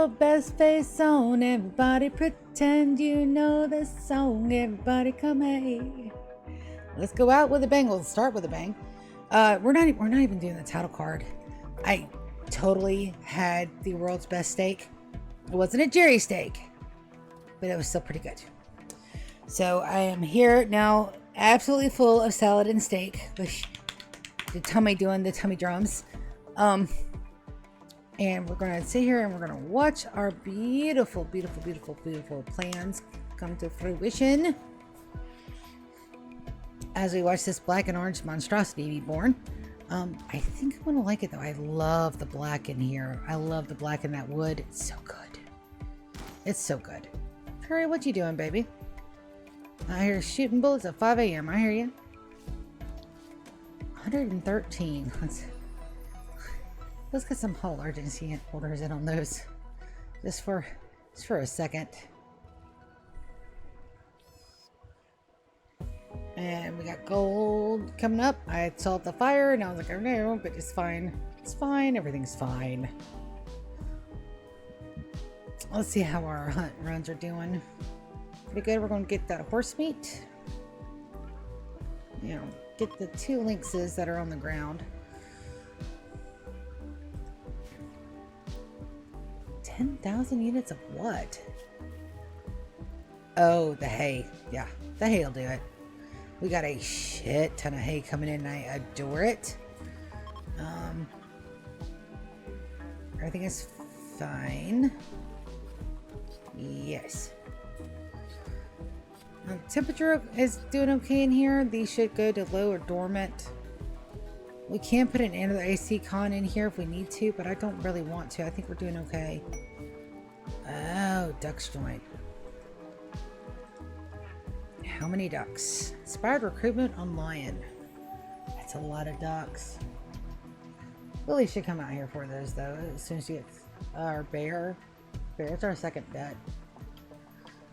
your best face on. Everybody pretend you know this song. Everybody come hey. Let's go out with a bang. We'll start with a bang. We're not even doing the title card. I totally had the world's best steak. It wasn't a Jerry steak, but it was still pretty good. So I am here now, absolutely full of salad and steak. The tummy doing the tummy drums. And we're gonna sit here and we're gonna watch our beautiful, beautiful, beautiful, beautiful plans come to fruition as we watch this black and orange monstrosity be born. I think I'm gonna like it though. I love the black in here. I love the black in that wood. It's so good. It's so good. Curry, what you doing, baby? I hear shooting bullets at 5 a.m. I hear you. 113. Let's get some whole urgency orders in on those. Just for a second. And we got gold coming up. I saw the fire and I was like, oh no, but it's fine. It's fine. Everything's fine. Let's see how our hunt runs are doing. Pretty good. We're going to get that horse meat. You know, get the 2 lynxes that are on the ground. 10,000 units of what? Oh, the hay. Yeah, the hay will do it. We got a shit ton of hay coming in and I adore it. Everything is fine. Yes. Temperature is doing okay in here. These should go to low or dormant. We can put an another AC con in here if we need to, but I don't really want to. I think we're doing okay. Oh, ducks joint. How many ducks? Inspired recruitment on lion. That's a lot of ducks. Lily should come out here for those though. As soon as she gets our bear. Bear's our second bet.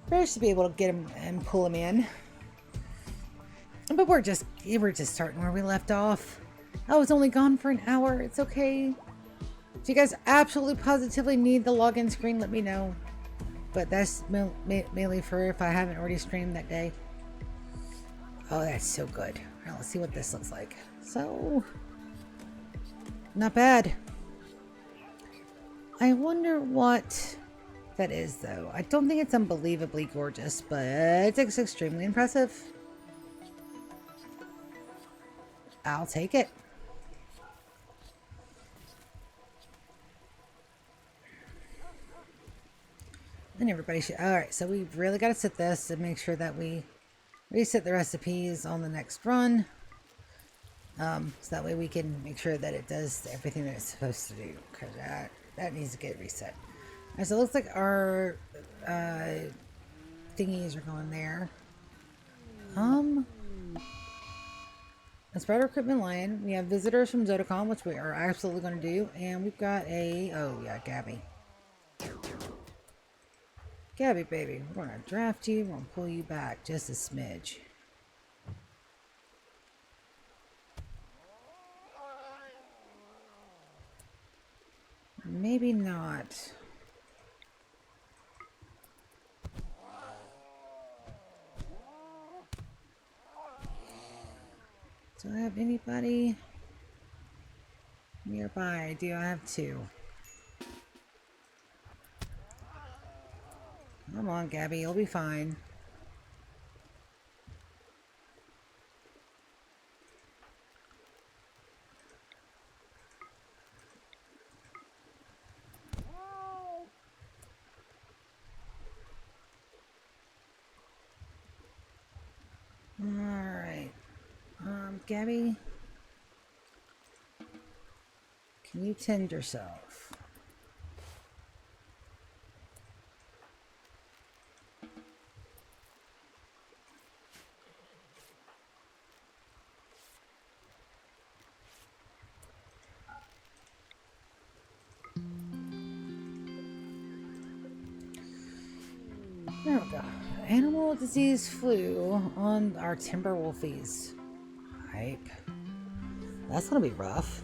Bear should be able to get him and pull him in. But we're just starting where we left off. I was only gone for an hour. It's okay. If you guys absolutely positively need the login screen, let me know. But that's mainly for if I haven't already streamed that day. Oh, that's so good. All right, let's see what this looks like. So, not bad. I wonder what that is, though. I don't think it's unbelievably gorgeous, but it's extremely impressive. I'll take it. And everybody should. Alright, so we've really got to set this and make sure that we reset the recipes on the next run. So that way we can make sure that it does everything that it's supposed to do. Because that needs to get reset. Alright, so it looks like our thingies are going there. Inspired Recruitment Lion. We have visitors from Zodacon, which we are absolutely going to do. And we've got a... oh, yeah, Gabby. Gabby, baby. We're going to draft you. We're going to pull you back just a smidge. Maybe not. Do I have anybody nearby? Do I have 2? Come on, Gabby, you'll be fine. Alright. Gabby, can you tend yourself? There we go. Animal disease flu on our timber wolfies. Hype. That's gonna be rough.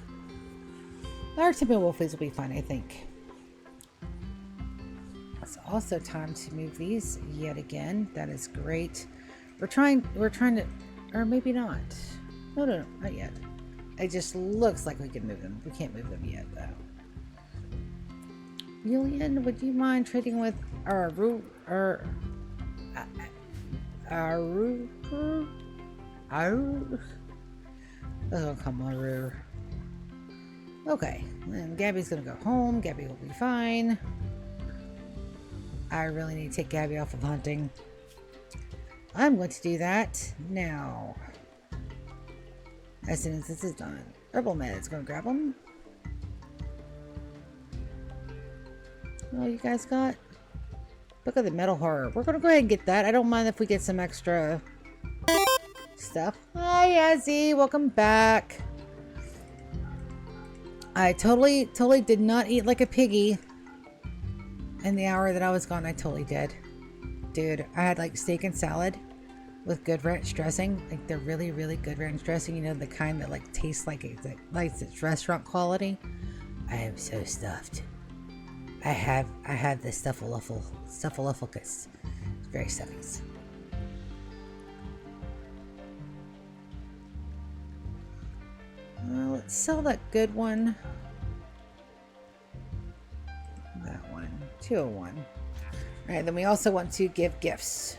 Our timber wolfies will be fine, I think. It's also time to move these yet again. That is great. We're trying to, or maybe not. No, not yet. It just looks like we can move them. We can't move them yet, though. Julian, would you mind trading with Aru? Oh, come on, Aru. Okay, and Gabby's gonna go home. Gabby will be fine. I really need to take Gabby off of hunting. I'm going to do that now. As soon as this is done. Herbal Med's gonna grab them. Oh, you guys got Book of the Metal Horror. We're gonna go ahead and get that. I don't mind if we get some extra stuff. Hi, Yazzie. Welcome back. I totally did not eat like a piggy in the hour that I was gone. I totally did. Dude, I had like steak and salad with good ranch dressing. Like the really, really good ranch dressing. You know, the kind that like tastes like it's restaurant quality. I am so stuffed. I have the stuffalufficus. It's very stuffy. Let's sell that good one. That one. 201. Alright, then we also want to give gifts.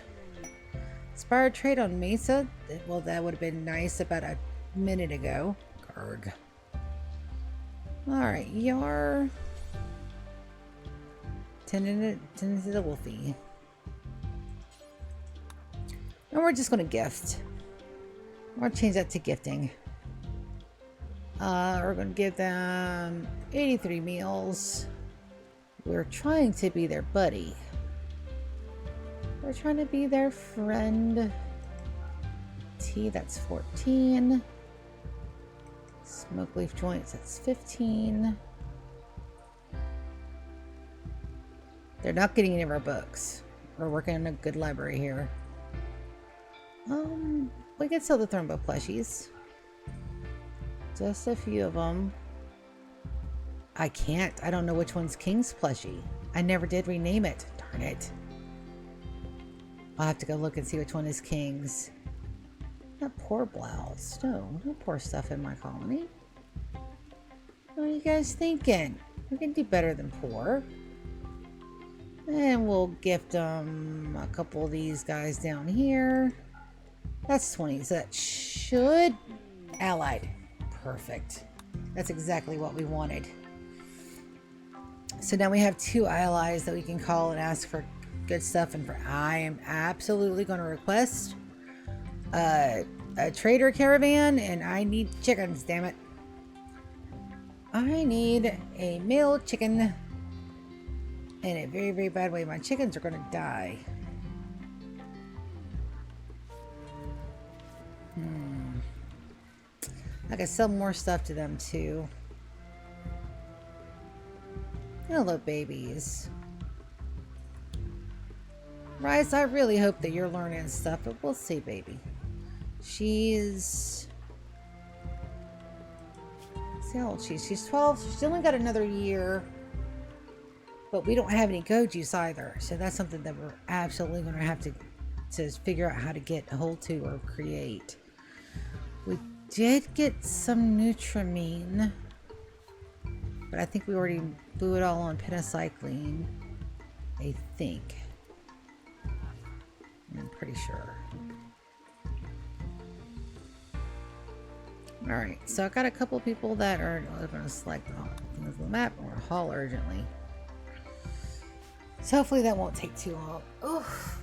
Inspired trade on Mesa. Well, that would have been nice about a minute ago. Garg. Alright, Yar. Tendon to the Wolfie. And we're just going to gift. We're going to change that to gifting. We're going to give them 83 meals. We're trying to be their buddy. We're trying to be their friend. Tea, that's 14. Smoke leaf joints, that's 15. They're not getting any of our books. We're working on a good library here. We could sell the Thornbow plushies. Just a few of them. I can't. I don't know which one's King's plushie. I never did rename it. Darn it. I'll have to go look and see which one is King's. Not poor blouse. No poor stuff in my colony. What are you guys thinking? We can do better than poor. And we'll gift them a couple of these guys down here. That's 20. So that should... Allied. Perfect. That's exactly what we wanted. So now we have 2 allies that we can call and ask for good stuff. And I am absolutely going to request a trader caravan, and I need chickens, damn it. I need a male chicken in a very, very bad way. My chickens are going to die. I can sell more stuff to them too. Hello, babies. Rice, I really hope that you're learning stuff, but we'll see, baby. She's... Let's see how old she is. She's 12. She's only got another year. But we don't have any go juice either. So that's something that we're absolutely going to have to figure out how to get a hold to or create. We did get some Nutramine. But I think we already blew it all on pentacycline. I think. I'm pretty sure. Alright, so I got a couple people that are going to select the map or haul urgently. So hopefully that won't take too long. Oof.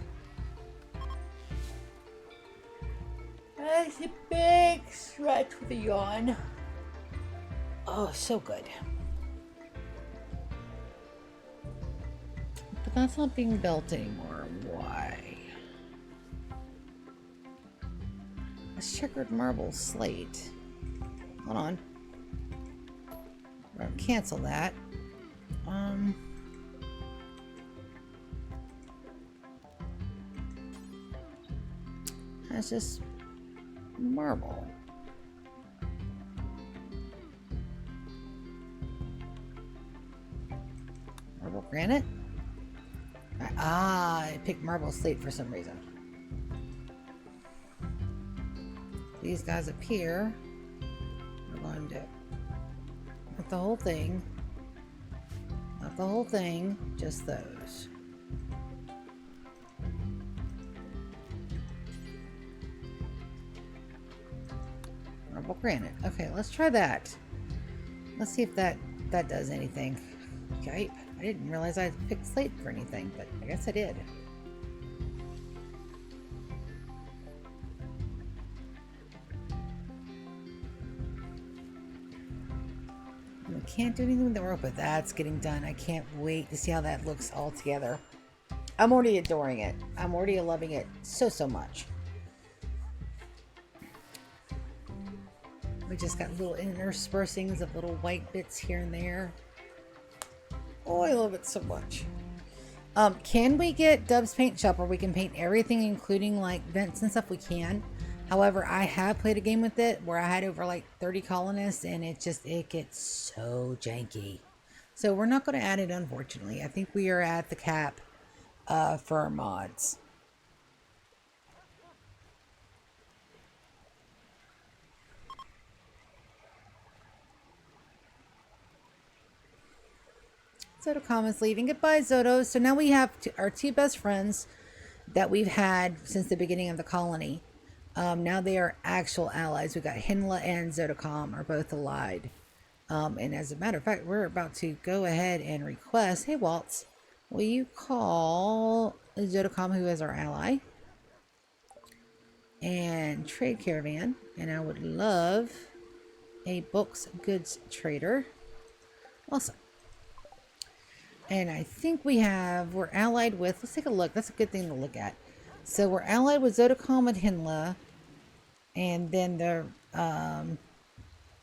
That's a big stretch with a yawn. Oh, so good. But that's not being built anymore. Why? A checkered marble slate. Hold on. We're gonna cancel that. That's just marble. Marble granite? I picked marble slate for some reason. These guys up here are going to, not the whole thing, not the whole thing, just those. Marble granite. Okay, let's try that. Let's see if that does anything. Okay, I didn't realize I picked slate for anything, but I guess I did. We can't do anything with the rope, but that's getting done. I can't wait to see how that looks all together. I'm already adoring it. I'm already loving it so much. We just got little interspersings of little white bits here and there. Oh, I love it so much. Can we get Dub's paint shop where we can paint everything, including like vents and stuff? We can. However, I have played a game with it where I had over like 30 colonists, and it gets so janky. So we're not going to add it, unfortunately. I think we are at the cap for our mods. Zotocom is leaving. Goodbye, Zoto. So now we have our two best friends that we've had since the beginning of the colony. Now they are actual allies. We've got Hinla and Zotocom are both allied. And as a matter of fact, we're about to go ahead and request, hey, Waltz, will you call Zotocom, who is our ally, and trade caravan? And I would love a books goods trader. Awesome. And I think we're allied with, let's take a look. That's a good thing to look at. So we're allied with Zotocom and Hinla. And then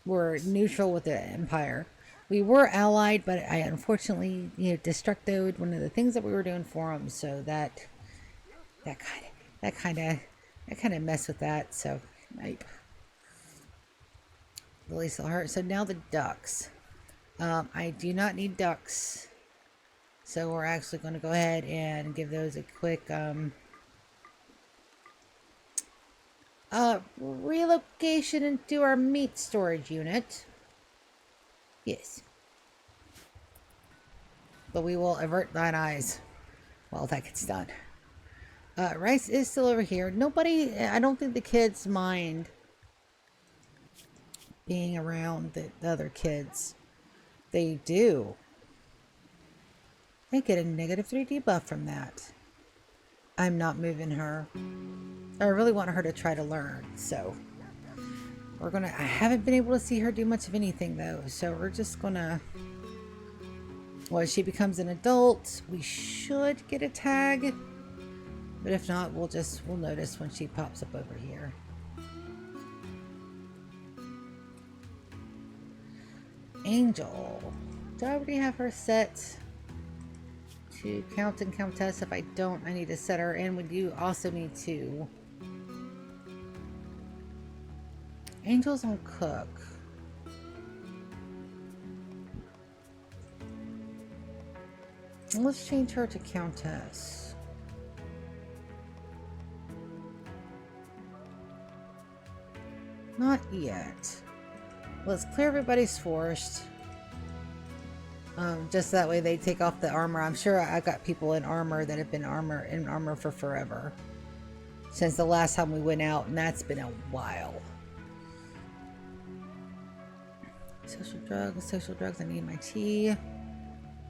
we're neutral with the Empire. We were allied, but I unfortunately, destructoed one of the things that we were doing for them. So that kind of messed with that. So, nope. Really still hurt. So now the ducks. I do not need ducks. So we're actually going to go ahead and give those a quick relocation into our meat storage unit. Yes. But we will avert thine eyes while that gets done. Rice is still over here. Nobody, I don't think the kids mind being around the other kids. They do. They get a negative 3 debuff from that. I'm not moving her. I really want her to try to learn, so I haven't been able to see her do much of anything though, so we're just gonna, well, she becomes an adult, we should get a tag, but if not, we'll notice when she pops up over here. Angel, do I already have her set to Count and Countess? If I don't, I need to set her, and we do also need to. Angel's on Cook. Let's change her to Countess. Not yet. Let's clear everybody's forest. Just that way they take off the armor. I'm sure I got people in armor that have been in armor for forever. Since the last time we went out, and that's been a while. Social drugs, I need my tea.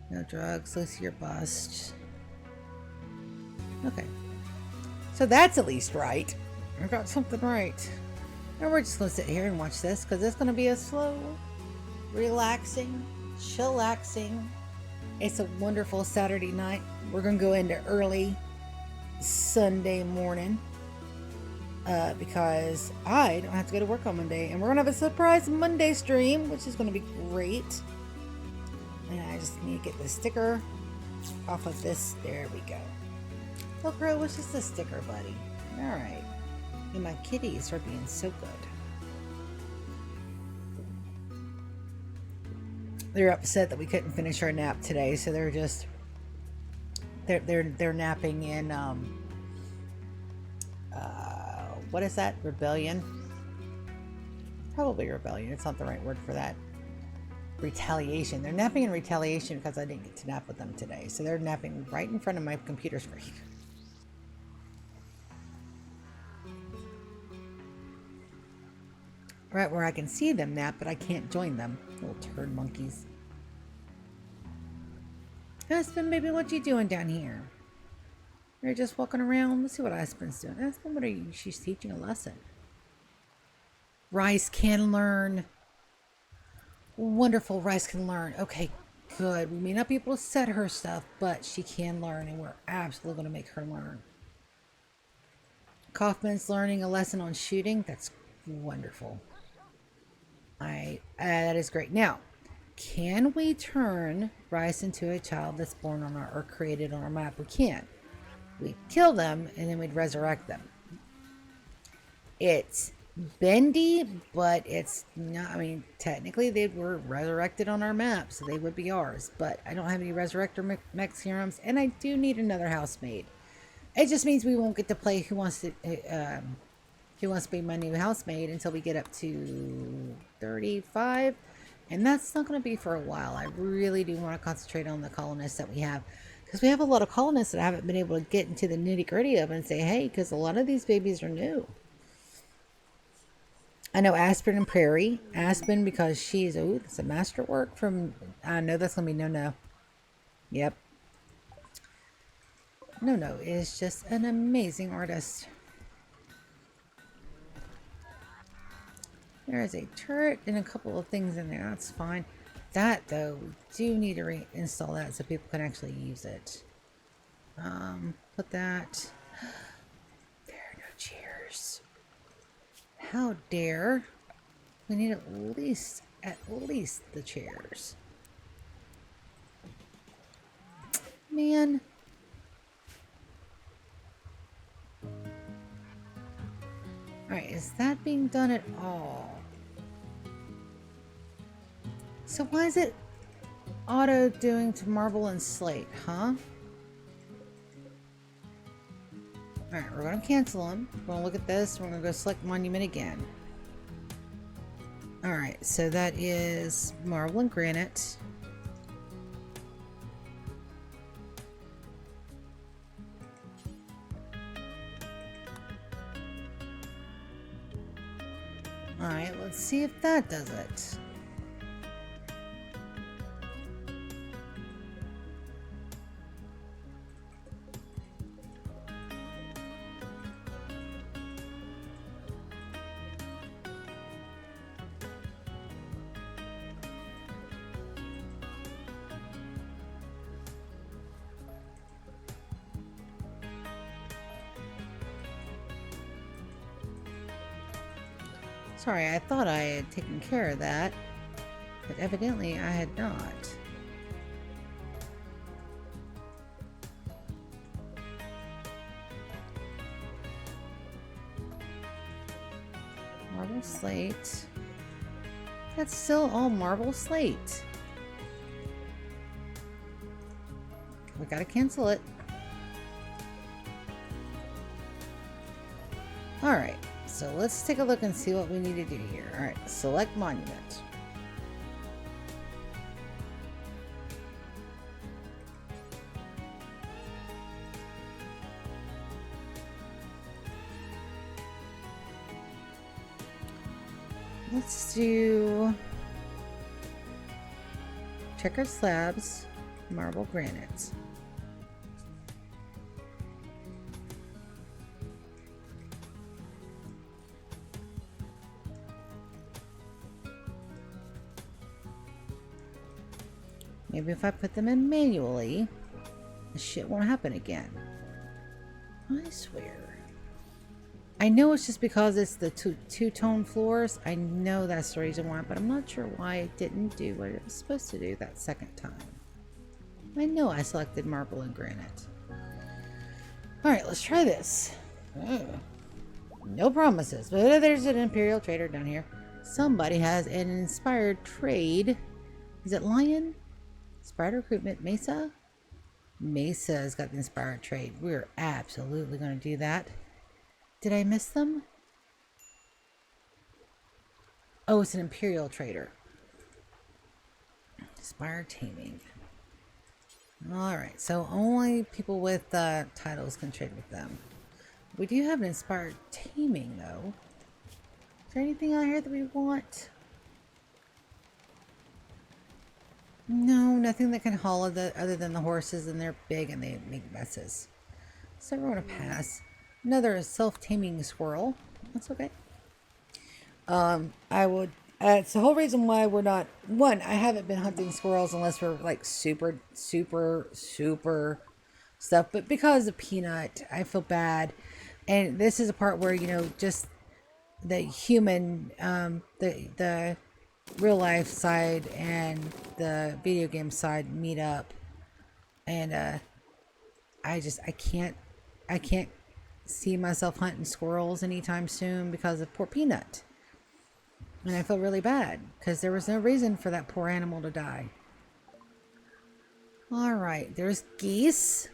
No drugs, let's see your bust. Okay. So that's at least right. I got something right. And we're just going to sit here and watch this, because it's going to be a slow, relaxing, chillaxing. It's a wonderful Saturday night. We're going to go into early Sunday morning. Because I don't have to go to work on Monday, and we're gonna have a surprise Monday stream, which is gonna be great. And I just need to get the sticker off of this. There we go. Look, Crow, what's just a sticker, buddy? All right. And my kitties are being so good. They're upset that we couldn't finish our nap today, so they they're napping in what is that? Rebellion? Probably rebellion. It's not the right word for that. Retaliation. They're napping in retaliation because I didn't get to nap with them today. So they're napping right in front of my computer screen. Right where I can see them nap, but I can't join them. Little turd monkeys. Aspen, baby, what you doing down here? You're just walking around. Let's see what Aspen's doing. Aspen, what are you? She's teaching a lesson. Rice can learn. Wonderful, Rice can learn. Okay, good. We may not be able to set her stuff, but she can learn, and we're absolutely going to make her learn. Kaufman's learning a lesson on shooting. That's wonderful. That is great. Now, can we turn Rice into a child that's born on our, or created on our map? We can. We'd kill them, and then we'd resurrect them. It's bendy, but it's not, I mean, technically they were resurrected on our map, so they would be ours, but I don't have any resurrector mech serums, and I do need another housemaid. It just means we won't get to play Who Wants to Be My New Housemaid until we get up to 35, and that's not going to be for a while. I really do want to concentrate on the colonists that we have, because we have a lot of colonists that I haven't been able to get into the nitty-gritty of and say, hey, because a lot of these babies are new. I know Aspen and Prairie. Aspen because she's, oh, that's a masterwork from, I know that's going to be No-No. Yep. No-No is just an amazing artist. There is a turret and a couple of things in there. That's fine. That, though, we do need to reinstall that so people can actually use it. Put that. There are no chairs. How dare. We need at least the chairs. Man. Alright, is that being done at all? So why is it auto doing to marble and slate, huh? Alright, we're going to cancel them. We're going to look at this. We're going to go select monument again. Alright, so that is marble and granite. Alright, let's see if that does it. Sorry, I thought I had taken care of that, but evidently I had not. Marble slate. That's still all marble slate. We gotta cancel it. Alright. So let's take a look and see what we need to do here. Alright, select monument. Let's do checkered slabs, marble granite. Maybe if I put them in manually, this shit won't happen again. I swear. I know it's just because it's the two-tone floors. I know that's the reason why, but I'm not sure why it didn't do what it was supposed to do that second time. I know I selected marble and granite. Alright, let's try this. No promises, but there's an Imperial Trader down here. Somebody has an inspired trade. Is it Lion? Inspired recruitment, Mesa? Mesa's got the inspired trade. We're absolutely going to do that. Did I miss them? Oh, it's an Imperial trader. Inspired taming. Alright, so only people with titles can trade with them. We do have an inspired taming, though. Is there anything out here that we want? No, nothing that can haul other than the horses, and they're big and they make messes. So we're going to pass. Another self-taming squirrel. That's okay. I would... it's the whole reason why we're not... One, I haven't been hunting squirrels unless we're like super stuff. But because of Peanut, I feel bad. And this is a part where, you know, just the human, the real life side and the video game side meet up. And I can't see myself hunting squirrels anytime soon because of poor Peanut. And I feel really bad because there was no reason for that poor animal to die. All right, there's geese.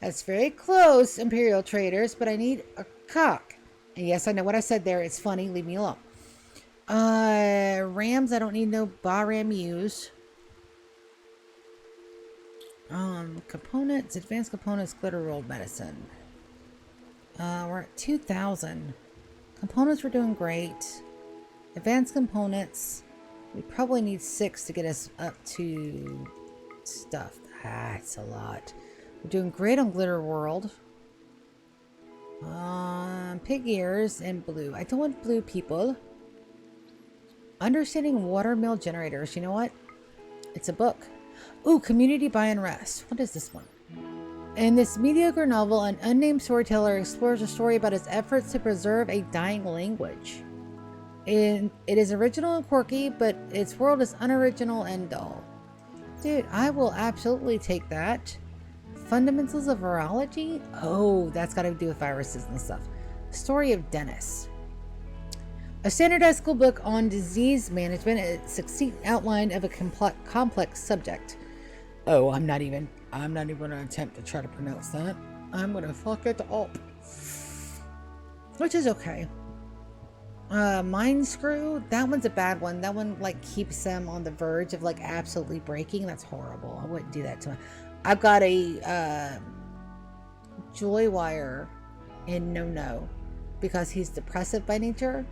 That's very close, Imperial traders, but I need a cock. And yes, I know what I said there. It's funny. Leave me alone. Rams, I don't need no Bahram use. Components, advanced components, glitter rolled medicine. We're at 2,000. Components, we're doing great. Advanced components, we probably need 6 to get us up to stuff. That's a lot. We're doing great on Glitter World. Pig ears and blue. I don't want blue people. Understanding watermill generators. You know what? It's a book. Ooh, Community by Unrest. What is this one? In this mediocre novel, an unnamed storyteller explores a story about his efforts to preserve a dying language. It is original and quirky, but its world is unoriginal and dull. Dude, I will absolutely take that. Fundamentals of Virology? Oh, that's got to do with viruses and stuff. Story of Dennis. A standardized school book on disease management, a succinct outline of a complex subject. Oh, I'm not even going to attempt to try to pronounce that. I'm going to fuck it up. Which is okay. Mind Screw, that one's a bad one. That one like keeps them on the verge of like absolutely breaking. That's horrible. I wouldn't do that to him. I've got a Joy Wire in No because he's depressive by nature,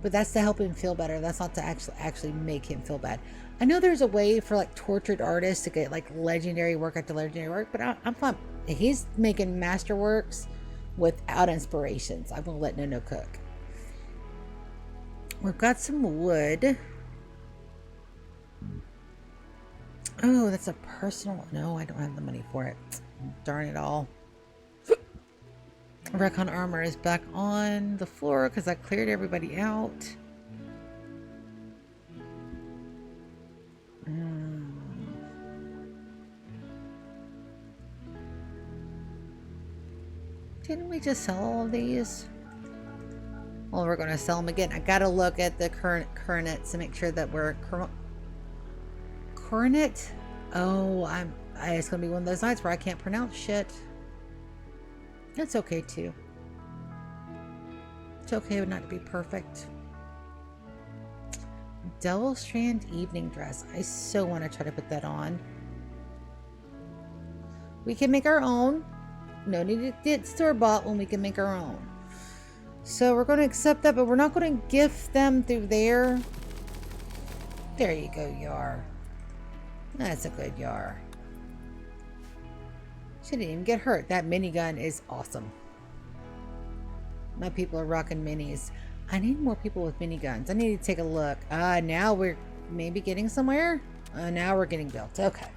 but that's to help him feel better. That's not to actually make him feel bad. I know there's a way for like tortured artists to get like legendary work after legendary work, but I'm fine. He's making masterworks without inspirations. I'm gonna let No cook. We've got some wood. Oh, that's a personal... No, I don't have the money for it. Darn it all. Recon armor is back on the floor because I cleared everybody out. Didn't we just sell all of these? Well, we're going to sell them again. I got to look at the current coronets to make sure that we're... Coronet? Oh, it's going to be one of those nights where I can't pronounce shit. That's okay, too. It's okay not to be perfect. Devil Strand evening dress. I so want to try to put that on. We can make our own. No need to get store-bought when we can make our own. So we're going to accept that, but we're not going to gift them through there. There you go, Yar. That's a good Yar. She didn't even get hurt. That minigun is awesome. My people are rocking minis. I need more people with miniguns. I need to take a look. Now we're maybe getting somewhere. Now we're getting built. Okay.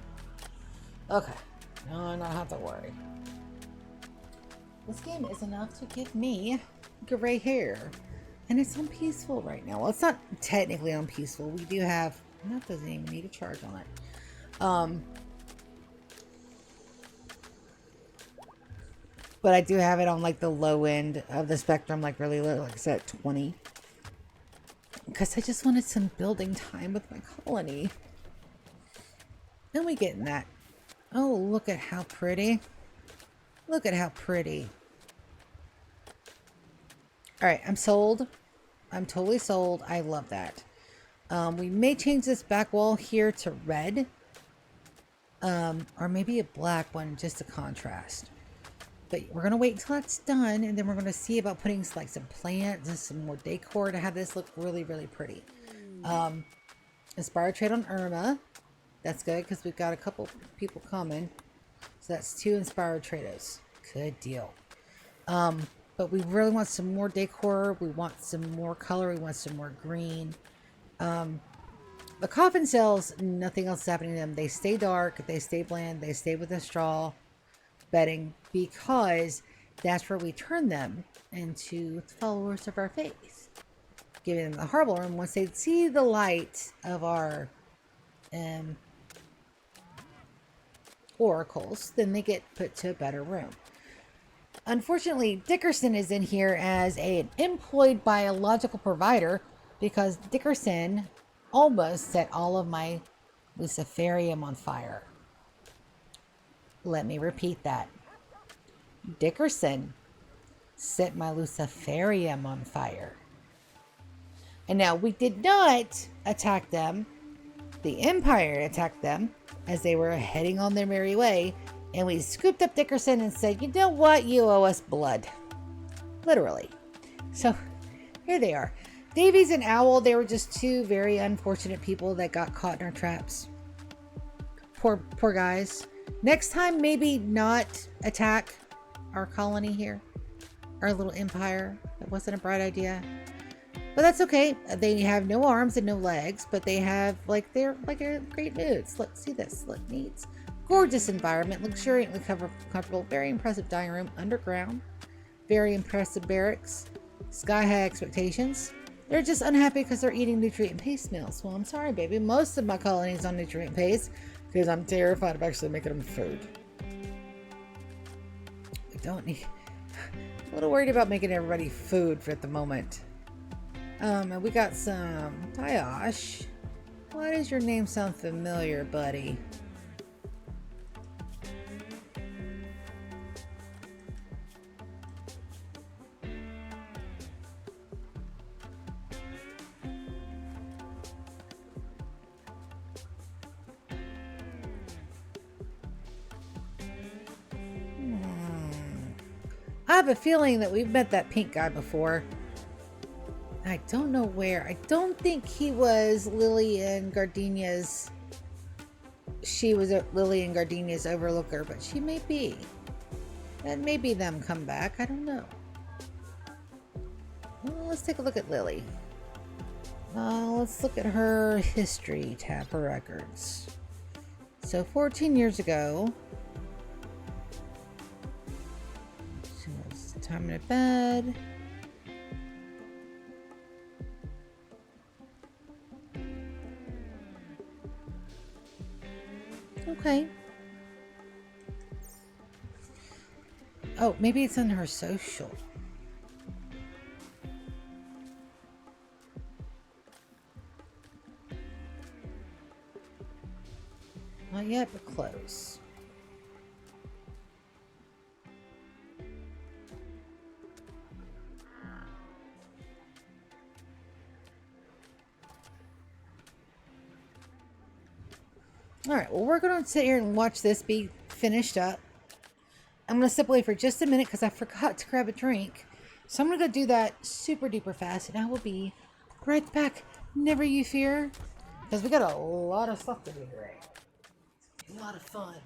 Okay. No, I don't have to worry. This game is enough to give me gray hair. And it's on peaceful right now. Well, it's not technically on peaceful. We do have... That doesn't even need a charge on it. But I do have it on like the low end of the spectrum, like really low, like it's at 20. because I just wanted some building time with my colony. And we getting that. Oh, look at how pretty. Look at how pretty. All right, I'm sold. I'm totally sold. I love that. We may change this back wall here to red. Or maybe a black one just to contrast. But we're going to wait until that's done, and then we're going to see about putting like some plants and some more decor to have this look really, really pretty. Inspired trade on Irma. That's good because we've got a couple people coming. So that's 2 inspired trados. Good deal. But we really want some more decor. We want some more color. We want some more green. The coffin cells, nothing else is happening to them. They stay dark. They stay bland. They stay with the straw bedding because that's where we turn them into followers of our faith. Giving them the horrible room. Once they see the light of our oracles, then they get put to a better room. Unfortunately, Dickerson is in here as an employed biological provider because Dickerson almost set all of my Luciferium on fire. Let me repeat that. Dickerson set my Luciferium on fire. And now we did not attack them. The Empire attacked them as they were heading on their merry way. And we scooped up Dickerson and said, you know what? You owe us blood. Literally. So here they are. Davies and Owl, they were just 2 very unfortunate people that got caught in our traps. Poor guys. Next time, maybe not attack our colony here. Our little empire. That wasn't a bright idea. But that's okay. They have no arms and no legs, but they have, like, they're like a great moods. Let's see this. Look, neat. Gorgeous environment, luxuriantly comfortable, very impressive dining room, underground, very impressive barracks, sky high expectations. They're just unhappy because they're eating nutrient paste meals. Well, I'm sorry, baby. Most of my colony is on nutrient paste because I'm terrified of actually making them food. We don't need. I'm a little worried about making everybody food for at the moment. And we got some Diosh. Why does your name sound familiar, buddy? I have a feeling that we've met that pink guy before. I don't know where. I don't think he was Lily and Gardenia's. She was Lily and Gardenia's overlooker, but she may be. And maybe them come back. I don't know. Well, let's take a look at Lily. Let's look at her history, tab her records. So 14 years ago, she was time in bed. Okay. Oh, maybe it's on her social. Not yet, but close. Alright, well, we're going to sit here and watch this be finished up. I'm going to step away for just a minute because I forgot to grab a drink. So I'm going to go do that super duper fast, and I will be right back. Never you fear. Because we got a lot of stuff to do today. A lot of fun.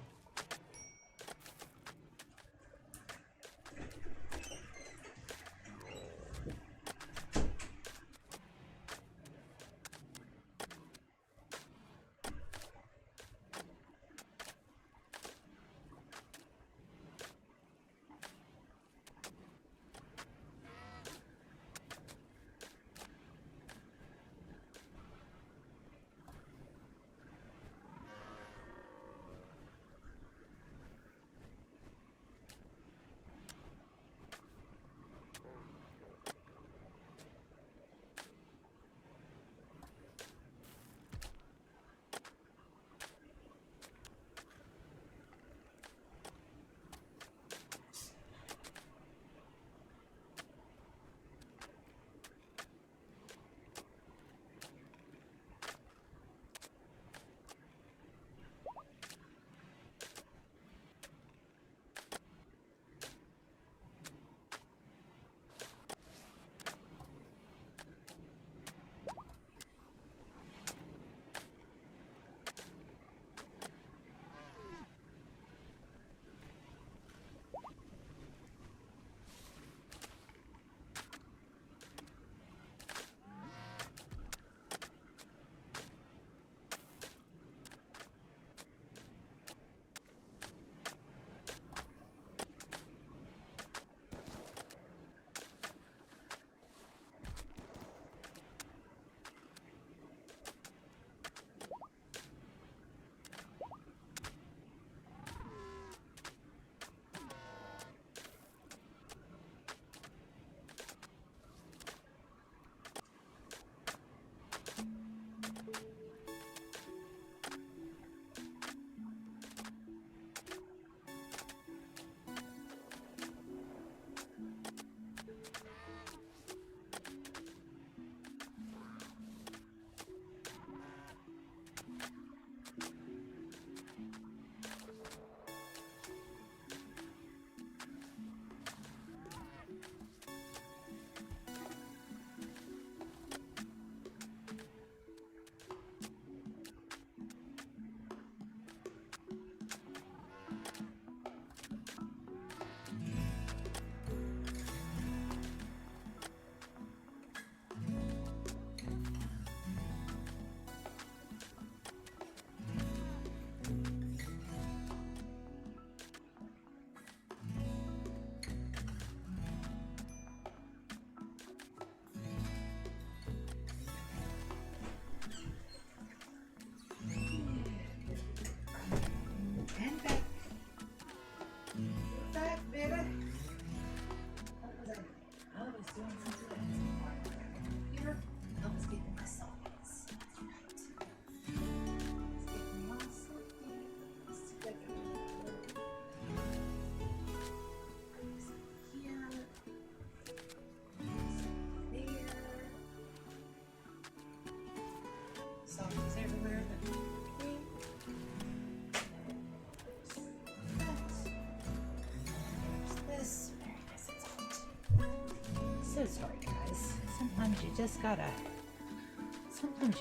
Sometimes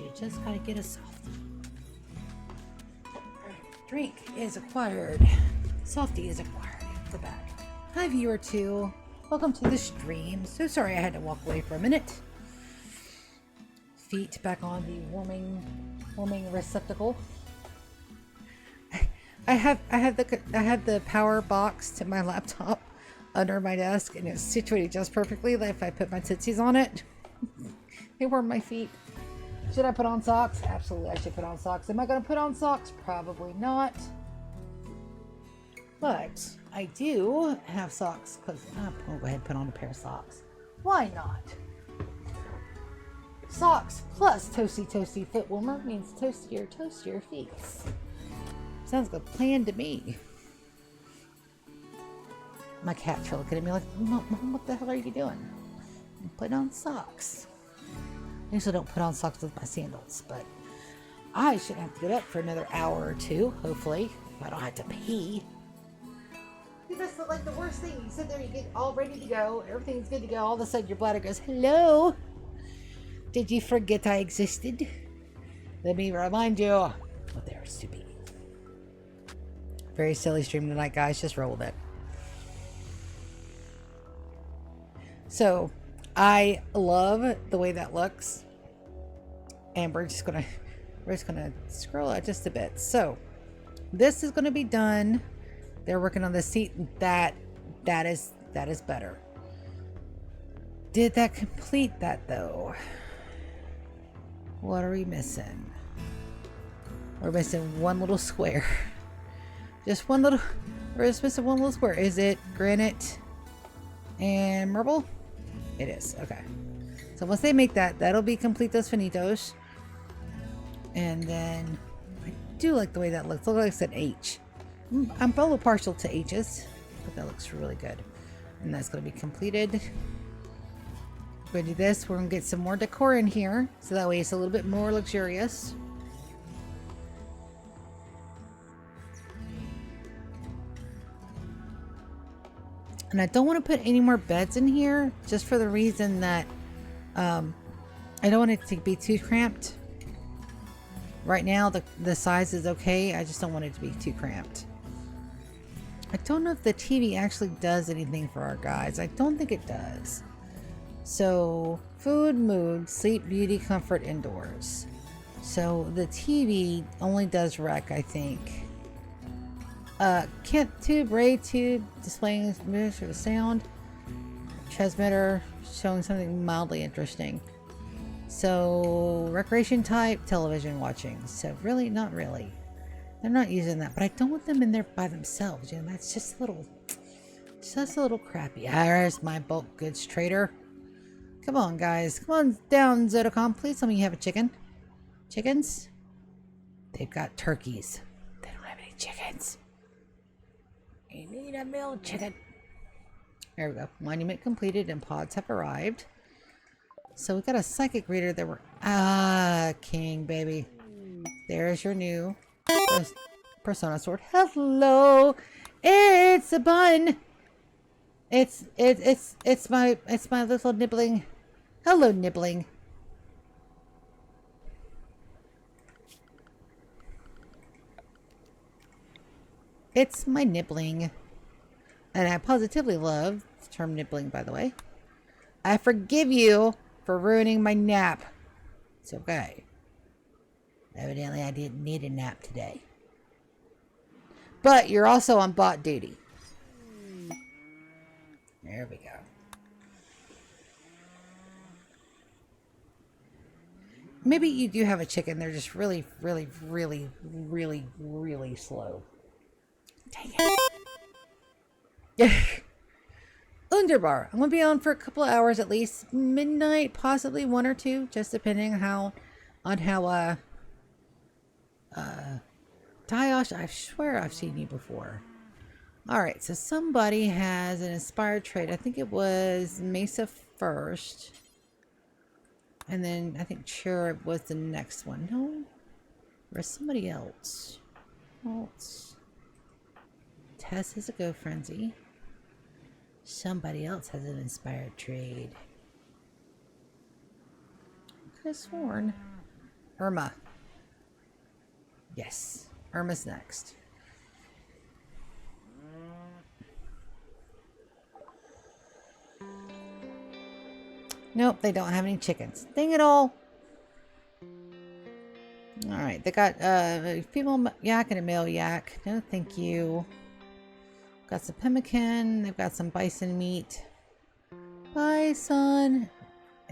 you just gotta get a softie. Drink is acquired. Softie is acquired. The back. Hi viewer 2. Welcome to the stream. So sorry I had to walk away for a minute. Feet back on the warming receptacle. I have the power box to my laptop under my desk, and it's situated just perfectly. Like if I put my tootsies on it, they warm my feet. Should I put on socks? Absolutely, I should put on socks. Am I going to put on socks? Probably not. But I do have socks because I'm going to go ahead and put on a pair of socks. Why not? Socks plus toasty foot warmer means toastier feet. Sounds like a plan to me. My cats are looking at me like, Mom, what the hell are you doing? I'm putting on socks. I usually don't put on socks with my sandals, but I shouldn't have to get up for another hour or two, hopefully, if I don't have to pee. That's like the worst thing. You sit there, you get all ready to go, everything's good to go, all of a sudden your bladder goes, hello? Did you forget I existed? Let me remind you what there is to be. Very silly stream tonight, guys. Just roll with it. So, I love the way that looks. And we're just gonna scroll out just a bit. So, this is gonna be done. They're working on the seat. That is better. Did that complete that though? What are we missing? We're missing one little square. Just one little, we're just missing one little square. Is it granite and marble? It is, okay. So once they make that, that'll be complete those finitos. And then, I do like the way that looks. Looks like it's an H. I'm a little partial to H's, but that looks really good. And that's gonna be completed. We're gonna do this, we're gonna get some more decor in here, so that way it's a little bit more luxurious. And I don't want to put any more beds in here, just for the reason that I don't want it to be too cramped. Right now, the size is okay. I just don't want it to be too cramped. I don't know if the TV actually does anything for our guys. I don't think it does. So, food, mood, sleep, beauty, comfort, indoors. So, the TV only does rec, I think. Kent tube, ray tube, displaying moves for the sound. Transmitter, showing something mildly interesting. So, recreation type, television watching. So, really, not really. They're not using that, but I don't want them in there by themselves. You know, that's just a little crappy. There's my bulk goods trader. Come on, guys. Come on down, Zotocom. Please tell me you have a chicken. Chickens? They've got turkeys. They don't have any chickens. You need a mill chicken. There we go. Monument completed and pods have arrived. So we got a psychic reader that we're... King, baby. There's your new persona sword. Hello! It's a bun! It's my little nibbling. Hello, nibbling. It's my nibbling. And I positively love the term nibbling, by the way. I forgive you for ruining my nap. It's okay. Evidently, I didn't need a nap today. But you're also on bot duty. There we go. Maybe you do have a chicken. They're just really, really, really, really, really slow. Dang it. Underbar. I'm going to be on for a couple of hours at least. Midnight, possibly 1 or 2. Just depending on how Diosh, I swear I've seen you before. Alright, so somebody has an inspired trait. I think it was Mesa first. And then I think Cherub was the next one. No? Or somebody else. Tess has a Go Frenzy. Somebody else has an inspired trade. could have sworn. Irma. Yes. Irma's next. Nope, they don't have any chickens. Dang it all. Alright, they got a female yak and a male yak. No, thank you. Got some pemmican. They've got some bison meat. Bison.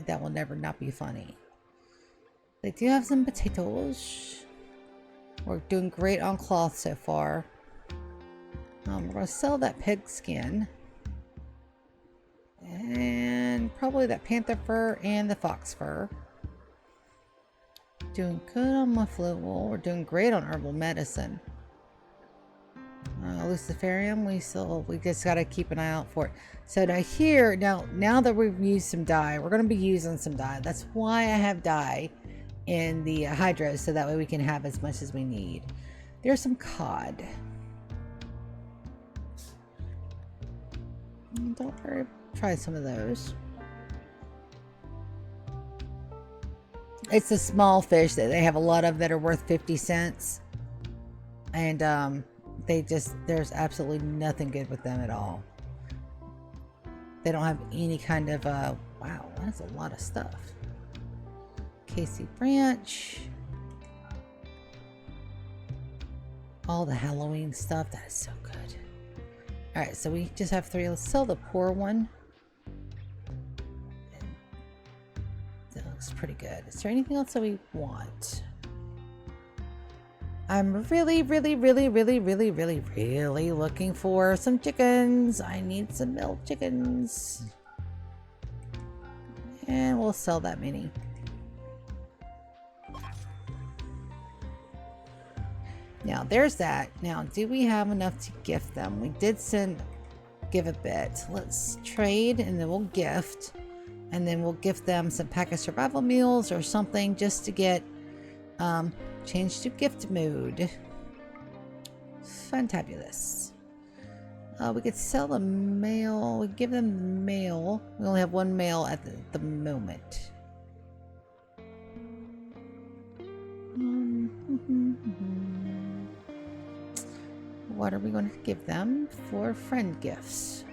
That will never not be funny. They do have some potatoes. We're doing great on cloth so far. We're going to sell that pig skin. And probably that panther fur and the fox fur. Doing good on muffler wool. We're doing great on herbal medicine. Luciferium, we just gotta keep an eye out for it. So now here, now that we've used some dye, we're gonna be using some dye. That's why I have dye in the hydros, so that way we can have as much as we need. There's some cod. Don't worry, try some of those. It's a small fish that they have a lot of that are worth 50 cents. And there's absolutely nothing good with them at all. They don't have any kind of, wow, that's a lot of stuff. Casey Branch. All the Halloween stuff, that is so good. Alright, so we just have 3. Let's sell the poor one. That looks pretty good. Is there anything else that we want? I'm really looking for some chickens. I need some milk chickens. And we'll sell that many. Now, there's that. Now, do we have enough to gift them? We did give a bit. Let's trade, and then we'll gift. And then we'll gift them some pack of survival meals or something just to get change to gift mode. Fantabulous. We could sell the mail. We give them the mail. We only have one mail at the moment. What are we going to give them for friend gifts?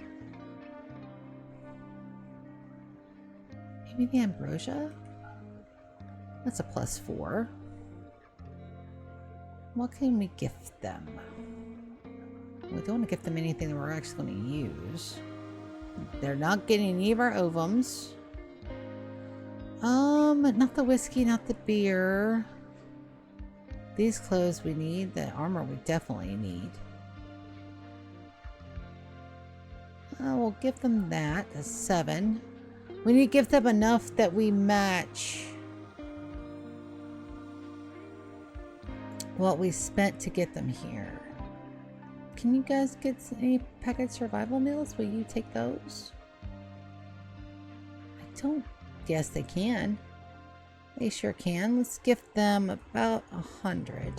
Maybe the ambrosia? That's a +4. What can we gift them? We don't want to gift them anything that we're actually going to use. They're not getting any of our ovums. Not the whiskey, not the beer. These clothes we need. The armor we definitely need. We'll give them that. That's 7. We need to give them enough that we match what we spent to get them here. Can you guys get any packet survival meals? Will you take those? I don't guess they can. They sure can. Let's gift them about 100.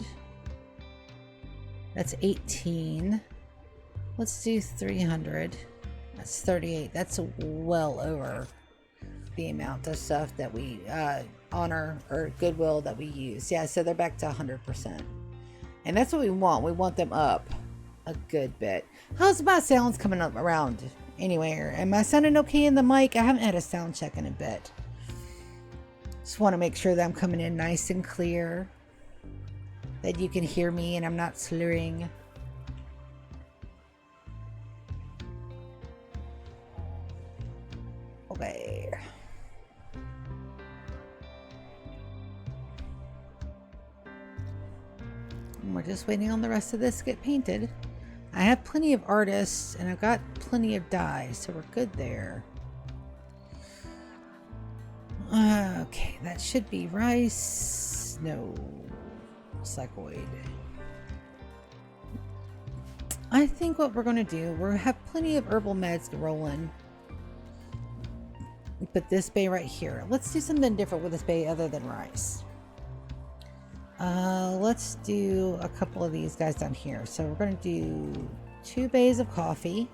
That's 18. Let's do 300. That's 38. That's well over the amount of stuff that we honor or goodwill that we use. Yeah, so they're back to 100%. And that's what we want. We want them up a good bit. How's my sounds coming up around anywhere? Am I sounding okay in the mic? I haven't had a sound check in a bit. Just want to make sure that I'm coming in nice and clear, that you can hear me and I'm not slurring. Okay. And we're just waiting on the rest of this to get painted. I have plenty of artists and I've got plenty of dye, so we're good there. Okay, that should be rice. No, cycloid. I think what we're going to do, we have plenty of herbal meds to roll in. We put this bay right here. Let's do something different with this bay other than rice. Let's do a couple of these guys down here. So we're going to do 2 bays of coffee.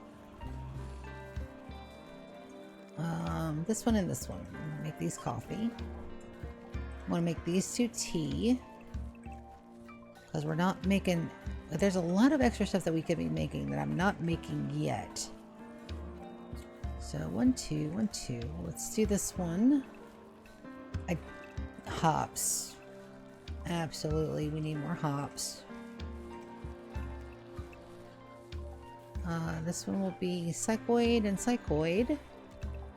This one and this one. Make these coffee. Want to make these 2 tea. Because we're not making... There's a lot of extra stuff that we could be making that I'm not making yet. So 1, 2, 1, 2. Let's do this one. Hops. Absolutely, we need more hops. This one will be psychoid and psychoid.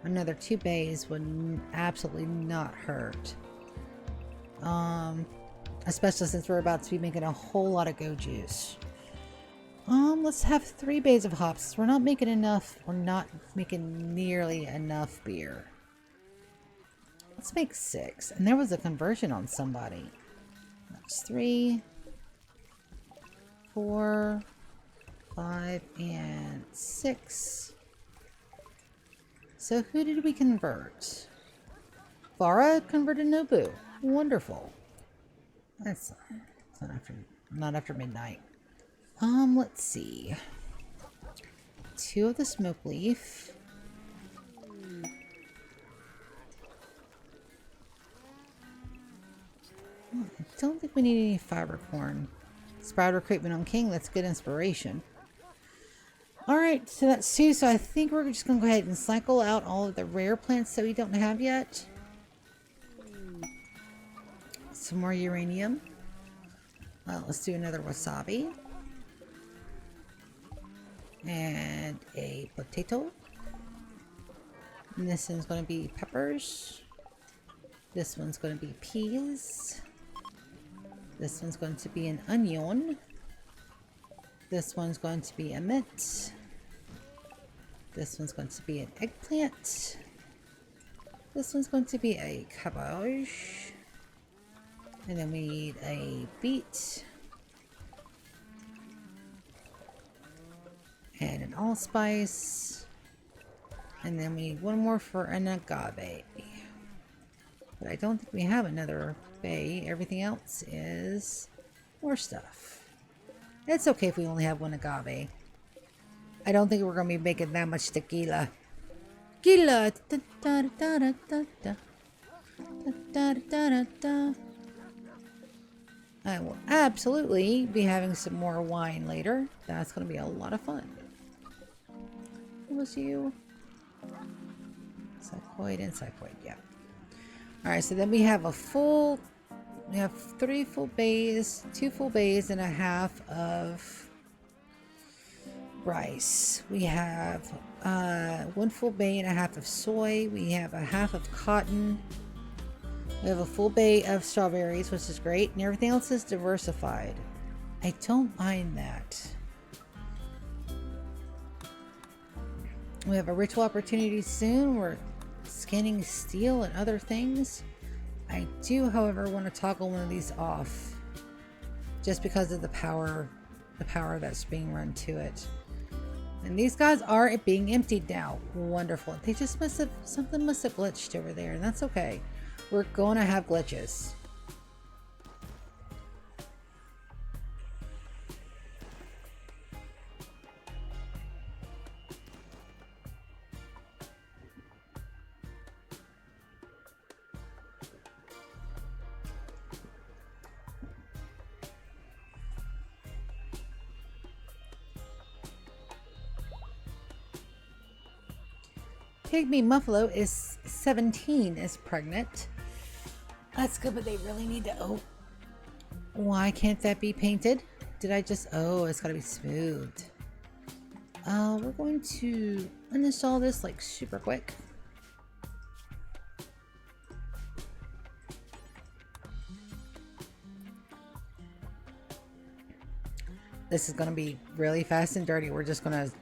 Another 2 bays would absolutely not hurt. Especially since we're about to be making a whole lot of go juice. Let's have 3 bays of hops. We're not making enough. We're not making nearly enough beer. Let's make 6. And there was a conversion on somebody. That's 3, 4, 5, and 6. So who did we convert? Farah converted Nobu. Wonderful. That's not after midnight. Let's see. 2 of the smoke leaf. I don't think we need any fiber corn. Sprout recruitment on King. That's good inspiration. Alright, so that's 2. So I think we're just going to go ahead and cycle out all of the rare plants that we don't have yet. Some more uranium. Let's do another wasabi. And a potato. And this one's going to be peppers. This one's going to be peas. This one's going to be an onion. This one's going to be a mint. This one's going to be an eggplant. This one's going to be a cabbage. And then we need a beet. And an allspice. And then we need one more for an agave. But I don't think we have another bay. Everything else is more stuff. It's okay if we only have one agave. I don't think we're going to be making that much tequila. Tequila! I will absolutely be having some more wine later. That's going to be a lot of fun. What was you? Psychoid and psychoid, yeah. Alright, so then we have we have 3 full bays, 2 full bays, and a half of rice. We have 1 full bay and a half of soy. We have a half of cotton. We have a full bay of strawberries, which is great, and everything else is diversified. I don't mind that. We have a ritual opportunity soon. We're scanning steel and other things. I do, however, want to toggle one of these off just because of the power that's being run to it. And these guys are being emptied now. Wonderful. They just something must have glitched over there, and that's okay. We're going to have glitches. Pygmy Muffalo is 17, is pregnant. That's good, but they really need to... Oh, why can't that be painted? Did I just... Oh, it's got to be smoothed. We're going to uninstall this like super quick. This is going to be really fast and dirty. We're just going to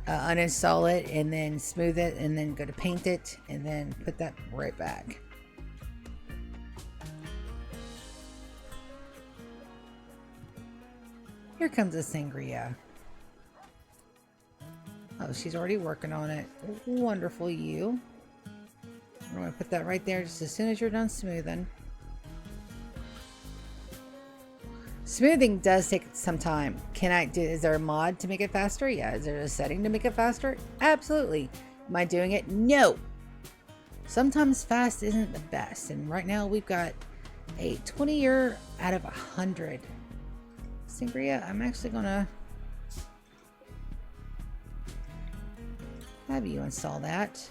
uninstall it and then smooth it and then go to paint it and then put that right back. Here comes a sangria. Oh, she's already working on it. Wonderful, you. We're going to put that right there just as soon as you're done smoothing. Smoothing does take some time. Is there a mod to make it faster? Yeah. Is there a setting to make it faster? Absolutely. Am I doing it? No. Sometimes fast isn't the best. And right now we've got A 20-year out of 100. Sangria, I'm actually gonna have you install that.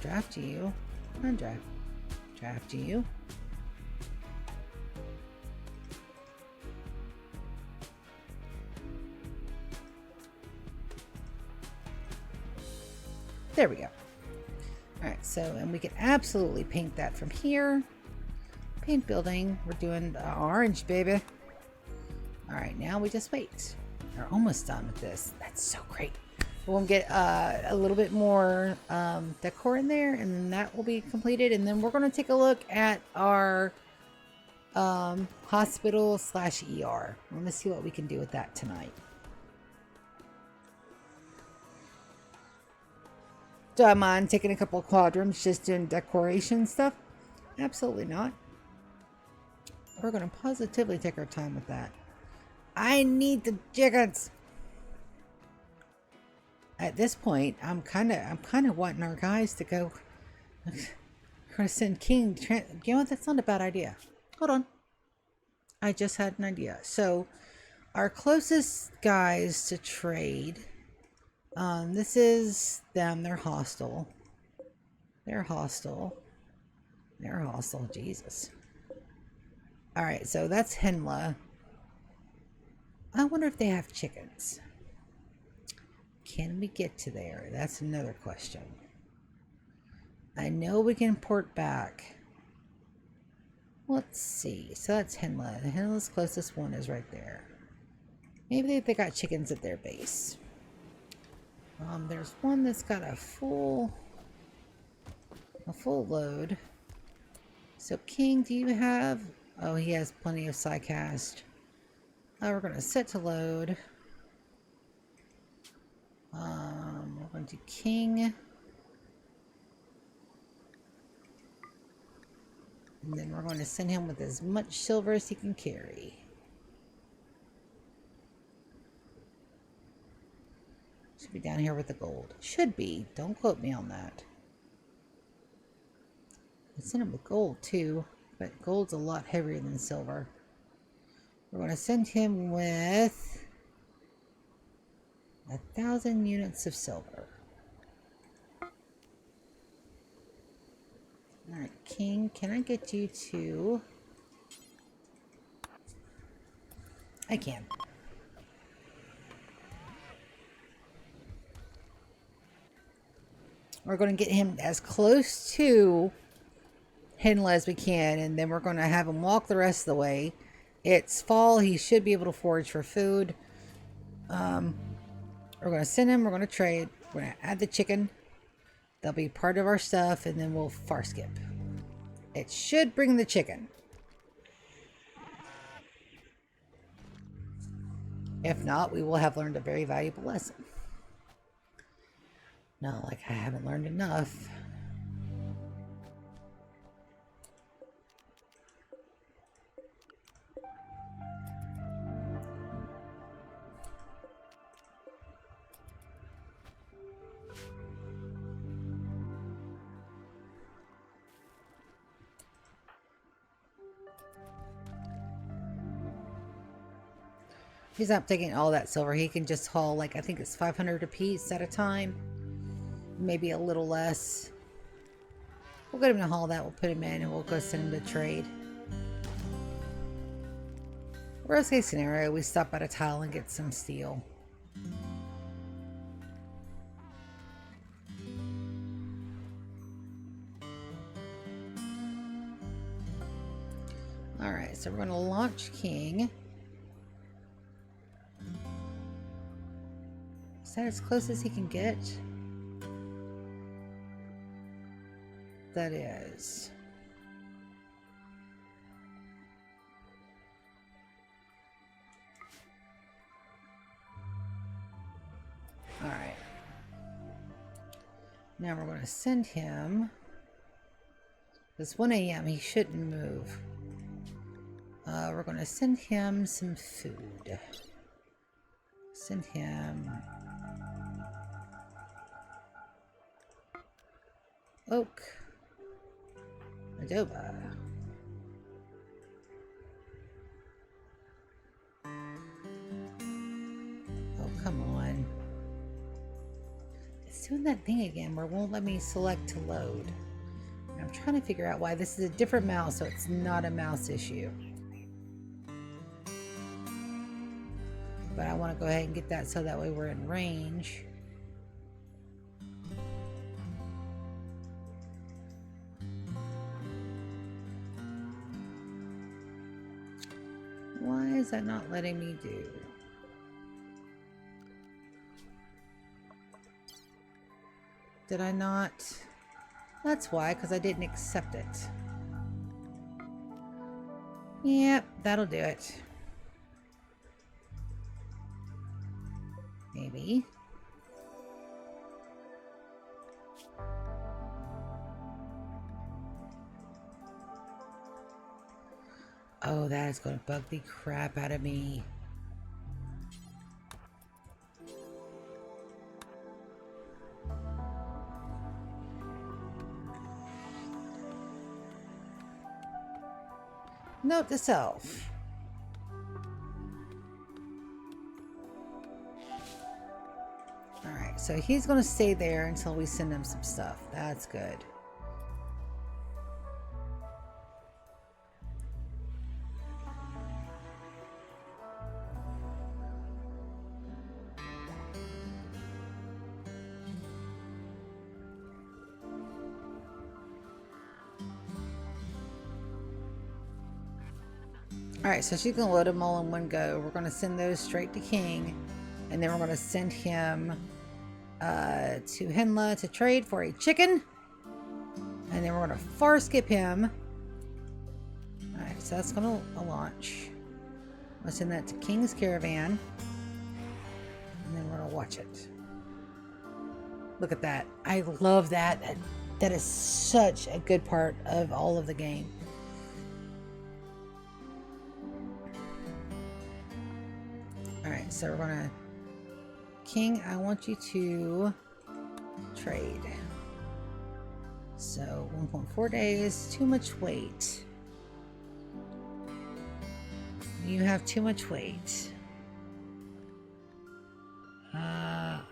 Draft you. Draft you. There we go. Alright, so, and we can absolutely paint that from here. Paint building. We're doing orange, baby. Alright, now we just wait. We're almost done with this. That's so great. We'll get a little bit more decor in there, and then that will be completed. And then we're going to take a look at our hospital / ER. I'm going to see what we can do with that tonight. Do I mind taking a couple of quadrants just doing decoration stuff? Absolutely not. We're going to positively take our time with that. I need the chickens. At this point, I'm kind of wanting our guys to go. We're going to send King. You know what? That's not a bad idea. Hold on. I just had an idea. So, our closest guys to trade. This is them. They're hostile. They're hostile. They're hostile. Jesus. Alright, so that's Henla. I wonder if they have chickens. Can we get to there? That's another question. I know we can port back. Let's see. So that's Henla. The Henla's closest one is right there. Maybe they got chickens at their base. There's one that's got a full load. So King, do you have? Oh, he has plenty of sidecast. We're gonna set to load. We're going to King. And then we're going to send him with as much silver as he can carry. Should be down here with the gold. Should be. Don't quote me on that. I sent him with gold too, but gold's a lot heavier than silver. We're going to send him with 1,000 units of silver. Alright, King, can I get you to... I can. We're going to get him as close to Henla as we can, and then we're going to have him walk the rest of the way. It's fall. He should be able to forage for food. We're going to send him. We're going to trade. We're going to add the chicken. They'll be part of our stuff, and then we'll far skip. It should bring the chicken. If not, we will have learned a very valuable lesson. Not like I haven't learned enough. He's not taking all that silver. He can just haul, like, I think it's 500 a piece at a time. Maybe a little less. We'll get him to haul that. We'll put him in and we'll go send him to trade. Worst case scenario, we stop at a tile and get some steel. Alright, so we're going to launch King. Is that as close as he can get? That is. All right. Now we're going to send him. It's 1 a.m. He shouldn't move. We're going to send him some food. Send him Oak. Adobe. Oh, come on. It's doing that thing again where it won't let me select to load. And I'm trying to figure out why. This is a different mouse, so it's not a mouse issue. But I want to go ahead and get that so that way we're in range. Why is that not letting me do? Did I not? That's why, because I didn't accept it. Yep, that'll do it. Maybe. Oh, that is going to bug the crap out of me. Note to self. Alright, so he's going to stay there until we send him some stuff. That's good. Alright, so she's going to load them all in one go. We're going to send those straight to King. And then we're going to send him to Henla to trade for a chicken. And then we're going to far skip him. Alright, so that's going to launch. I'll send that to King's Caravan. And then we're going to watch it. Look at that. I love that. That is such a good part of all of the game. Alright, so we're gonna... King, I want you to trade. So, 1.4 days, too much weight. You have too much weight.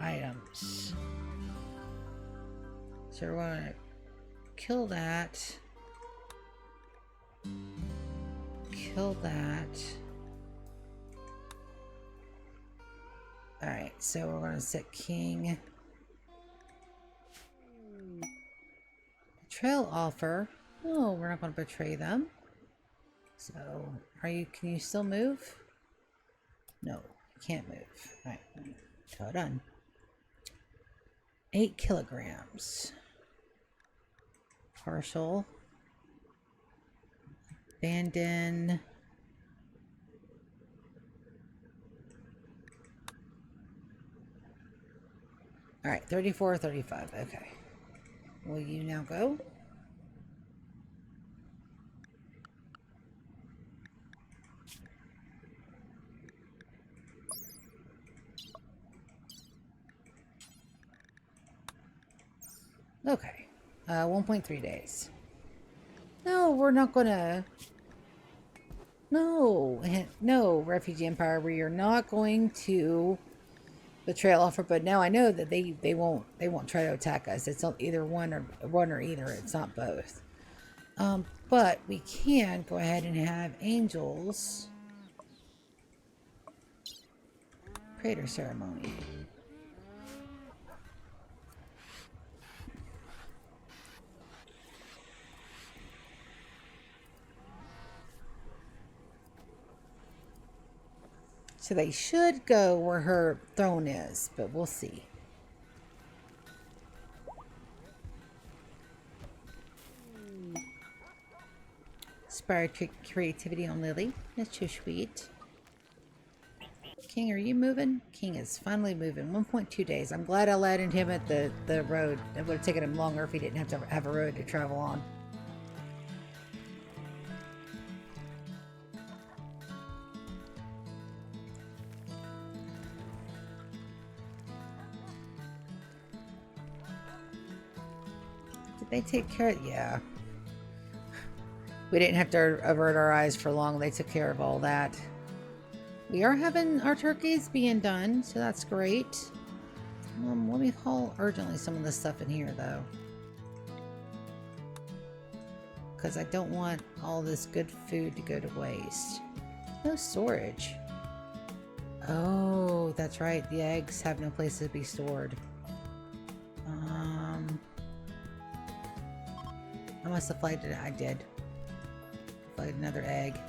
Items. So we're gonna kill that. Kill that. Alright, so we're going to set King. Betrayal offer. Oh, we're not going to betray them. So, can you still move? No, you can't move. Alright, so done. 8 kilograms. Partial. Abandon. Alright, 34, 35. Okay. Will you now go? Okay. 1.3 days. No, we're not gonna... No. No, Refugee Empire, we are not going to... Betrayal offer, but now I know that they won't try to attack us. It's either one or either. It's not both. But we can go ahead and have Angels Praetor ceremony. So they should go where her throne is, but we'll see. Inspired creativity on Lily. That's too sweet. King, are you moving? King is finally moving. 1.2 days. I'm glad I landed him at the road. It would have taken him longer if he didn't have to have a road to travel on. They take care of, yeah. We didn't have to avert our eyes for long. They took care of all that. We are having our turkeys being done, so that's great. Let me haul urgently some of this stuff in here, though. Because I don't want all this good food to go to waste. No storage. Oh, that's right. The eggs have no place to be stored. I must have flagged it. I did. Flagged another egg.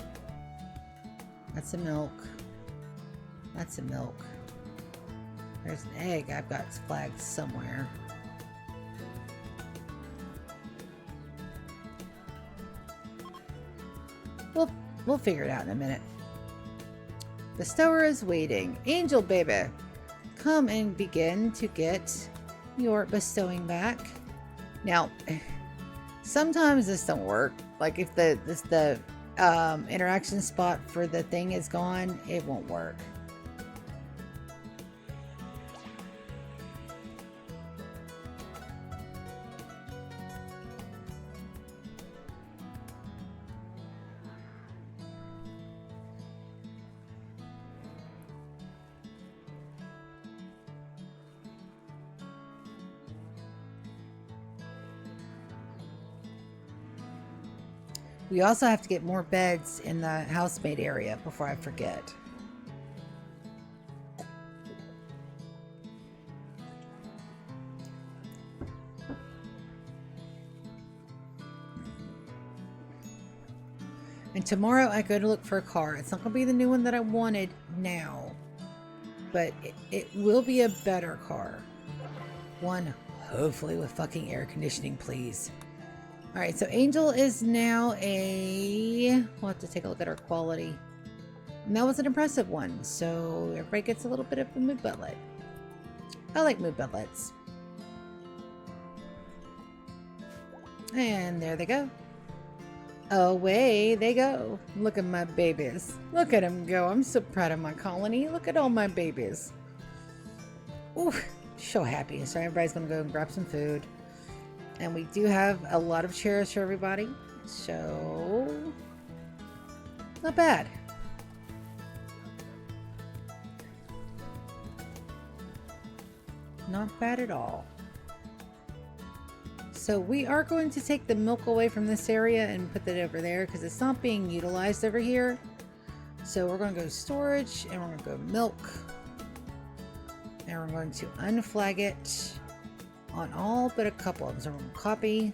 That's a milk. That's a milk. There's an egg I've got flagged somewhere. We'll figure it out in a minute. The stower is waiting. Angel baby, come and begin to get your bestowing back. Now, sometimes this don't work. Like if the interaction spot for the thing is gone, it won't work. We also have to get more beds in the housemaid area before I forget. And tomorrow I go to look for a car. It's not going to be the new one that I wanted now, but it will be a better car. One, hopefully with fucking air conditioning, please. Alright, so Angel is now a... We'll have to take a look at her quality. And that was an impressive one, so everybody gets a little bit of a mood butlet. I like mood butlets. And there they go. Away they go. Look at my babies. Look at them go. I'm so proud of my colony. Look at all my babies. Ooh, so happy. So everybody's going to go and grab some food. And we do have a lot of chairs for everybody. So, not bad. Not bad at all. So we are going to take the milk away from this area and put that over there because it's not being utilized over here. So we're going to go storage and we're going to go milk. And we're going to unflag it on all but a couple of them. So we're going to copy.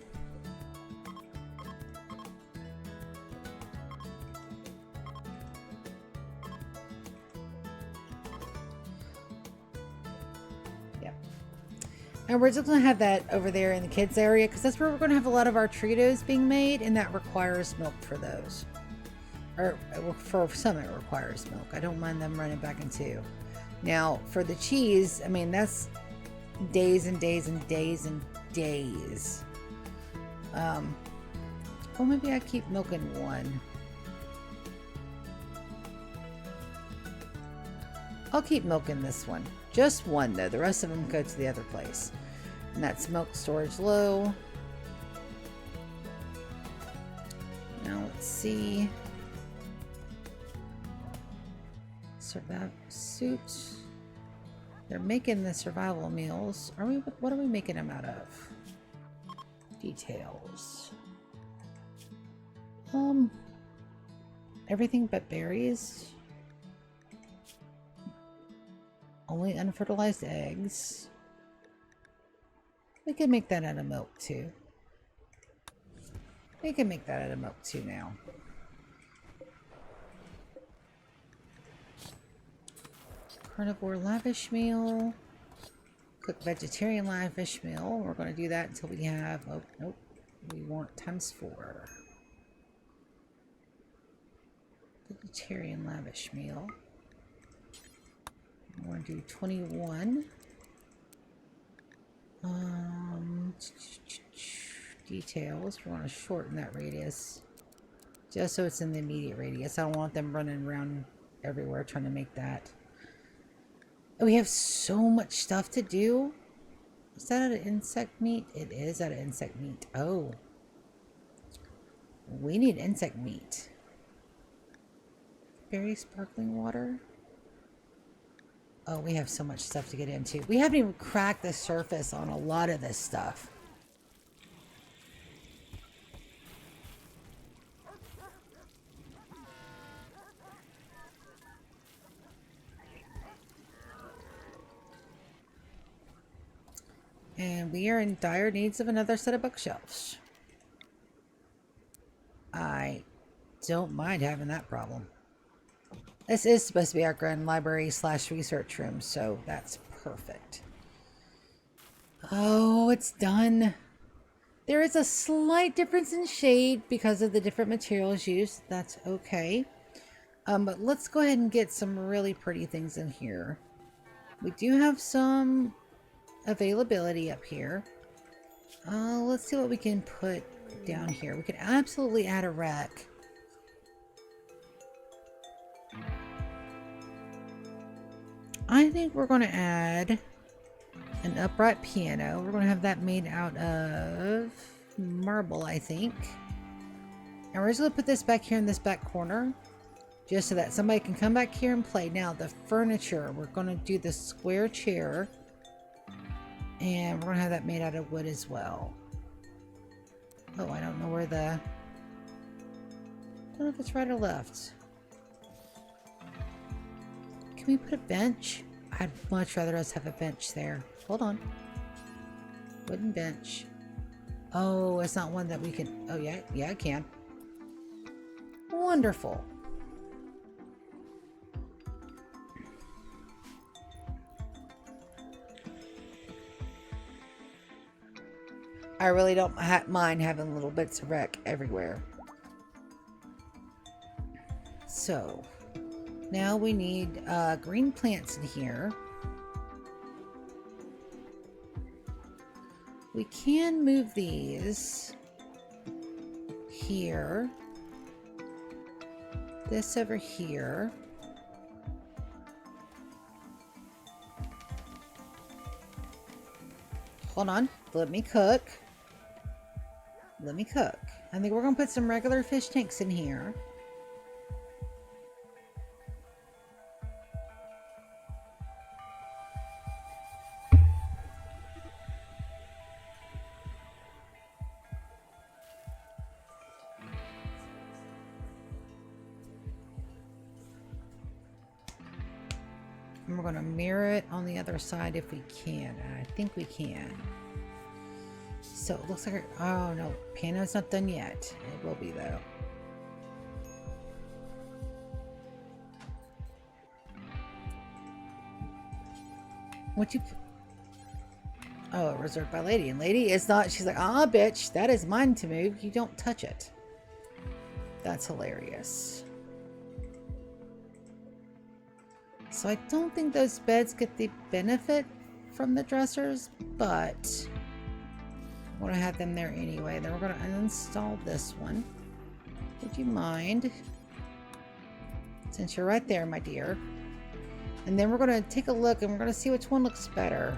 Yep. And we're just going to have that over there in the kids area because that's where we're going to have a lot of our Tritos being made, and that requires milk for those. Or for some it requires milk. I don't mind them running back in two. Now for the cheese, I mean that's days and days and days and days. Well, maybe I keep milking one. I'll keep milking this one. Just one though. The rest of them go to the other place. And that's milk storage low. Now let's see. Survival suit. They're making the survival meals. Are we? What are we making them out of? Details. Everything but berries. Only unfertilized eggs. We can make that out of milk too. We can make that out of milk too now. Carnivore lavish meal. Cook vegetarian lavish meal. We're going to do that until we have... Oh, nope. We want ×4. Vegetarian lavish meal. We're going to do 21. Details. We want to shorten that radius. Just so it's in the immediate radius. I don't want them running around everywhere trying to make that. We have so much stuff to do. Is that out of insect meat? It is out of insect meat. Oh. We need insect meat. Berry sparkling water. Oh, we have so much stuff to get into. We haven't even cracked the surface on a lot of this stuff. And we are in dire needs of another set of bookshelves. I don't mind having that problem. This is supposed to be our grand library / research room, so that's perfect. Oh, it's done. There is a slight difference in shade because of the different materials used. That's okay. But let's go ahead and get some really pretty things in here. We do have some availability up here. Let's see what we can put down here. We could absolutely add a rack. I think we're going to add an upright piano. We're going to have that made out of marble, I think. And we're just going to put this back here in this back corner, just so that somebody can come back here and play. Now, the furniture, we're going to do the square chair. And we're going to have that made out of wood as well. Oh, I don't know where the... I don't know if it's right or left. Can we put a bench? I'd much rather us have a bench there. Hold on. Wooden bench. Oh, it's not one that we can... Oh, yeah. Yeah, I can. Wonderful. I really don't mind having little bits of wreck everywhere. So, now we need green plants in here. We can move these here. This over here. Hold on. Let me cook. Let me cook. I think we're going to put some regular fish tanks in here. And we're going to mirror it on the other side if we can. I think we can. So it looks like oh no, piano's not done yet. It will be though. What you... Oh, reserved by Lady. And Lady is not... She's like, ah, bitch, that is mine to move. You don't touch it. That's hilarious. So I don't think those beds get the benefit from the dressers, but I'm going to have them there anyway. Then we're going to uninstall this one. Would you mind? Since you're right there, my dear. And then we're going to take a look and we're going to see which one looks better.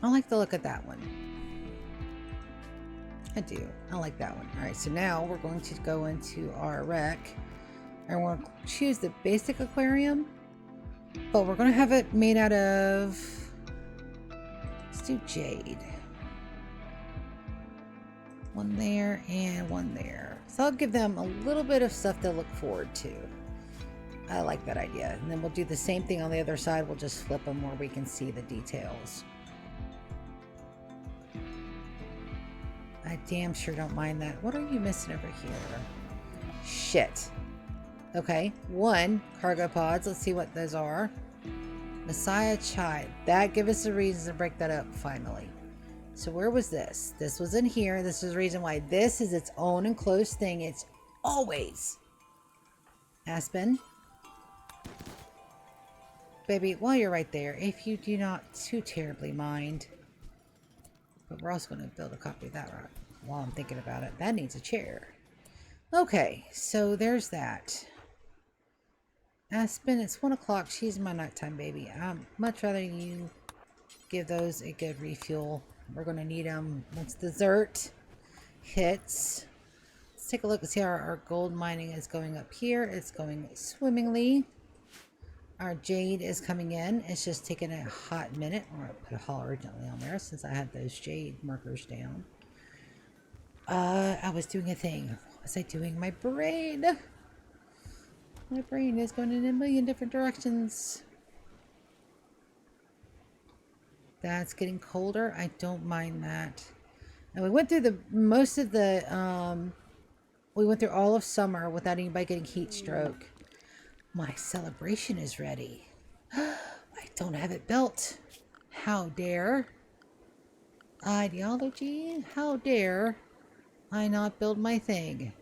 I like the look of that one. I do. I like that one. Alright, so now we're going to go into our rec. And we're going to choose the basic aquarium. But we're going to have it made out of... Let's do jade. One there and one there. So I'll give them a little bit of stuff to look forward to. I like that idea. And then we'll do the same thing on the other side. We'll just flip them where we can see the details. I damn sure don't mind that. What are you missing over here? Shit. Okay. One, cargo pods. Let's see what those are. Messiah Chai. That gives us a reason to break that up finally. So where was this? This was in here. This is the reason why this is its own enclosed thing. It's always Aspen. Baby, while you're right there, if you do not too terribly mind. But we're also going to build a copy of that right while I'm thinking about it. That needs a chair. Okay, so there's that. Aspen, it's 1 o'clock. She's my nighttime baby. I'd much rather you give those a good refuel. We're going to need them once dessert hits. Let's take a look and see how our gold mining is going up here. It's going swimmingly. Our jade is coming in. It's just taking a hot minute. I'm going to put a haul urgently on there since I had those jade markers down. I was doing a thing. What was I doing? My brain. My brain is going in a million different directions. That's getting colder. I don't mind that. And we went through we went through all of summer without anybody getting heat stroke. My celebration is ready. I don't have it built. How dare. Ideology? How dare I not build my thing?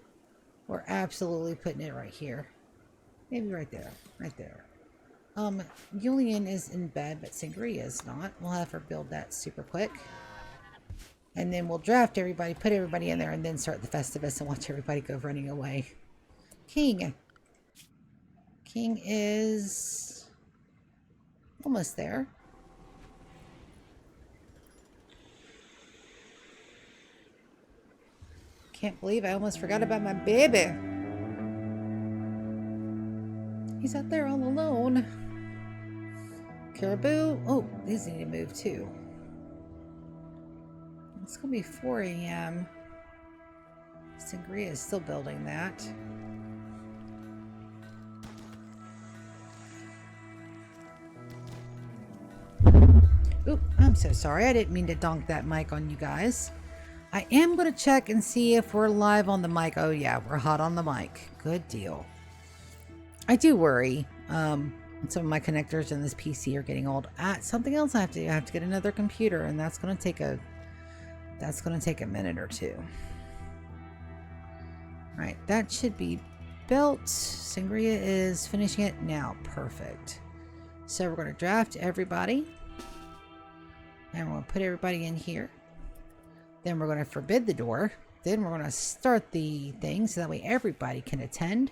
We're absolutely putting it right here. Maybe right there. Right there. Julian is in bed, but Sangria is not. We'll have her build that super quick. And then we'll draft everybody, put everybody in there, and then start the Festivus and watch everybody go running away. King. King is almost there. Can't believe I almost forgot about my baby. He's out there all alone. Caribou. Oh, these need to move too. It's gonna be 4 a.m. Sangria is still building that. Oop, I'm so sorry. I didn't mean to donk that mic on you guys. I am going to check and see if we're live on the mic. Oh yeah, we're hot on the mic. Good deal. I do worry. Some of my connectors in this PC are getting old. Something else I have to do. I have to get another computer, and that's going to take a minute or two. Right, that should be built. Sangria is finishing it now. Perfect. So we're going to draft everybody. And we're going to put everybody in here. Then we're going to forbid the door. Then we're going to start the thing so that way everybody can attend.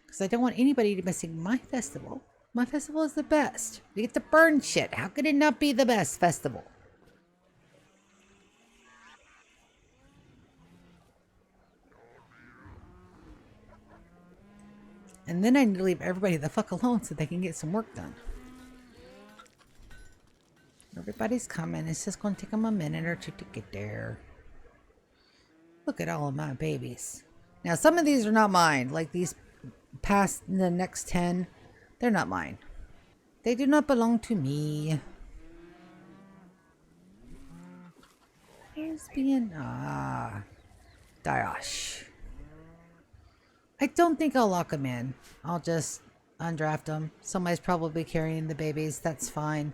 Because I don't want anybody to missing my festival. My festival is the best. We get to burn shit. How could it not be the best festival? And then I need to leave everybody the fuck alone so they can get some work done. Everybody's coming. It's just going to take them a minute or two to get there. Look at all of my babies. Now, some of these are not mine. Like these past the next 10, they're not mine. They do not belong to me. Lesbian. Diosh. I don't think I'll lock them in. I'll just undraft them. Somebody's probably carrying the babies. That's fine.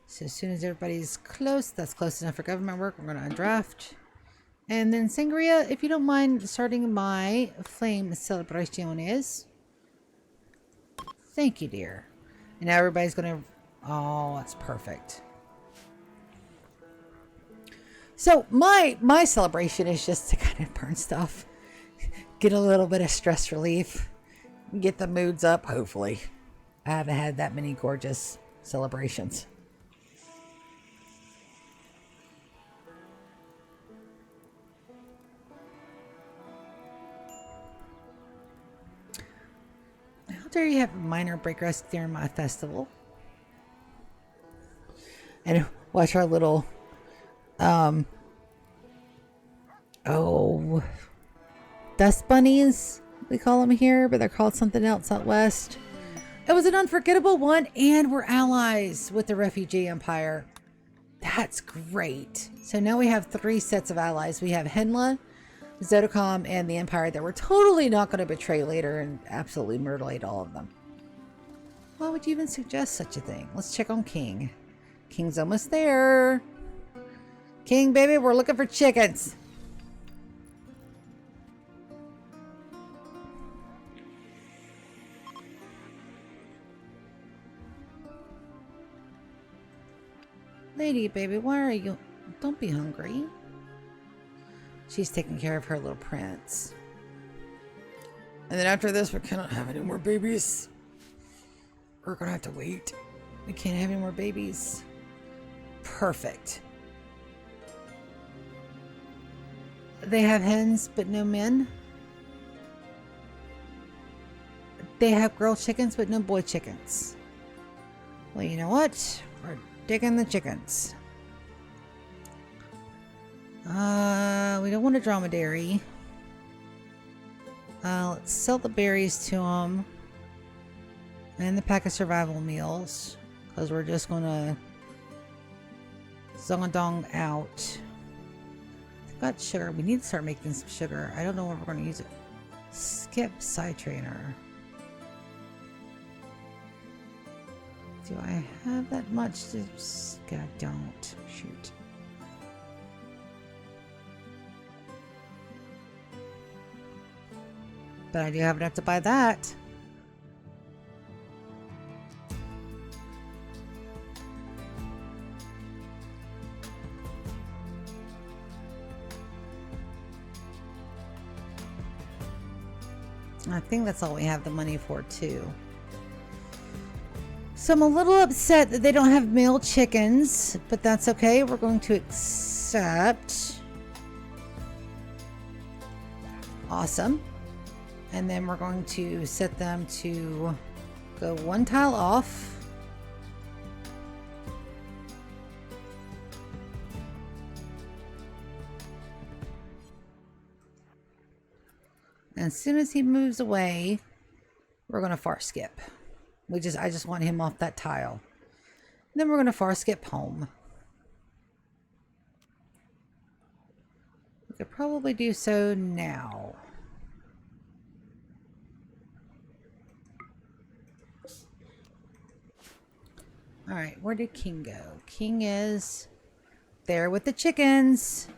So as soon as everybody's close, that's close enough for government work, we're going to undraft. And then Sangria, if you don't mind starting my flame celebraciones. Thank you, dear. And now everybody's going to... Oh, that's perfect. So my celebration is just to kind of burn stuff. Get a little bit of stress relief. Get the moods up, hopefully. I haven't had that many gorgeous celebrations. How dare you have a minor break rest during my festival? And watch our little dust bunnies, we call them here, but they're called something else out west. It was an unforgettable one, and we're allies with the Refugee Empire. That's great. So now we have 3 sets of allies. We have Henla, Zodacom, and the Empire that we're totally not going to betray later and absolutely mutilate all of them. Why would you even suggest such a thing? Let's check on King. King's almost there. King, baby, we're looking for chickens. Lady, baby, why are you... Don't be hungry. She's taking care of her little prince. And then after this, we cannot have any more babies. We're gonna have to wait. We can't have any more babies. Perfect. They have hens, but no men. They have girl chickens, but no boy chickens. Well, you know what? We're digging the chickens. We don't want a dromedary. Let's sell the berries to them. And the pack of survival meals. Because we're just gonna zongadong out. I've got sugar. We need to start making some sugar. I don't know where we're gonna use it. Skip side trainer. Do I have that much to... God, don't. Shoot. But I do have enough to buy that. I think that's all we have the money for, too. So I'm a little upset that they don't have male chickens, but that's okay. We're going to accept. Awesome. And then we're going to set them to go one tile off. And as soon as he moves away, we're going to far skip. I just want him off that tile. And then we're going to far skip home. We could probably do so now. Alright, where did King go? King is there with the chickens.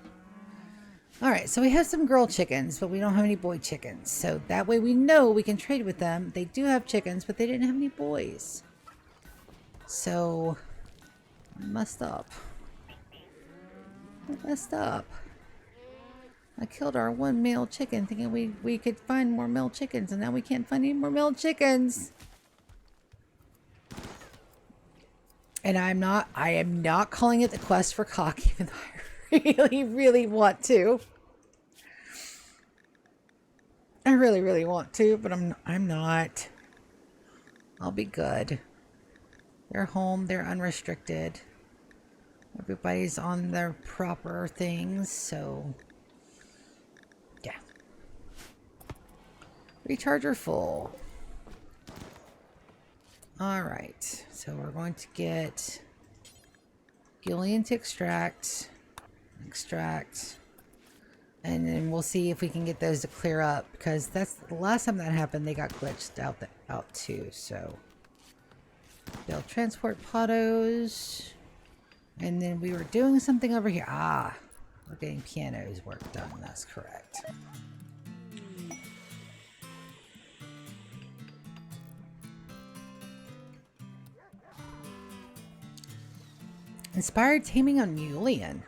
Alright, so we have some girl chickens, but we don't have any boy chickens. So that way we know we can trade with them. They do have chickens, but they didn't have any boys. So, I messed up. I messed up. I killed our one male chicken thinking we could find more male chickens, and now we can't find any more male chickens. And I am not calling it the quest for cock, even though I really want to. I really want to, but I'm not. I'll be good. They're home, they're unrestricted. Everybody's on their proper things, so yeah. Recharger full. Alright, so we're going to get Gillian to extract, and then we'll see if we can get those to clear up, because that's the last time that happened, they got glitched out too. So they'll transport potos, and then we were doing something over here. We're getting pianos work done. That's correct. Inspired taming on Mulian.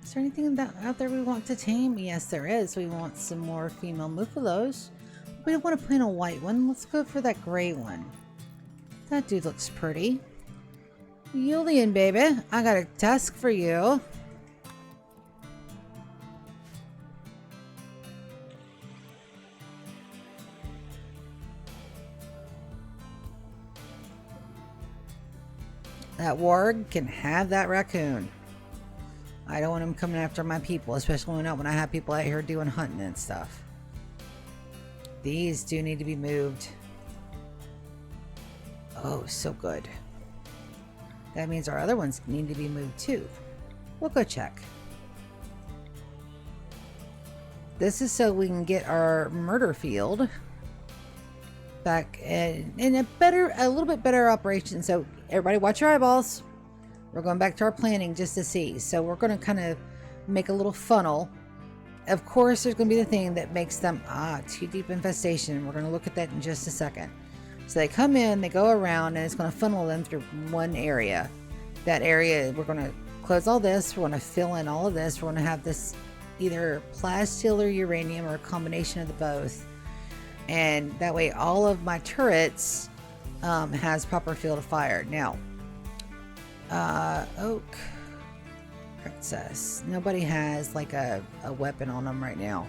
Is there anything out there we want to tame? Yes, there is. We want some more female Muphalos. We don't want to plant a white one. Let's go for that gray one. That dude looks pretty. Yulian, baby. I got a task for you. That warg can have that raccoon. I don't want him coming after my people, especially when I have people out here doing hunting and stuff. These do need to be moved. Oh, so good. That means our other ones need to be moved too. We'll go check. This is so we can get our murder field back in a little bit better operation. So everybody watch your eyeballs. We're going back to our planning just to see. So we're going to kind of make a little funnel. Of course, there's going to be the thing that makes them, too deep infestation. We're going to look at that in just a second. So they come in, they go around, and it's going to funnel them through one area. That area, we're going to close all this. We're going to fill in all of this. We're going to have this either plasteel or uranium or a combination of the both. And that way all of my turrets has proper field of fire. Now, Oak Princess. Nobody has like a weapon on them right now.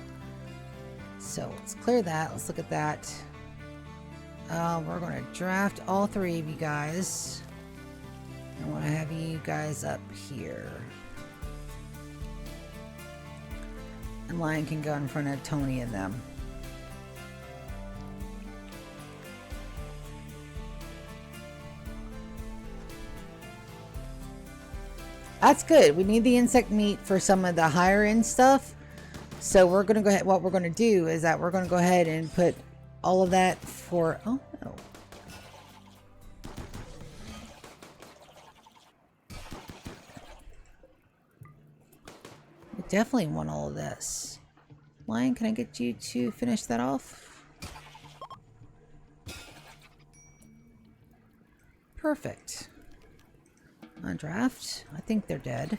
So let's clear that. Let's look at that. We're going to draft all three of you guys. I want to have you guys up here. And Lion can go in front of Tony and them. That's good. We need the insect meat for some of the higher end stuff. So we're going to go ahead. What we're going to do is that we're going to go ahead and put all of that for... Oh, no. I definitely want all of this. Lion, can I get you to finish that off? Perfect. On draft. I think they're dead.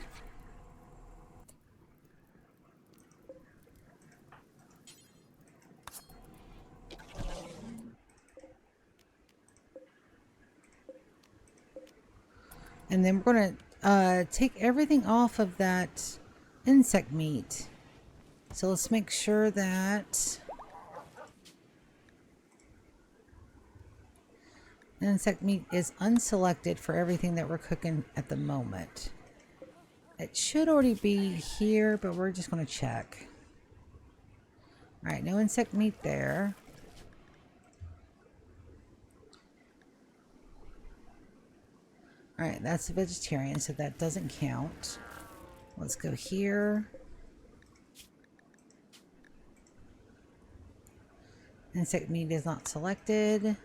And then we're going to take everything off of that insect meat. So let's make sure that insect meat is unselected for everything that we're cooking at the moment. It should already be here, but we're just going to check. Alright, no insect meat there. Alright, that's a vegetarian, so that doesn't count. Let's go here. Insect meat is not selected.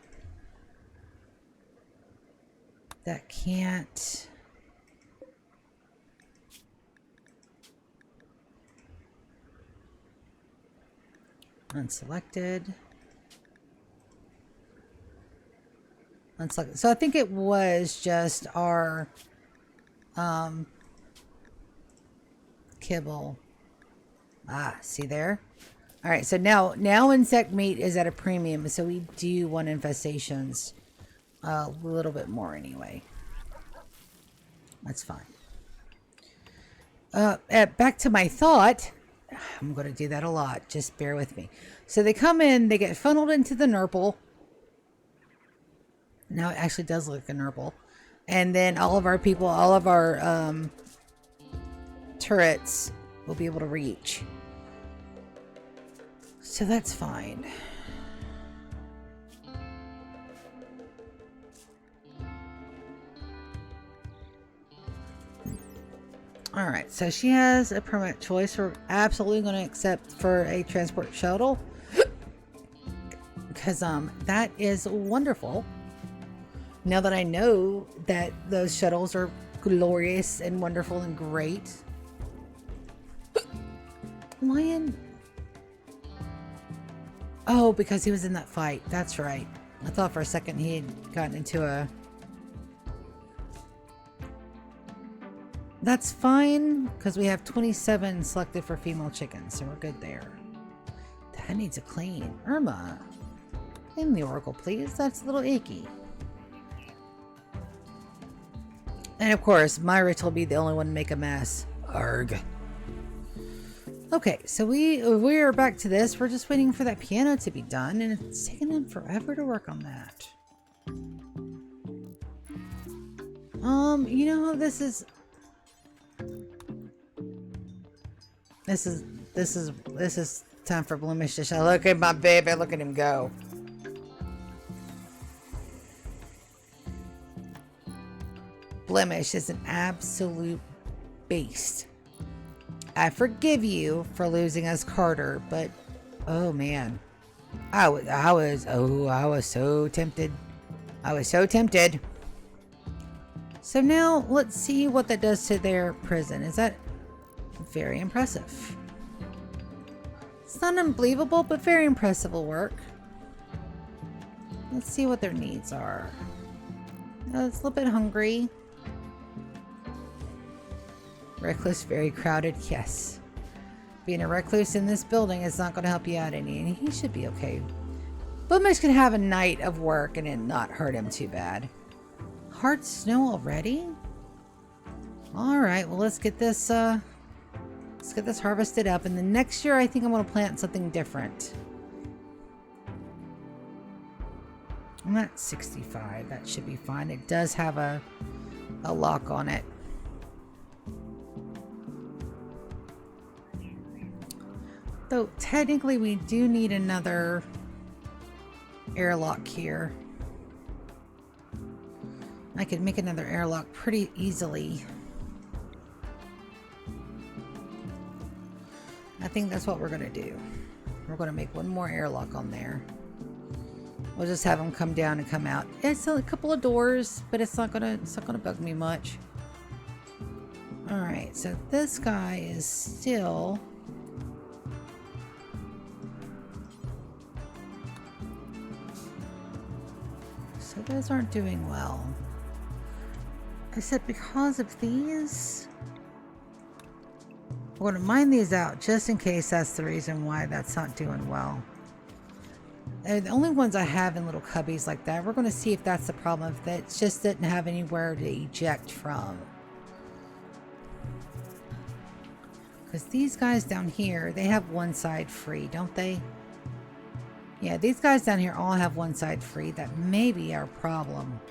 That can't. Unselected. Unselected. So I think it was just our kibble. Ah, see there? All right, so now insect meat is at a premium, so we do want infestations. A little bit more anyway. That's fine. Back to my thought. I'm going to do that a lot. Just bear with me. So they come in, they get funneled into the Nurple. Now it actually does look like a Nurple. And then all of our people, all of our turrets will be able to reach. So that's fine. Alright, so she has a permanent choice. We're absolutely going to accept for a transport shuttle. Because that is wonderful. Now that I know that those shuttles are glorious and wonderful and great. Lion. Oh, because he was in that fight. That's right. I thought for a second he had gotten into a... That's fine, because we have 27 selected for female chickens, so we're good there. That needs a clean. Irma, clean the Oracle, please. That's a little icky. And of course, Myra will be the only one to make a mess. Arg. Okay, so we are back to this. We're just waiting for that piano to be done, and it's taking them forever to work on that. You know, this is time for Blemish to show. Look at my baby. Look at him go. Blemish is an absolute beast. I forgive you for losing us Carter, but oh man, I was so tempted. I was so tempted. So now let's see what that does to their prison. Is that very impressive? It's not unbelievable, but very impressive will work. Let's see what their needs are. It's a little bit hungry. Recluse, very crowded. Yes. Being a recluse in this building is not going to help you out any, and he should be okay. Blemish can have a night of work and it not hurt him too bad. Hard snow already? Alright, well let's get this harvested up, and then next year I think I'm gonna plant something different. I'm at 65, that should be fine. It does have a lock on it. Though technically we do need another airlock here. I could make another airlock pretty easily. I think that's what we're gonna do. We're gonna make one more airlock on there. We'll just have them come down and come out. It's a couple of doors, but it's not gonna bug me much. All right, so this guy is still. So those aren't doing well. I said because of these. We're going to mine these out just in case that's the reason why that's not doing well. And the only ones I have in little cubbies like that, we're going to see if that's the problem. If that just didn't have anywhere to eject from. Because these guys down here, they have one side free, don't they? Yeah, these guys down here all have one side free. That may be our problem.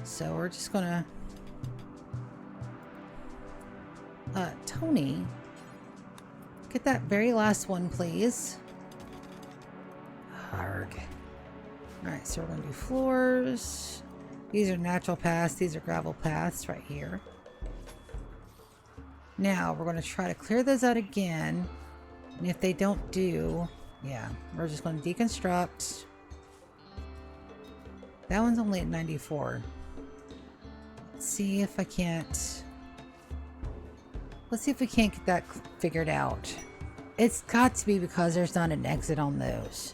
So we're just going to... Tony, get that very last one, please. Arg. Alright, so we're going to do floors. These are natural paths. These are gravel paths right here. Now, we're going to try to clear those out again. And if they don't do... Yeah, we're just going to deconstruct. That one's only at 94. Let's see if I can't... Let's see if we can't get that figured out. It's got to be because there's not an exit on those.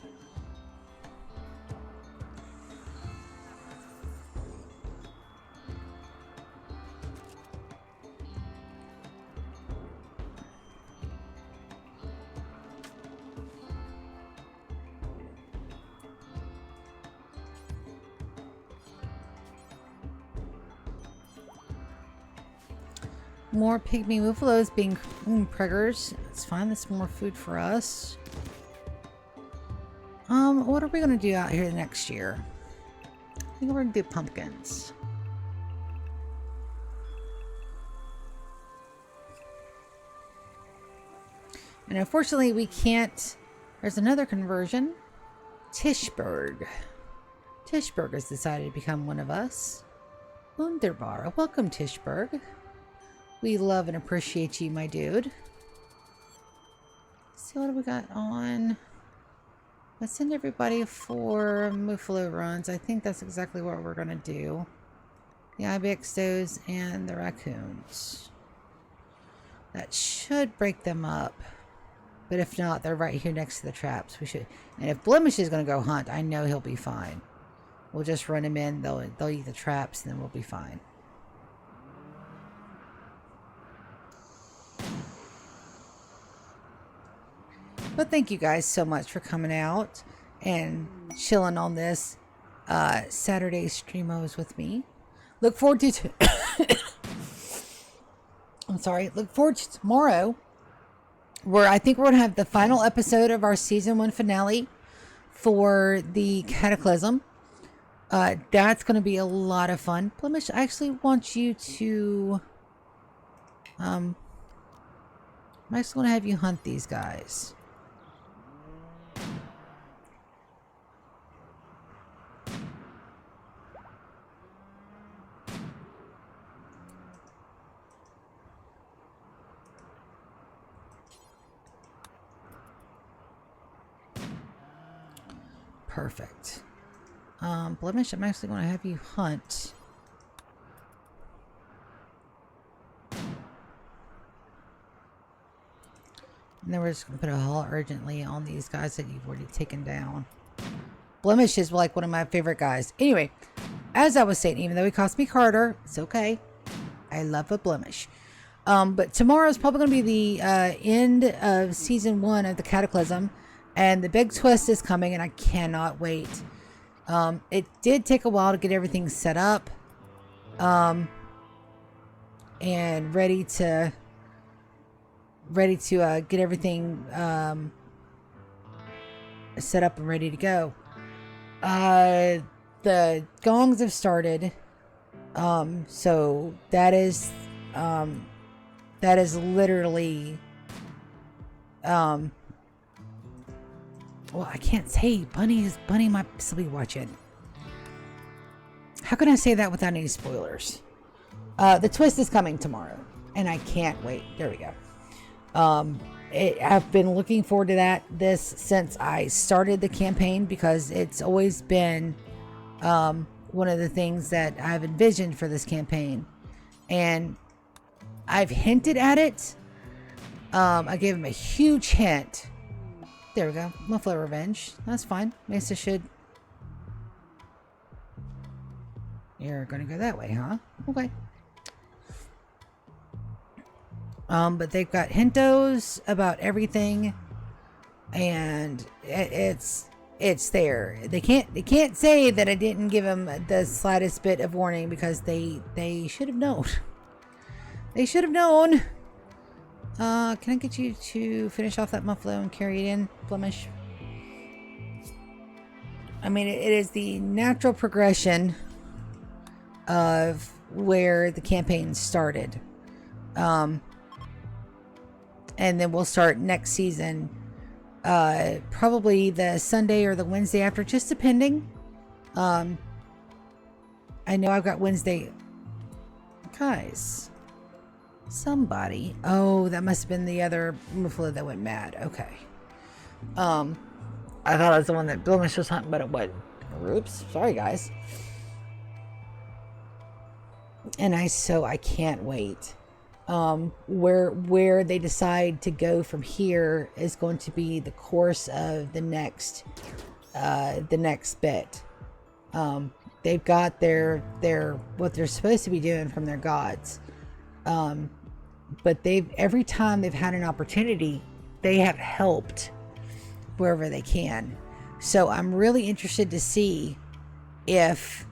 More pygmy buffaloes being preggers. It's fine. That's more food for us. What are we going to do out here next year? I think we're going to do pumpkins. And unfortunately, we can't. There's another conversion. Tishberg. Tishberg has decided to become one of us. Wunderbar. Welcome, Tishberg. We love and appreciate you, my dude. So what do we got on? Let's send everybody for Muffalo runs. I think that's exactly what we're going to do. The Ibexos and the raccoons. That should break them up. But if not, they're right here next to the traps. We should. And if Blemish is going to go hunt, I know he'll be fine. We'll just run him in. They'll eat the traps, and then we'll be fine. But thank you guys so much for coming out and chilling on this Saturday streamos with me. Look forward to I'm sorry. Look forward to tomorrow, where I think we're going to have the final episode of our season 1 finale for the Cataclysm. That's going to be a lot of fun. Blemish, I actually want you to I'm actually going to have you hunt these guys. Perfect. Blemish, I'm actually going to have you hunt. And then we're just going to put a halt urgently on these guys that you've already taken down. Blemish is like one of my favorite guys. Anyway, as I was saying, even though he cost me Carter, it's okay. I love a Blemish. But tomorrow is probably going to be the end of season 1 of the Cataclysm. And the big twist is coming, and I cannot wait. It did take a while to get everything set up. And ready to get everything set up and ready to go. The gongs have started. So that is literally, well, I can't say Bunny might still be watching. How can I say that without any spoilers? The twist is coming tomorrow, and I can't wait. There we go. I've been looking forward to this since I started the campaign, because it's always been one of the things that I've envisioned for this campaign, and I've hinted at it. I gave him a huge hint. There we go. Muffler Revenge. That's fine. Mesa should. You're gonna go that way, huh? Okay. But they've got hintos about everything, and it's there. They can't say that I didn't give them the slightest bit of warning, because they should have known. They should have known. Can I get you to finish off that muffalo and carry it in, Flemish? I mean, it is the natural progression of where the campaign started. And then we'll start next season, probably the Sunday or the Wednesday after, just depending. I know I've got Wednesday. Guys, somebody. Oh, that must have been the other muffalo that went mad. Okay. I thought it was the one that Blemish was hunting, but it wasn't. Oops. Sorry, guys. And I can't wait. Where they decide to go from here is going to be the course of the next bit. They've got their what they're supposed to be doing from their gods, but every time they've had an opportunity, they have helped wherever they can. So I'm really interested to see if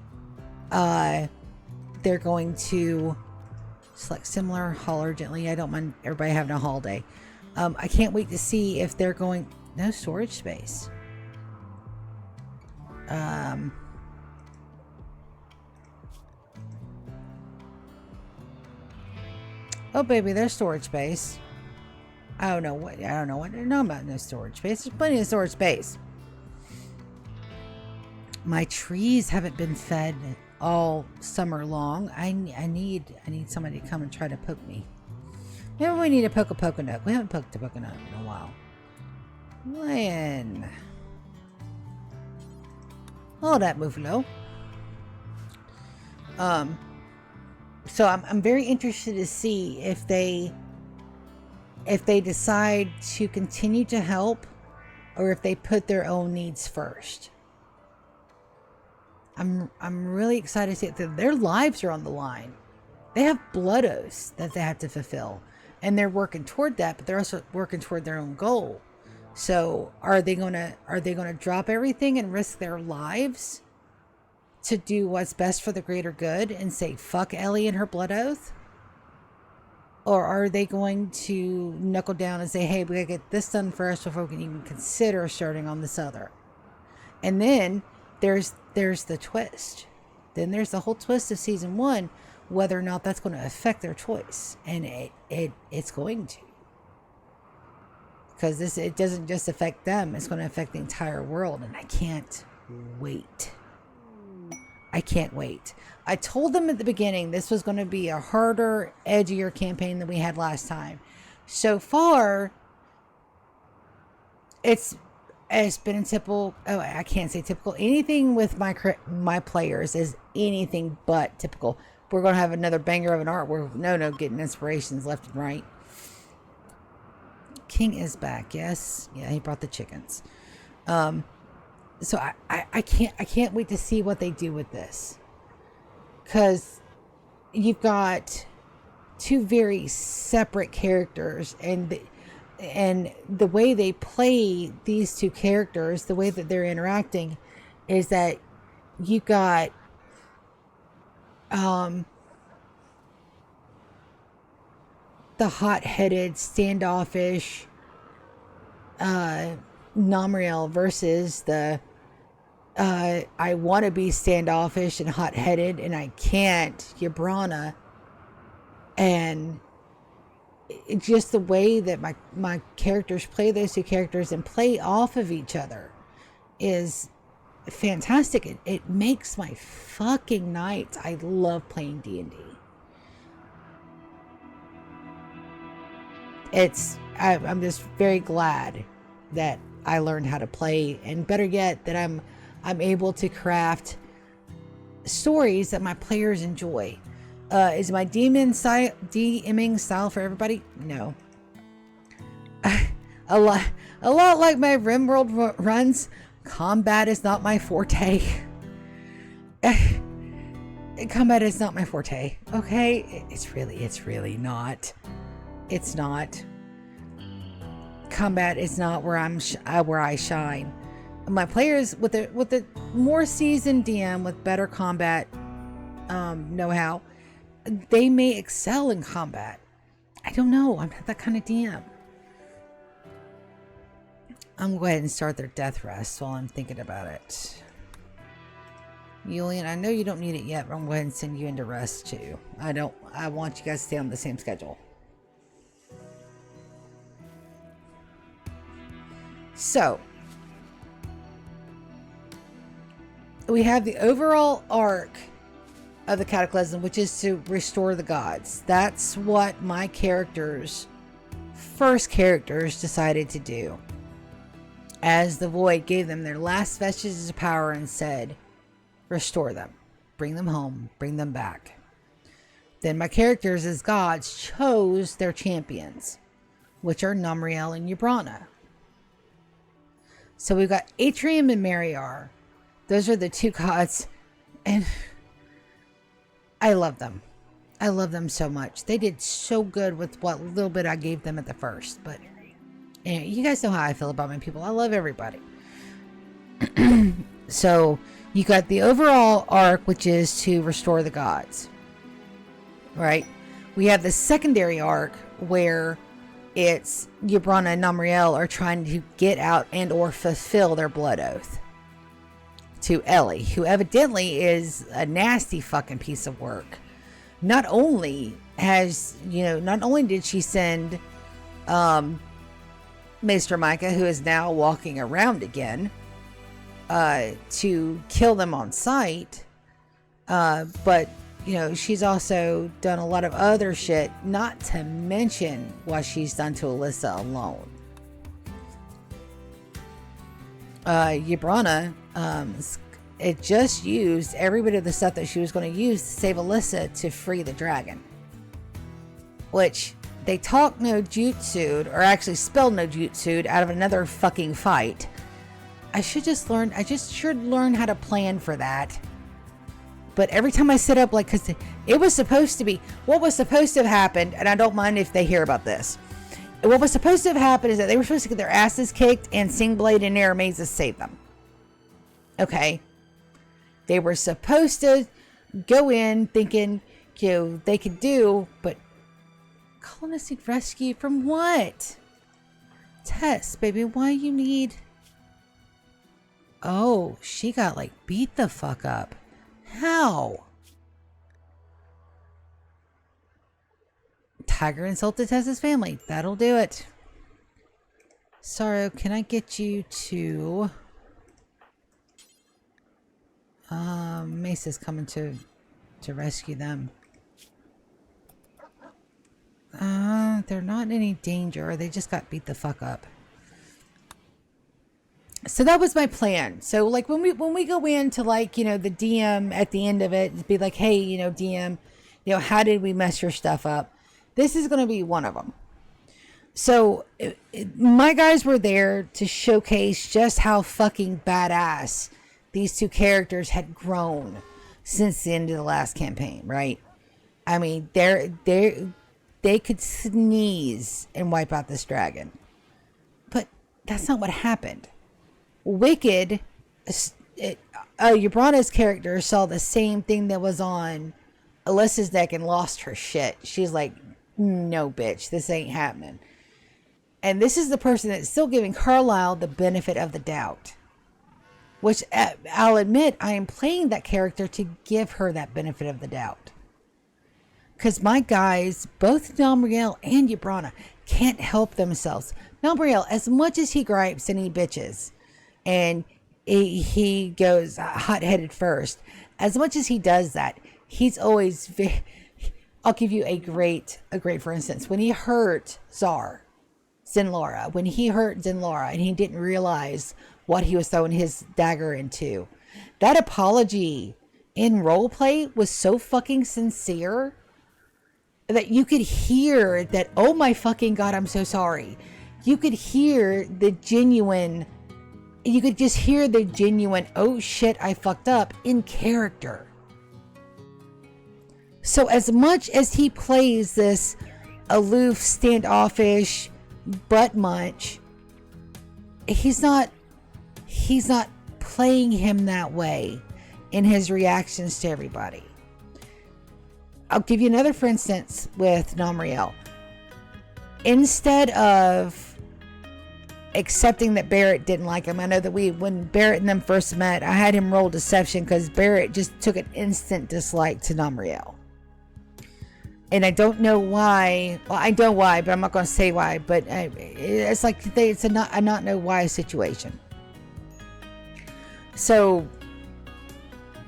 they're going to select similar, haul urgently. I don't mind everybody having a haul day. I can't wait to see if they're going. No storage space. Oh baby, there's storage space. I don't know what they're talking about. No storage space. There's plenty of storage space. My trees haven't been fed all summer long. I need somebody to come and try to poke me. Maybe we need to poke a Pokinoke. We haven't poked a Pokinoke in a while. Lion. Oh, that Muffalo. So I'm very interested to see if they decide to continue to help, or if they put their own needs first. I'm really excited to see it. Their lives are on the line. They have blood oaths that they have to fulfill, and they're working toward that, but they're also working toward their own goal. So are they gonna drop everything and risk their lives to do what's best for the greater good and say fuck Ellie and her blood oath? Or are they going to knuckle down and say, hey, we gotta get this done first before we can even consider starting on this other? And then there's the twist. Then there's the whole twist of season 1, whether or not that's going to affect their choice. And it's going to. Because it doesn't just affect them, it's going to affect the entire world. And I can't wait. I can't wait. I told them at the beginning this was going to be a harder, edgier campaign than we had last time. So far, it's been typical. Oh, I can't say typical. Anything with my players is anything but typical. We're going to have another banger of an art. We're getting inspirations left and right. King is back. Yes. Yeah, he brought the chickens. So I can't wait to see what they do with this. Because you've got two very separate characters, and and the way they play these two characters, the way that they're interacting, is that you got the hot-headed, standoffish Namriel versus the I want to be standoffish and hot-headed and I can't, Yabrana. And just the way that my characters play those two characters and play off of each other is fantastic. It makes my fucking nights. I love playing D&D. I'm just very glad that I learned how to play, and better yet, that I'm able to craft stories that my players enjoy. Is my DMing style for everybody? No. A lot like my Rimworld runs, combat is not my forte. Combat is not my forte. Okay, it's really not. It's not. Combat is not where I shine. My players with a more seasoned DM with better combat know-how, they may excel in combat. I don't know. I'm not that kind of DM. I'm going to go ahead and start their death rest while I'm thinking about it. Julian, I know you don't need it yet, but I'm going to go ahead and send you into rest too. I want you guys to stay on the same schedule. So, we have the overall arc of the Cataclysm, which is to restore the gods. That's what my first characters decided to do. As the Void gave them their last vestiges of power and said, restore them, bring them home, bring them back. Then my characters as gods chose their champions, which are Namriel and Yabrana. So we've got Atrium and Mariar. Those are the two gods, and I love them. I love them so much. They did so good with what little bit I gave them at the first, but anyway, you guys know how I feel about my people. I love everybody. So you got the overall arc, which is to restore the gods, right? We have the secondary arc where it's Yabrana and Namriel are trying to get out and or fulfill their blood oath to Ellie, who evidently is a nasty fucking piece of work. Not only did she send Maester Micah, who is now walking around again, to kill them on sight, but she's also done a lot of other shit, not to mention what she's done to Alyssa alone. Yabrana, it just used every bit of the stuff that she was going to use to save Alyssa to free the dragon. Which, they talk no jutsu'd, or actually spelled no jutsu'd out of another fucking fight. I just should learn how to plan for that. But every time I sit up, because it was supposed to be, what was supposed to have happened, and I don't mind if they hear about this. What was supposed to have happened is that they were supposed to get their asses kicked and Singblade and Aramazes save them. Okay. They were supposed to go in thinking, they could do, but Colonists need rescue from what? Tess, baby, why you need... Oh, she got beat the fuck up. How? Tiger insulted Tessa's family. That'll do it. Sorrow, can I get you to... Mace is coming to rescue them. They're not in any danger. They just got beat the fuck up. So that was my plan. So when we go into the DM at the end of it, be like, hey, DM, how did we mess your stuff up? This is going to be one of them. So my guys were there to showcase just how fucking badass these two characters had grown since the end of the last campaign, right? I mean, they could sneeze and wipe out this dragon. that's not what happened. Wicked, Ubrana's character saw the same thing that was on Alyssa's neck and lost her shit. She's like, no, bitch, this ain't happening. And this is the person that's still giving Carlisle the benefit of the doubt. Which, I'll admit, I am playing that character to give her that benefit of the doubt. Because my guys, both Namriel and Ubrana, can't help themselves. Namriel, as much as he gripes and he bitches, and he goes hot-headed first, as much as he does that, he's always I'll give you a great for instance. When he hurt Zenlora, and he didn't realize what he was throwing his dagger into, that apology in roleplay was so fucking sincere that you could hear that, oh my fucking God, I'm so sorry. You could hear the genuine, oh shit, I fucked up in character. So as much as he plays this aloof, standoffish, butt munch, he's not playing him that way in his reactions to everybody. I'll give you another for instance with Namriel. Instead of accepting that Barrett didn't like him, I know that when Barrett and them first met, I had him roll deception because Barrett just took an instant dislike to Namriel. And I don't know why. Well, I know why, but I'm not going to say why. But it's like it's a not know why situation. So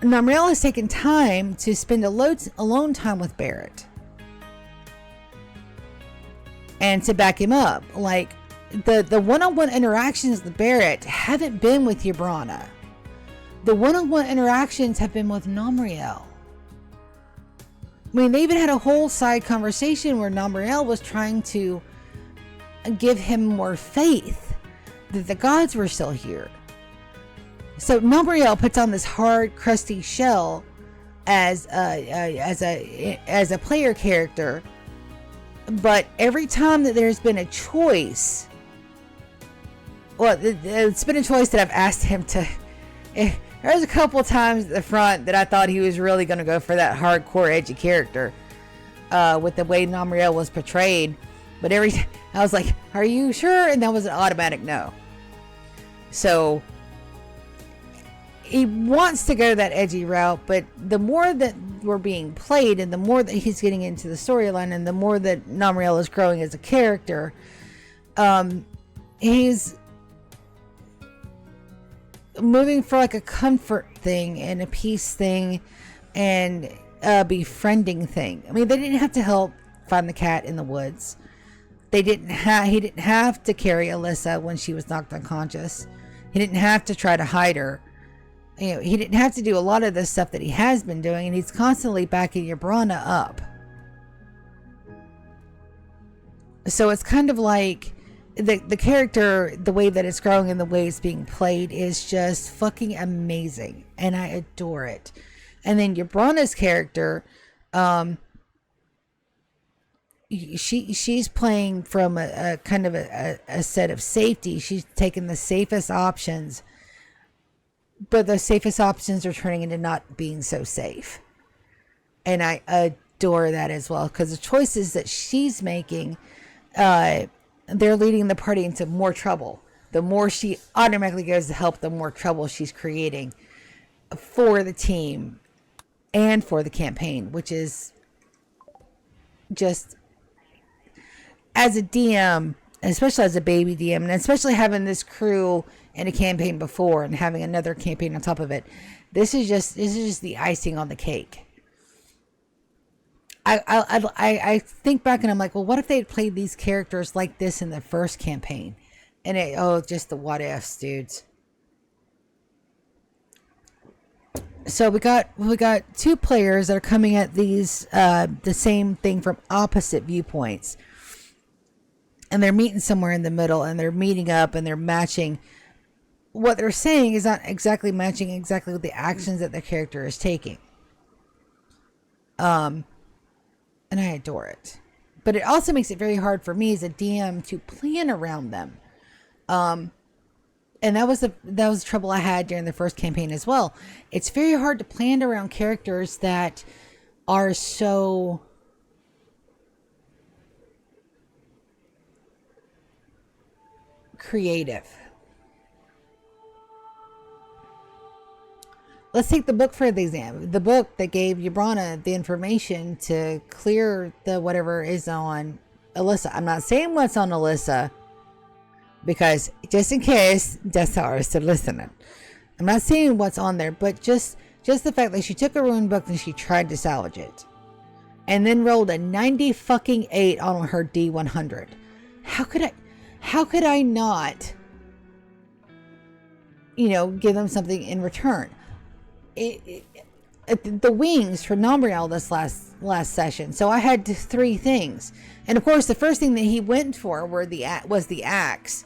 Namriel has taken time to spend alone time with Barrett and to back him up. Like the one-on-one interactions with Barrett haven't been with Ubrana. The one-on-one interactions have been with Namriel. I mean, they even had a whole side conversation where Namriel was trying to give him more faith that the gods were still here. So Namriel puts on this hard, crusty shell as a player character, but every time that there's been a choice, well, it's been a choice that I've asked him to. There's a couple times at the front that I thought he was really going to go for that hardcore, edgy character with the way Namriel was portrayed. But I was like, are you sure? And that was an automatic no. So he wants to go that edgy route, but the more that we're being played and the more that he's getting into the storyline and the more that Namriel is growing as a character, he's moving for like a comfort thing and a peace thing and a befriending thing. I mean, they didn't have to help find the cat in the woods. He didn't have to carry Alyssa when she was knocked unconscious. He didn't have to try to hide her. You know, he didn't have to do a lot of the stuff that he has been doing, and he's constantly backing Ubrana up. So it's kind of like the character, the way that it's growing and the way it's being played is just fucking amazing, and I adore it. And then Ubrana's character, she's playing from a kind of a set of safety. She's taken the safest options, but the safest options are turning into not being so safe. And I adore that as well, because the choices that she's making, they're leading the party into more trouble. The more she automatically goes to help, the more trouble she's creating for the team and for the campaign, which is just, as a DM, especially as a baby DM, and especially having this crew in a campaign before and having another campaign on top of it, this is just the icing on the cake. I think back and I'm like, well, what if they had played these characters like this in the first campaign? And just the what ifs, dudes. So we got two players that are coming at these the same thing from opposite viewpoints, and they're meeting somewhere in the middle, and they're meeting up and they're matching. What they're saying is not exactly matching exactly with the actions that the character is taking. And I adore it. But it also makes it very hard for me as a DM to plan around them. And that was the trouble I had during the first campaign as well. It's very hard to plan around characters that are so creative. Let's take the book for the exam. The book that gave Yabrana the information to clear the whatever is on Alyssa. I'm not saying what's on Alyssa, because just in case Dessars are listening. I'm not saying what's on there, but just the fact that she took a ruined book and she tried to salvage it. And then rolled a 98 on her D100. How could I not, give them something in return? The wings for Nombriel this last session. So I had 3 things. And of course, the first thing that he went for was the axe.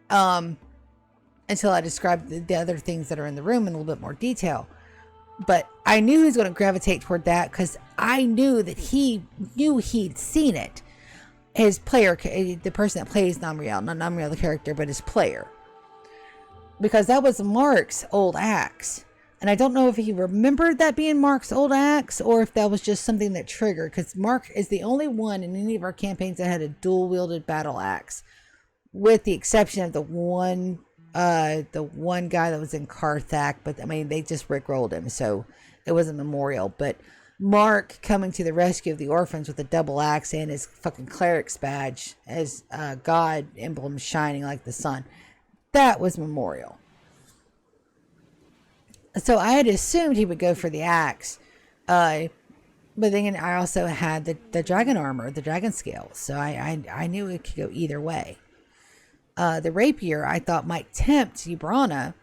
Until I described the other things that are in the room in a little bit more detail. But I knew he was going to gravitate toward that because I knew that he knew he'd seen it. His player, the person that plays Nombriel, not Nombriel the character, but his player. Because that was Mark's old axe. And I don't know if he remembered that being Mark's old axe or if that was just something that triggered. Because Mark is the only one in any of our campaigns that had a dual-wielded battle axe. With the exception of the one guy that was in Carthak, but I mean, they just rickrolled him, so it was a memorial. But Mark coming to the rescue of the orphans with a double axe and his fucking cleric's badge as God emblem shining like the sun, that was memorial. So I had assumed he would go for the axe, but then I also had the dragon armor, the dragon scale, so I knew it could go either way. The rapier I thought might tempt Yabrana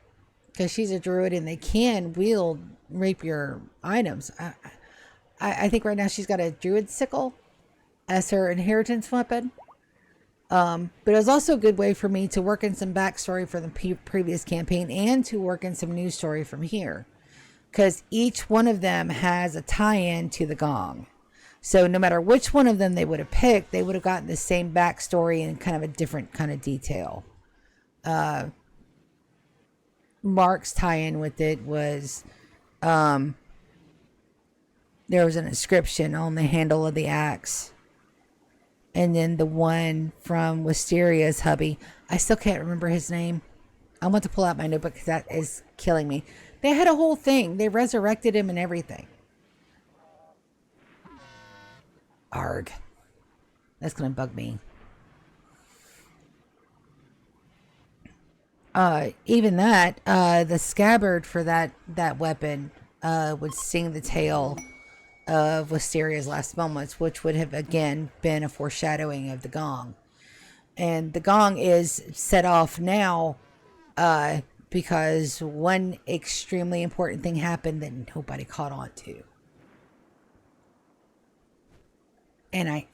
because she's a druid and they can wield rapier items. I think right now she's got a druid sickle as her inheritance weapon. But it was also a good way for me to work in some backstory for the previous campaign and to work in some news story from here. Because each one of them has a tie-in to the gong. So no matter which one of them they would have picked, they would have gotten the same backstory and kind of a different kind of detail. Mark's tie-in with it was there was an inscription on the handle of the axe. And then the one from Wisteria's hubby, I still can't remember his name. I want to pull out my notebook because that is killing me. They had a whole thing. They resurrected him and everything. Arg. That's going to bug me. Even that, the scabbard for that weapon would sing the tale of Wisteria's last moments, which would have again been a foreshadowing of the gong. And the gong is set off now because one extremely important thing happened that nobody caught on to. And I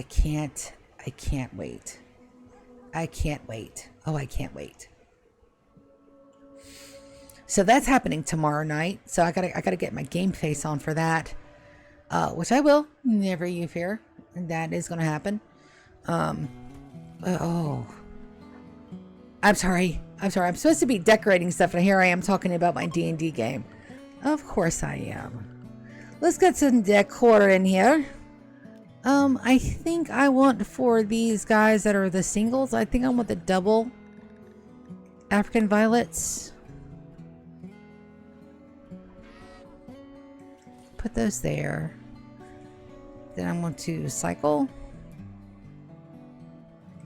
can't wait. I can't wait. Oh, I can't wait. So that's happening tomorrow night. So I gotta get my game face on for that. Which I will. Never you fear. That is gonna happen. Oh. I'm sorry. I'm supposed to be decorating stuff, and here I am talking about my D&D game. Of course I am. Let's get some decor in here. I think I want for these guys that are the singles, I think I want the double African violets. Put those there. Then I'm going to cycle.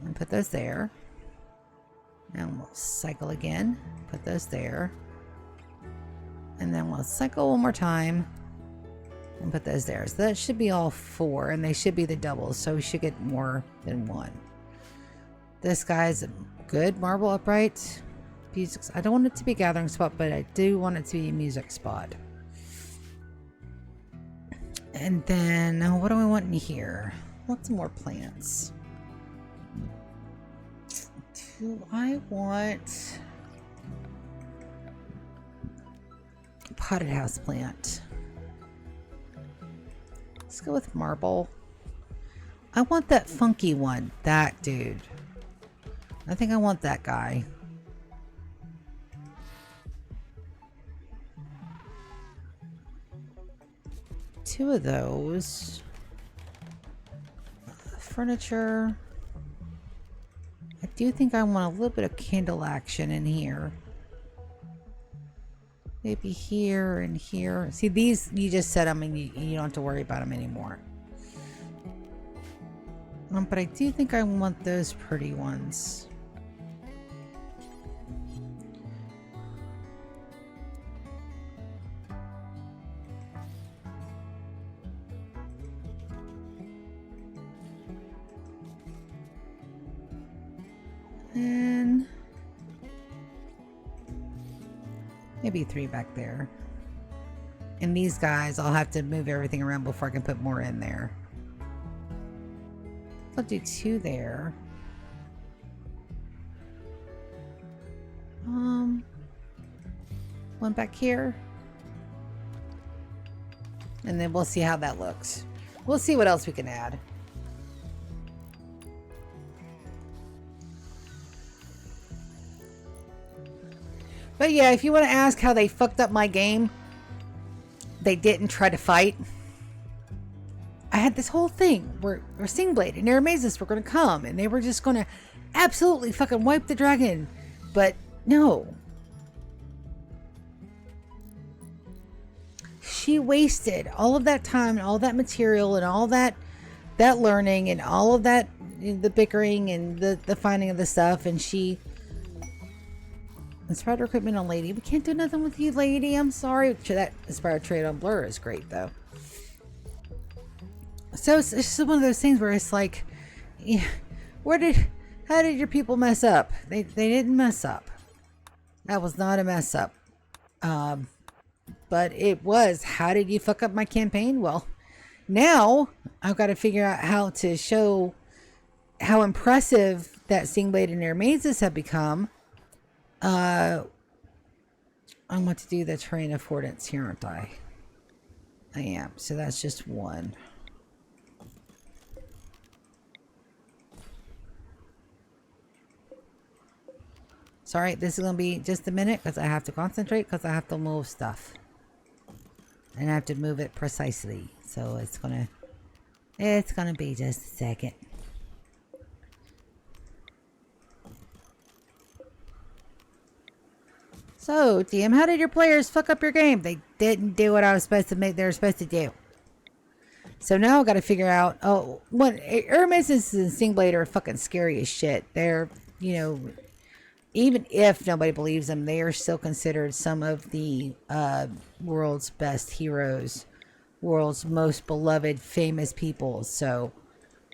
And put those there. And we'll cycle again. Put those there. And then we'll cycle one more time. And put those there. So that should be all 4. And they should be the doubles. So we should get more than 1. This guy's a good marble upright. I don't want it to be a gathering spot, but I do want it to be a music spot. And then, what do I want in here? Lots more plants. I want a potted house plant. Let's go with marble. I want that funky one. That dude. I think I want that guy. Two of those. Furniture. I do think I want a little bit of candle action in here. Maybe here and here. See, these, you just set them and you don't have to worry about them anymore. But I do think I want those pretty ones. And maybe 3 back there. And these guys, I'll have to move everything around before I can put more in there. I'll do 2 there. One back here. And then we'll see how that looks. We'll see what else we can add. But yeah, if you want to ask how they fucked up my game, they didn't try to fight. I had this whole thing where Stingblade and Aramazes were going to come and they were just going to absolutely fucking wipe the dragon. But no. She wasted all of that time and all that material and all that learning and all of that, the bickering and the finding of the stuff, and she inspired recruitment on Lady. We can't do nothing with you, Lady. I'm sorry. That inspired trade on Blur is great though. So it's just one of those things where it's like, yeah, how did your people mess up? They didn't mess up. That was not a mess up. But it was, how did you fuck up my campaign? Well, now I've got to figure out how to show how impressive that Stingblade and Aramazes have become. I want to do the terrain affordance here, aren't I? I am. So that's just 1. Sorry, this is going to be just a minute because I have to concentrate because I have to move stuff. And I have to move it precisely. So it's going to be just a second. So, DM, how did your players fuck up your game? They didn't do what I was supposed to make. They were supposed to do. So now I've got to figure out. Oh, what Aramazes and Stingblade are fucking scary as shit. They're, you know, even if nobody believes them, they are still considered some of the world's best heroes, world's most beloved, famous people. So,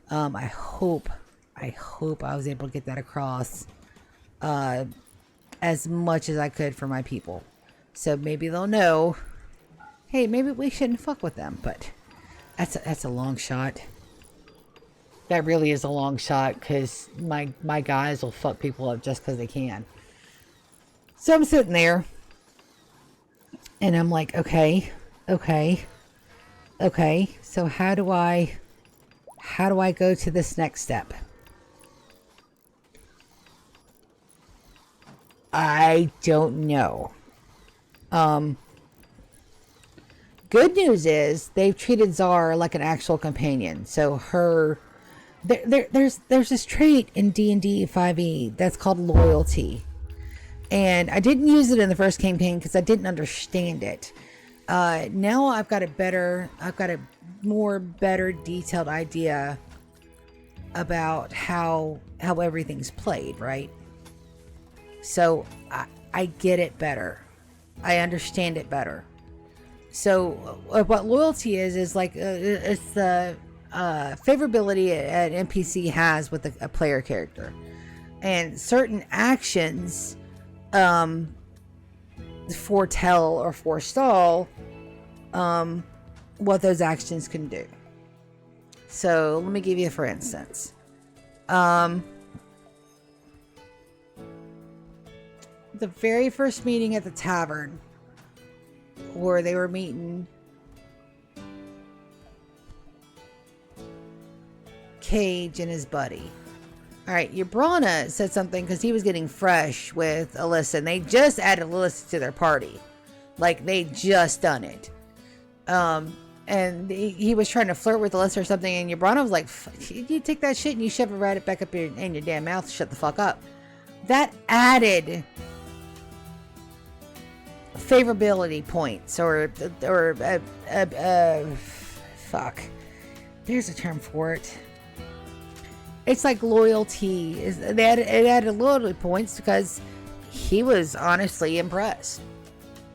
I hope I was able to get that across. As much as I could for my people. So maybe they'll know, hey, maybe we shouldn't fuck with them, but that's a long shot. That really is a long shot because my guys will fuck people up just because they can. So I'm sitting there and I'm like, okay. So how do I go to this next step? I don't know. Good news is they've treated Zara like an actual companion. So there's this trait in D&D 5e that's called loyalty. And I didn't use it in the first campaign because I didn't understand it. Now I've got a more better detailed idea about how everything's played, right? So I get it better. I understand it better. So what loyalty is like it's the favorability an NPC has with a player character, and certain actions foretell or forestall what those actions can do. So let me give you for instance. The very first meeting at the tavern where they were meeting Cage and his buddy. All right, Yabrana said something because he was getting fresh with Alyssa, and they just added Alyssa to their party. Like, they just done it. And he was trying to flirt with Alyssa or something, and Yabrana was like, you take that shit and you shove it right back up in your damn mouth, shut the fuck up. That added favorability points, or fuck. There's a term for it. It's like loyalty. It added loyalty points because he was honestly impressed.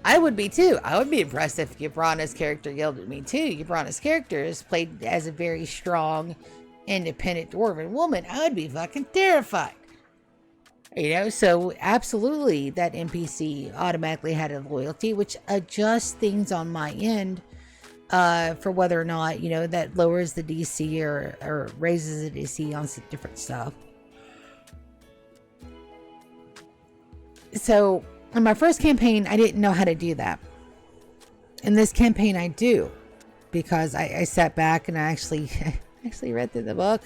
I would be too. I would be impressed if Yabrana's character yelled at me too. Yabrana's character is played as a very strong, independent dwarven woman. I would be fucking terrified. You know, so absolutely that NPC automatically had a loyalty, which adjusts things on my end for whether or not, you know, that lowers the DC or raises the DC on some different stuff. So in my first campaign, I didn't know how to do that. In this campaign, I do, because I sat back and I actually read through the book.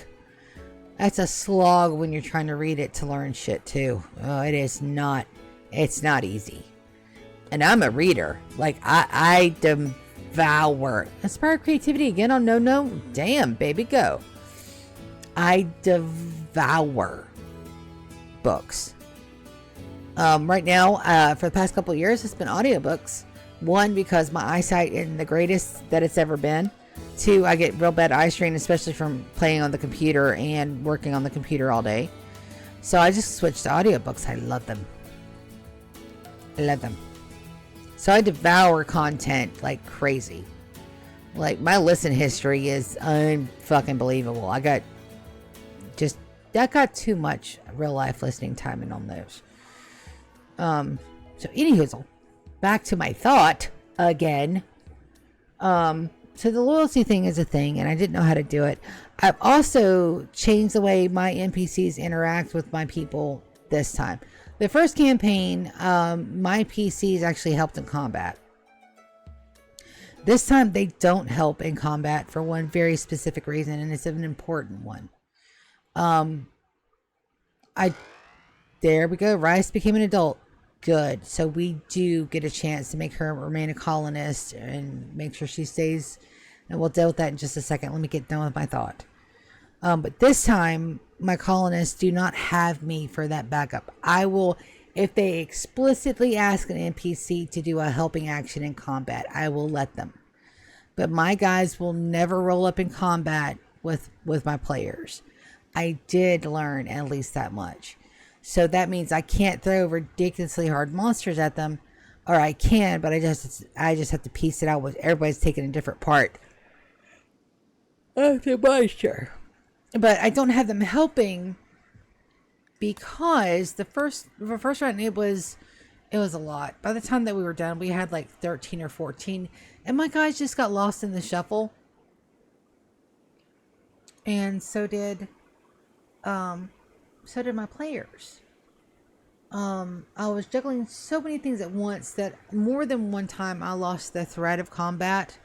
That's a slog when you're trying to read it to learn shit too. It's not easy. And I'm a reader. Like, I devour. Inspire creativity again on no. Damn, baby, go. I devour books. Right now, for the past couple of years, it's been audiobooks. One, because my eyesight isn't the greatest that it's ever been. Two, I get real bad eye strain, especially from playing on the computer and working on the computer all day. So I just switched to audiobooks. I love them. So I devour content like crazy. Like, my listen history is unfucking believable. I got too much real life listening time in on those. So anywho, back to my thought again. So the loyalty thing is a thing, and I didn't know how to do it. I've also changed the way my NPCs interact with my people this time. The first campaign, my PCs actually helped in combat. This time, they don't help in combat for one very specific reason, and it's an important one. There we go. Rice became an adult. Good. So we do get a chance to make her remain a colonist and make sure she stays. And we'll deal with that in just a second. Let me get done with my thought. But this time, my colonists do not have me for that backup. I will, if they explicitly ask an NPC to do a helping action in combat, I will let them. But my guys will never roll up in combat with my players. I did learn at least that much. So that means I can't throw ridiculously hard monsters at them, or I can, but I just have to piece it out with everybody's taking a different part of the monster. But I don't have them helping because the first round it was a lot. By the time that we were done, we had like 13 or 14, and my guys just got lost in the shuffle. And so did my players. I was juggling so many things at once that more than one time I lost the thread of combat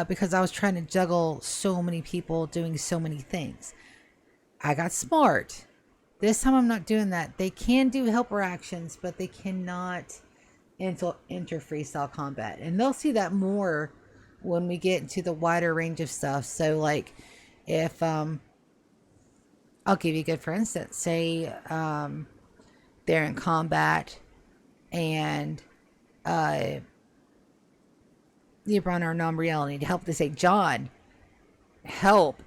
because I was trying to juggle so many people doing so many things. I got smart. This time I'm not doing that. They can do helper actions, but they cannot enter freestyle combat. And they'll see that more when we get into the wider range of stuff. So like if I'll give you a good for instance. Say they're in combat and Lebron or Nombriel need help. They say, John, help.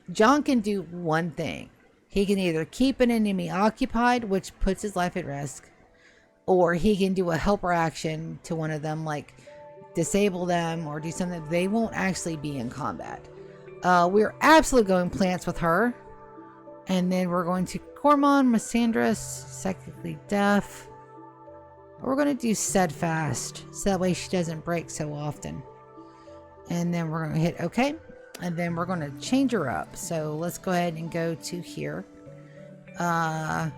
John can do one thing. He can either keep an enemy occupied, which puts his life at risk, or he can do a helper action to one of them, like disable them or do something. They won't actually be in combat. We're absolutely going plants with her. And then we're going to Cormon, Massandras, psychically deaf. We're going to do steadfast, so that way she doesn't break so often. And then we're going to hit OK. And then we're going to change her up. So let's go ahead and go to here. We're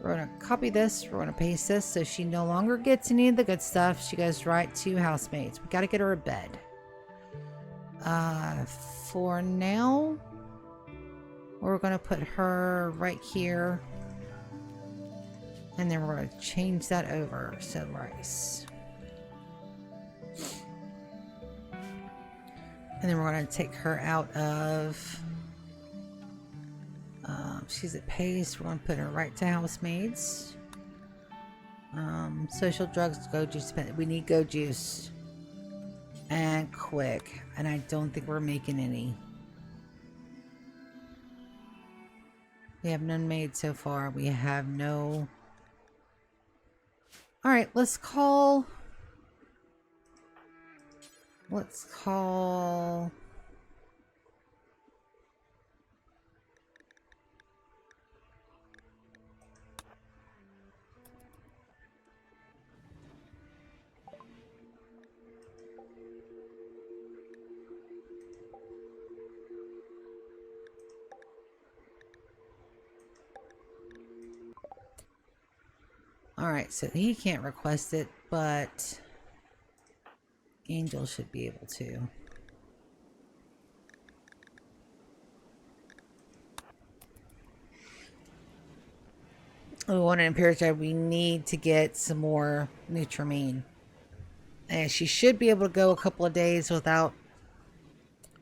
going to copy this. We're going to paste this so she no longer gets any of the good stuff. She goes right to HouseMaids. We got to get her a bed. For now... We're going to put her right here. And then we're going to change that over. So rice. And then we're going to take her out of... she's at paste. We're going to put her right to HouseMaids. Social drugs, go juice. We need go juice. And quick. And I don't think we're making any. We have none made so far. We have no... Alright, let's call... Alright, so he can't request it, but Angel should be able to. We want to encourage that we need to get some more Nutramine. And she should be able to go a couple of days without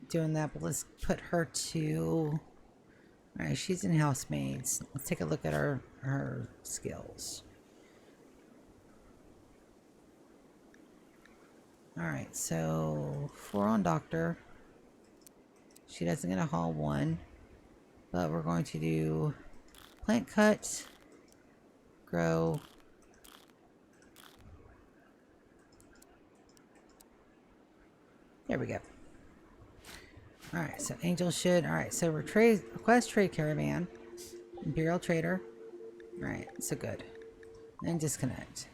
doing that, but let's put her to... Alright, she's in HouseMaids. Let's take a look at her skills. Alright, so 4 on Doctor. She doesn't get a Hall 1. But we're going to do Plant Cut, Grow. There we go. Alright, so Angel should... Alright, so we're request trade caravan. Imperial Trader. Alright, so good. And disconnect.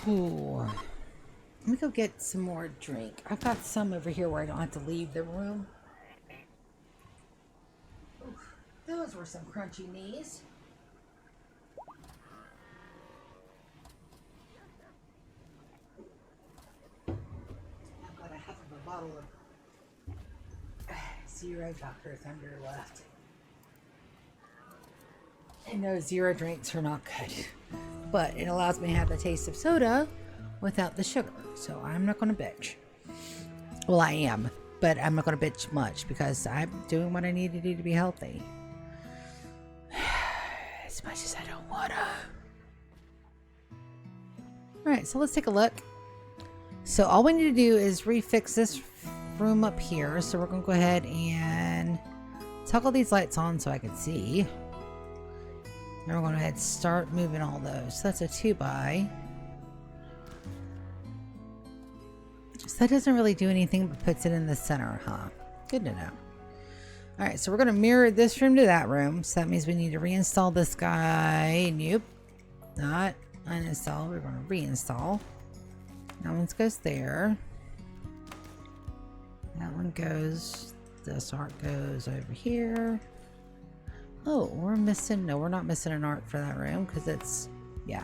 Ooh. Let me go get some more drink. I've got some over here where I don't have to leave the room. Oof, those were some crunchy knees. I've got a half of a bottle of Zero Dr. Thunder left. And those zero drinks are not good. But it allows me to have the taste of soda without the sugar. So I'm not going to bitch. Well, I am. But I'm not going to bitch much because I'm doing what I need to do to be healthy. As much as I don't want to. Alright, so let's take a look. So all we need to do is refix this room up here. So we're going to go ahead and toggle these lights on so I can see. Now we're going to go ahead and start moving all those. So that's a 2x. So that doesn't really do anything but puts it in the center, huh? Good to know. Alright, so we're going to mirror this room to that room. So that means we need to reinstall this guy. Nope. Not uninstall. We're going to reinstall. That one goes there. That one goes... This art goes over here. Oh, we're missing... No, we're not missing an art for that room because it's... Yeah.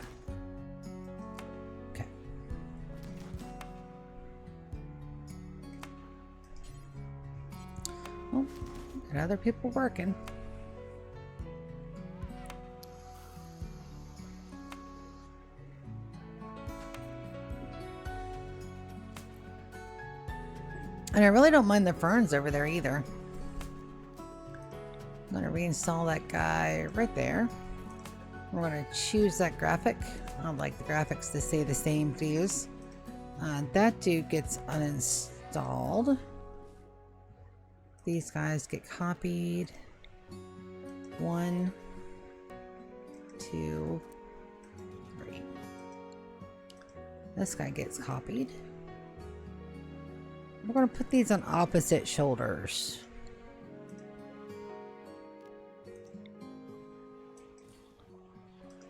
Okay. Well, got other people working. And I really don't mind the ferns over there either. I'm going to reinstall that guy right there. We're going to choose that graphic. I don't like the graphics to stay the same to use. That dude gets uninstalled. These guys get copied. 1, 2, 3. This guy gets copied. We're going to put these on opposite shoulders.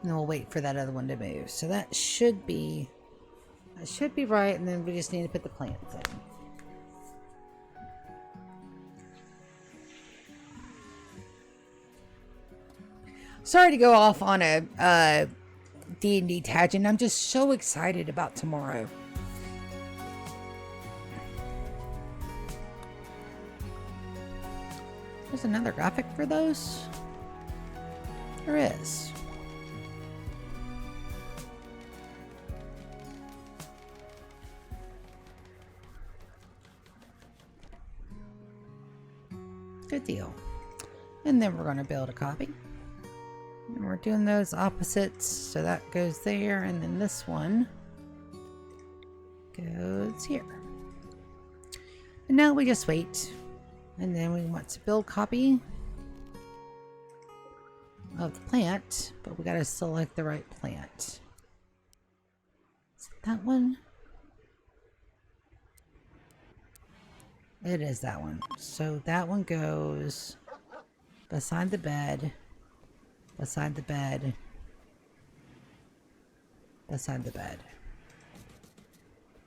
And we'll wait for that other one to move. So that should be right, and then we just need to put the plants in. Sorry to go off on a D&D tangent. I'm just so excited about tomorrow. There's another graphic for those? There is. Good deal. And then we're going to build a copy. And we're doing those opposites, so that goes there, and then this one goes here. And now we just wait. And then we want to build copy of the plant, but we got to select the right plant. Is it that one? It is that one. So that one goes beside the bed, beside the bed, beside the bed.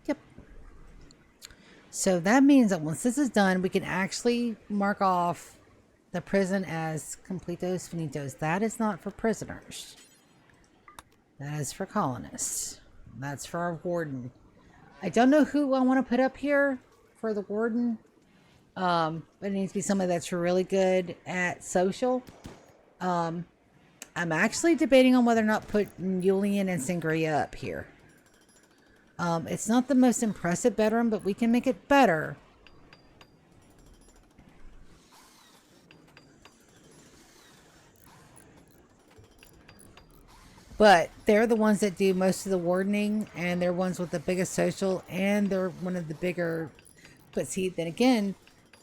Yep. So that means that once this is done, we can actually mark off the prison as completos finitos. That is not for prisoners. That is for colonists. That's for our warden. I don't know who I want to put up here for the warden. But it needs to be somebody that's really good at social. I'm actually debating on whether or not put Julian and Sangria up here. It's not the most impressive bedroom, but we can make it better. But they're the ones that do most of the wardening, and they're ones with the biggest social, and they're one of the bigger. But see, then again,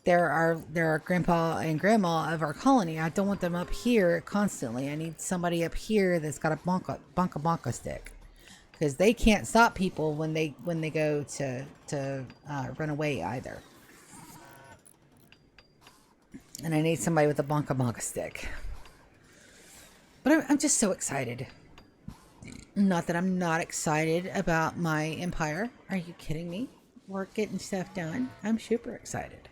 there are grandpa and grandma of our colony. I don't want them up here constantly. I need somebody up here that's got a bonka stick, because they can't stop people when they go to run away either. And I need somebody with a bonka stick. But I'm just so excited. Not that I'm not excited about my empire. Are you kidding me? We're getting stuff done. I'm super excited.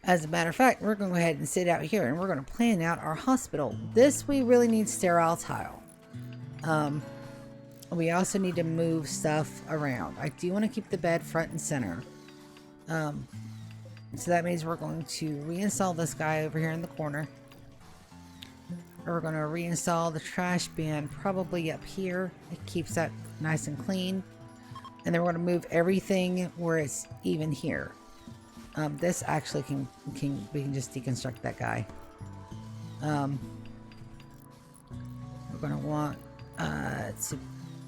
As a matter of fact, we're going to go ahead and sit out here and we're going to plan out our hospital. This we really need sterile tile. We also need to move stuff around. I do want to keep the bed front and center. So that means we're going to reinstall this guy over here in the corner. We're going to reinstall the trash bin probably up here. It keeps that nice and clean. And then we're going to move everything where it's even here. This actually we can just deconstruct that guy. We're going to want to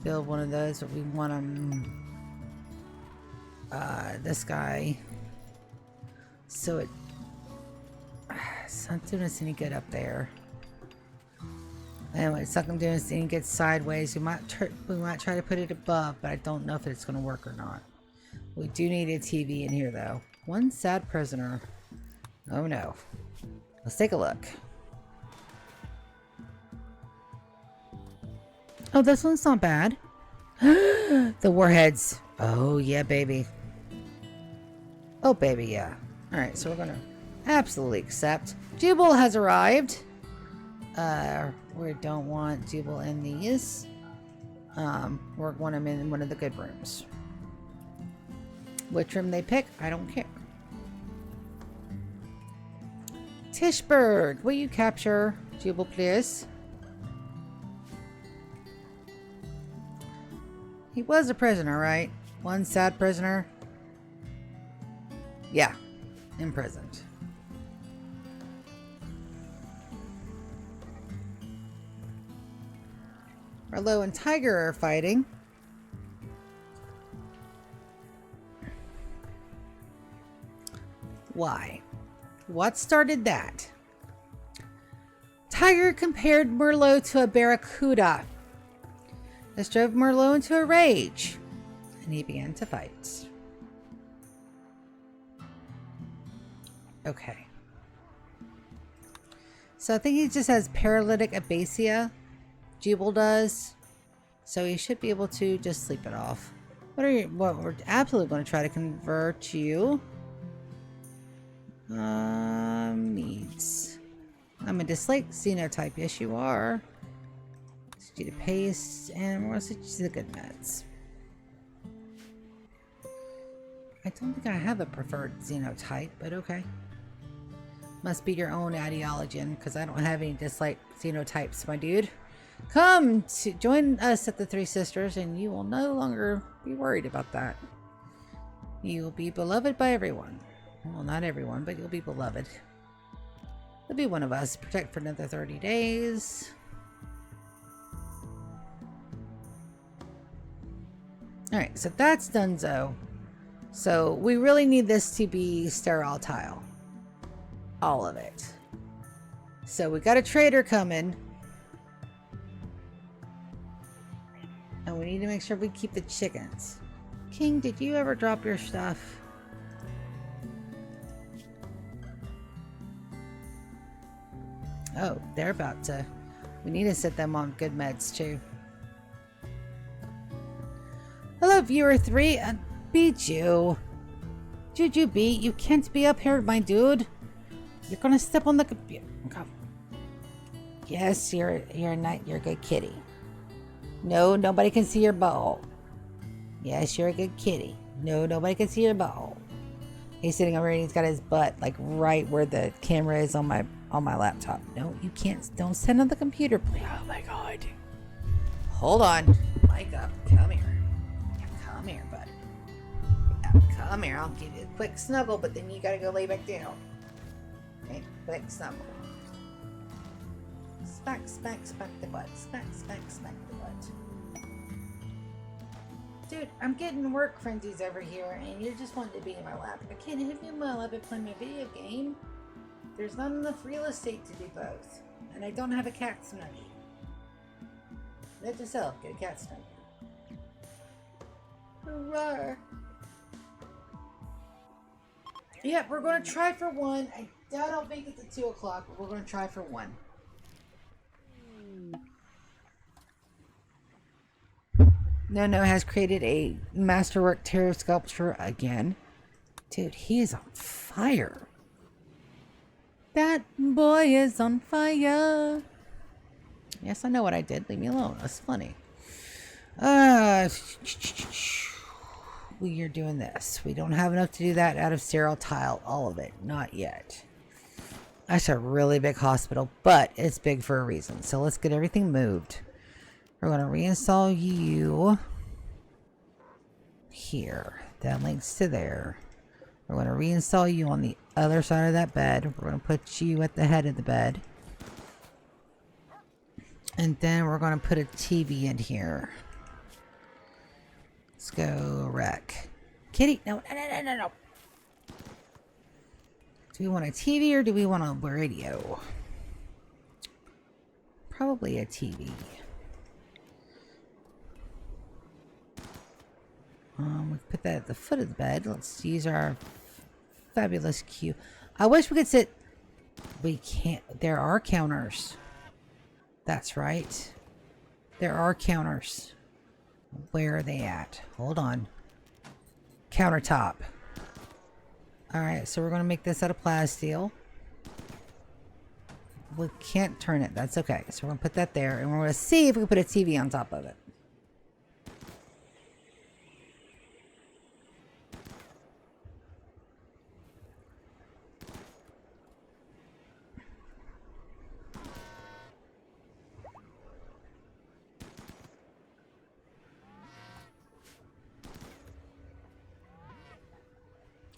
build one of those, but we want them this guy, so it's not doing us any good up there. Anyway, it's not doing us any good sideways. We might try to put it above, but I don't know if it's going to work or not. We do need a TV in here though. One sad prisoner. Oh no. Let's take a look. Oh, this one's not bad. The warheads. Oh yeah, baby. Oh baby, yeah. Alright, so we're gonna absolutely accept. Jubal has arrived. We don't want Jubal in these. We want him in one of the good rooms. Which room they pick, I don't care. Tishberg, will you capture Jubal, please? He was a prisoner, right? One sad prisoner. Yeah, imprisoned. Arlo and Tiger are fighting. Why? What started that? Tiger compared Merlot to a barracuda. This drove Merlot into a rage, and he began to fight. Okay. So I think he just has paralytic abasia. Jubal does. So he should be able to just sleep it off. What we're absolutely going to try to convert you. Needs. I'm a dislike xenotype. Yes, you are. Let's do the paste, and we're going to switch to the good meds. I don't think I have a preferred xenotype, but okay. must be your own ideology, because I don't have any dislike xenotypes, my dude. Come to join us at the Three Sisters, and you will no longer be worried about that. You will be beloved by everyone. Well, not everyone, but you'll be beloved. You'll be one of us. Protect for another 30 days. Alright, so that's donezo. So we really need this to be sterile tile. All of it. So we got a trader coming. And we need to make sure we keep the chickens. King, did you ever drop your stuff? Oh, they're about to. We need to set them on good meds too. Hello, viewer 3. Beat you. Juju beat. You can't be up here, my dude. You're gonna step on the computer. Okay. Yes, you're a good kitty. No, nobody can see your butthole. Yes, you're a good kitty. No, nobody can see your butthole. He's sitting over here and he's got his butt like right where the camera is on my laptop. No, you can't. Don't sit on the computer, please. Oh my god. Hold on. Mic up. Come here. Come here, bud. Come here. I'll give you a quick snuggle, but then you gotta go lay back down. Okay, quick snuggle. Smack, smack, smack the butt. Smack, smack, smack the butt. Dude, I'm getting work frenzies over here, and you're just wanting to be in my lap. And I can't have you in my lap and play my video game. There's not enough real estate to do both. And I don't have a cat snuggie. Let yourself get a cat snuggie. Hurrah. Yep, we're going to try for one. I doubt I'll make it to 2 o'clock, but we're going to try for one. No has created a masterwork tarot sculpture again. Dude, he is on fire. That boy is on fire. Yes, I know what I did. Leave me alone. That's funny. We are doing this. We don't have enough to do that out of sterile tile. All of it. Not yet. That's a really big hospital, but it's big for a reason. So let's get everything moved. We're going to reinstall you here. That links to there. We're going to reinstall you on the other side of that bed. We're going to put you at the head of the bed. And then we're going to put a TV in here. Let's go wreck. Kitty, no. Do we want a TV or do we want a radio? Probably a TV. We put that at the foot of the bed. Let's use our fabulous cue. I wish we could sit. We can't. There are counters. That's right. There are counters. Where are they at? Hold on. Countertop. Alright, so we're going to make this out of plasteel. We can't turn it. That's okay. So we're going to put that there. And we're going to see if we can put a TV on top of it.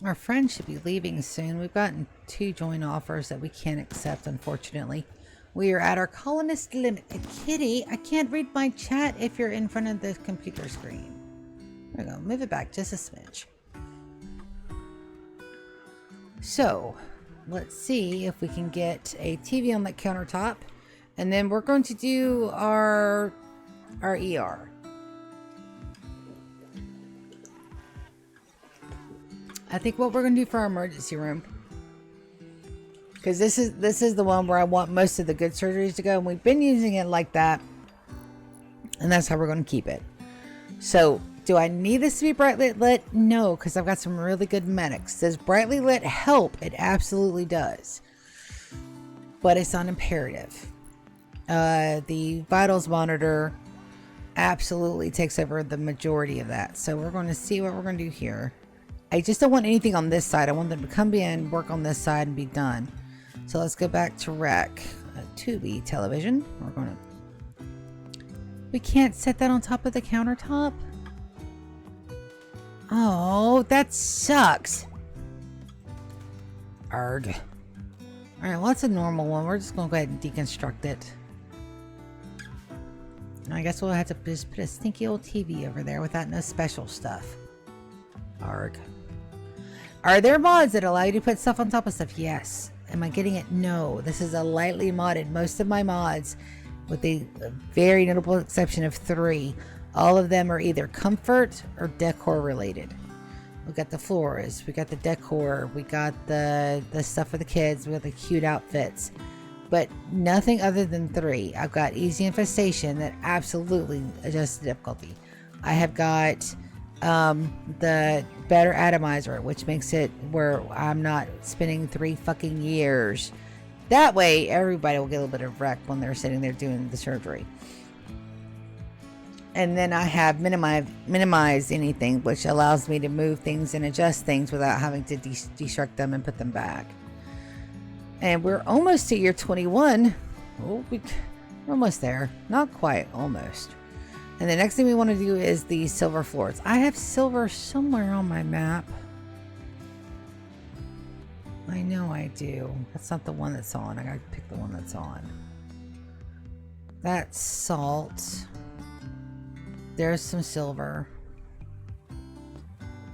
Our friend should be leaving soon. We've gotten 2 join offers that we can't accept, unfortunately. We are at our colonist limit. Kitty, I can't read my chat if you're in front of the computer screen. There we go. Move it back just a smidge. So, let's see if we can get a TV on that countertop. And then we're going to do our ER. I think what we're going to do for our emergency room, because this is the one where I want most of the good surgeries to go, and we've been using it like that, and that's how we're going to keep it. So, do I need this to be brightly lit? No, because I've got some really good medics. Does brightly lit help? It absolutely does, but it's not imperative. The vitals monitor absolutely takes over the majority of that. So we're going to see what we're going to do here. I just don't want anything on this side. I want them to come in, work on this side, and be done. So let's go back to rec. Tubi television. We're going to... We can't set that on top of the countertop? Oh, that sucks. Arg. Alright, well, that's a normal one. We're just going to go ahead and deconstruct it. I guess we'll have to just put a stinky old TV over there without no special stuff. Arg. Are there mods that allow you to put stuff on top of stuff? Yes. Am I getting it? No. This is a lightly modded. Most of my mods, with the very notable exception of 3, all of them are either comfort or decor related. We got the floors, we got the decor, we got the stuff for the kids, we got the cute outfits. But nothing other than 3. I've got easy infestation that absolutely adjusts the difficulty. I have got the better atomizer, which makes it where I'm not spending 3 fucking years. That way, everybody will get a little bit of wreck when they're sitting there doing the surgery. And then I have minimize anything, which allows me to move things and adjust things without having to destruct them and put them back. And we're almost to year 21. Oh, we're almost there. Not quite, almost. And the next thing we want to do is the silver floors. I have silver somewhere on my map. I know I do. That's not the one that's on. I gotta pick the one that's on. That's salt. There's some silver.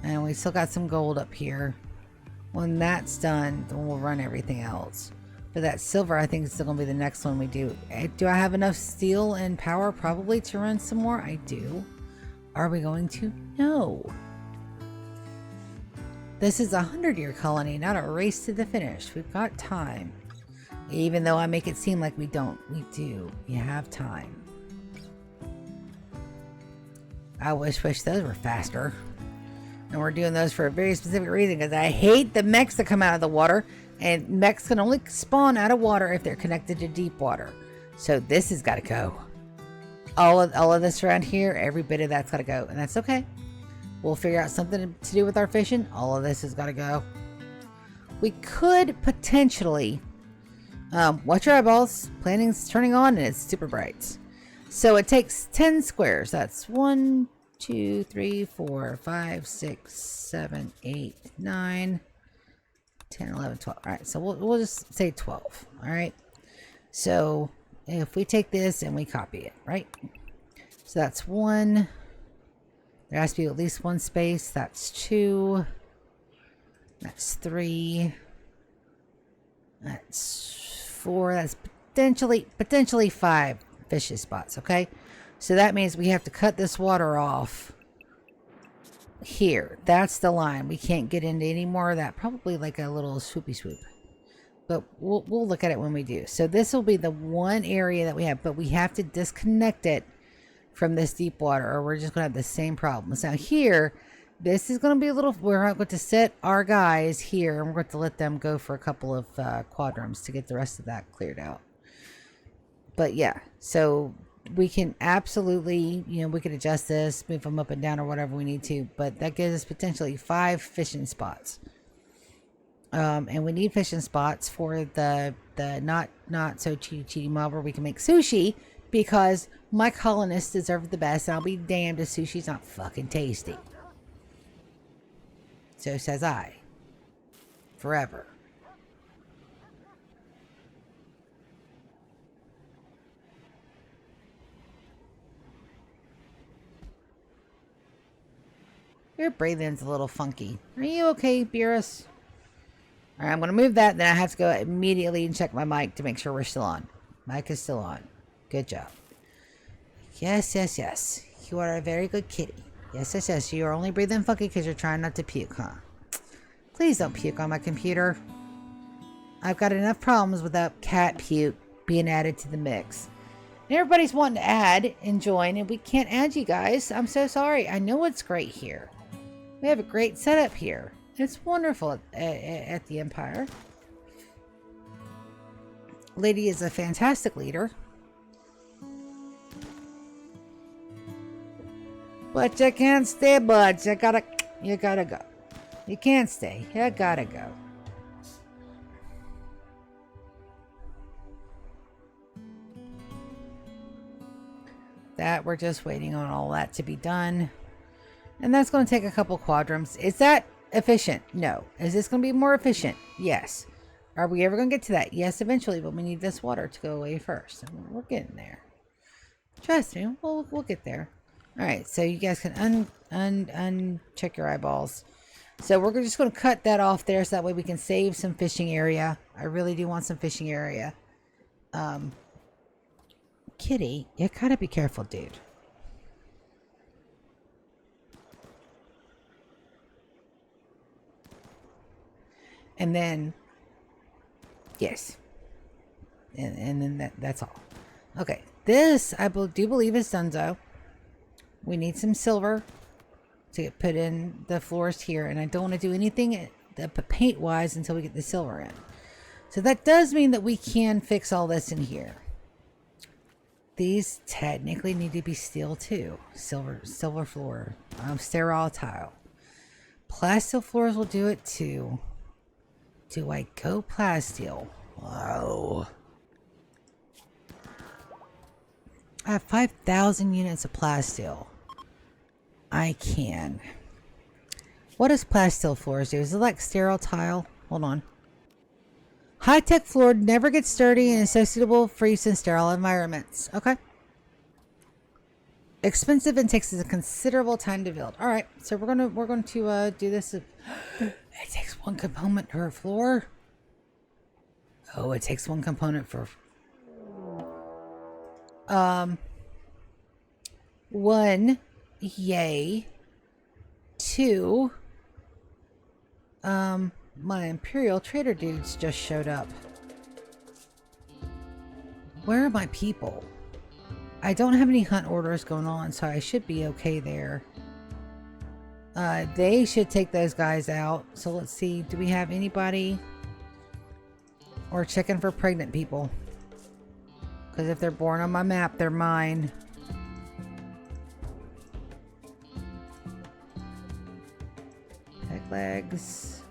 And we still got some gold up here. When that's done, then we'll run everything else. But that silver, I think, is still going to be the next one we do. Do I have enough steel and power probably to run some more? I do. Are we going to? No. This is a 100-year colony, not a race to the finish. We've got time. Even though I make it seem like we don't. We do. You have time. I wish those were faster. And we're doing those for a very specific reason, because I hate the mechs that come out of the water, and mechs can only spawn out of water if they're connected to deep water. So this has got to go. All of this around here, every bit of that's got to go, and that's okay. We'll figure out something to do with our fishing. All of this has got to go. We could potentially watch your eyeballs. Planning's turning on, and it's super bright. So it takes 10 squares. That's 1, 2, 3, 4, 5, 6, 7, 8, 9, 10, 11, 12. All right, so we'll just say 12. All right. So if we take this and we copy it, right? So that's 1. There has to be at least 1 space. That's 2. That's 3. That's 4. That's potentially 5 fishes spots. Okay. So that means we have to cut this water off here. That's the line. We can't get into any more of that. Probably like a little swoopy swoop. But we'll look at it when we do. So this will be the one area that we have. But we have to disconnect it from this deep water, or we're just going to have the same problems. Now here, this is going to be a little... We're going to set our guys here, and we're going to let them go for a couple of quadrums to get the rest of that cleared out. But yeah, so... we can absolutely, we can adjust this, move them up and down or whatever we need to, but that gives us potentially 5 fishing spots. And we need fishing spots for the not so cheaty mob where we can make sushi, because my colonists deserve the best, and I'll be damned if sushi's not fucking tasty. So says I. Forever. Your breathing's a little funky. Are you okay, Beerus? Alright, I'm going to move that. Then I have to go immediately and check my mic to make sure we're still on. Mic is still on. Good job. Yes, yes, yes. You are a very good kitty. Yes, yes, yes. You are only breathing funky because you're trying not to puke, huh? Please don't puke on my computer. I've got enough problems without cat puke being added to the mix. And everybody's wanting to add and join, and we can't add you guys. I'm so sorry. I know it's great here. We have a great setup here. It's wonderful at the Empire. Lady is a fantastic leader. But you can't stay, bud. You gotta go. You can't stay. You gotta go. That we're just waiting on all that to be done. And that's going to take a couple quadrants. Is that efficient? No. Is this going to be more efficient? Yes. Are we ever going to get to that? Yes, eventually, but we need this water to go away first. And we're getting there. Trust me, we'll get there. All right, so you guys can uncheck your eyeballs. So we're just going to cut that off there so that way we can save some fishing area. I really do want some fishing area. Kitty, you gotta be careful, dude. And then, yes. And then that's all. Okay, this I do believe is Dunzo. We need some silver to get put in the floors here, and I don't want to do anything paint-wise until we get the silver in. So that does mean that we can fix all this in here. These technically need to be steel too. Silver floor. Sterile tile. Plasteel floors will do it too. Do I go plasteel? Wow. I have 5,000 units of plasteel. I can. What does plasteel floors do? Is it like sterile tile? Hold on. High-tech floor never gets dirty and is so suitable for use in sterile environments. Okay. Expensive and takes a considerable time to build. All right, so we're going to do this. It takes one component per floor. Oh, it takes one component for. One, yay. Two. My Imperial Trader dudes just showed up. Where are my people? I don't have any hunt orders going on, so I should be okay there. They should take those guys out. So let's see. Do we have anybody? Or checking for pregnant people. Because if they're born on my map, they're mine. Peg legs.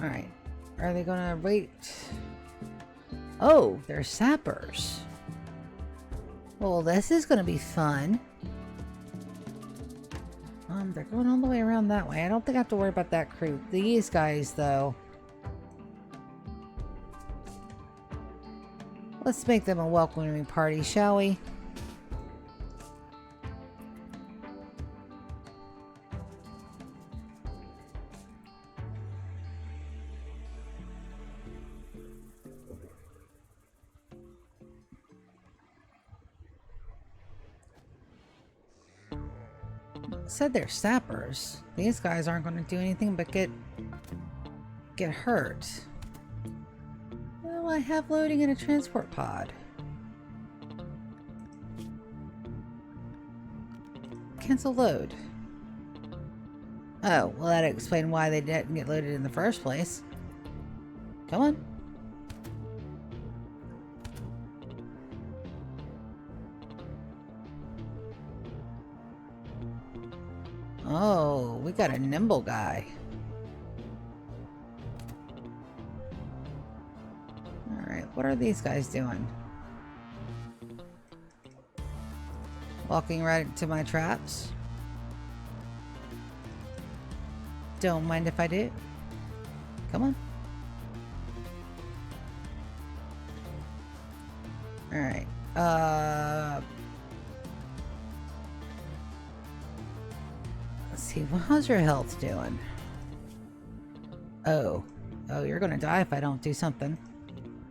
Alright. Are they gonna wait? Oh, they're sappers. Well, this is gonna be fun. They're going all the way around that way. I don't think I have to worry about that crew. These guys, though. Let's make them a welcoming party, shall we? Said they're sappers. These guys aren't going to do anything but get hurt. Well, I have loading in a transport pod. Cancel load. Oh, well, that'd explain why they didn't get loaded in the first place. Come on. Oh, we got a nimble guy. Alright, what are these guys doing? Walking right into my traps. Don't mind if I do. Come on. Alright, let's see, well, how's your health doing? Oh, you're gonna die if I don't do something.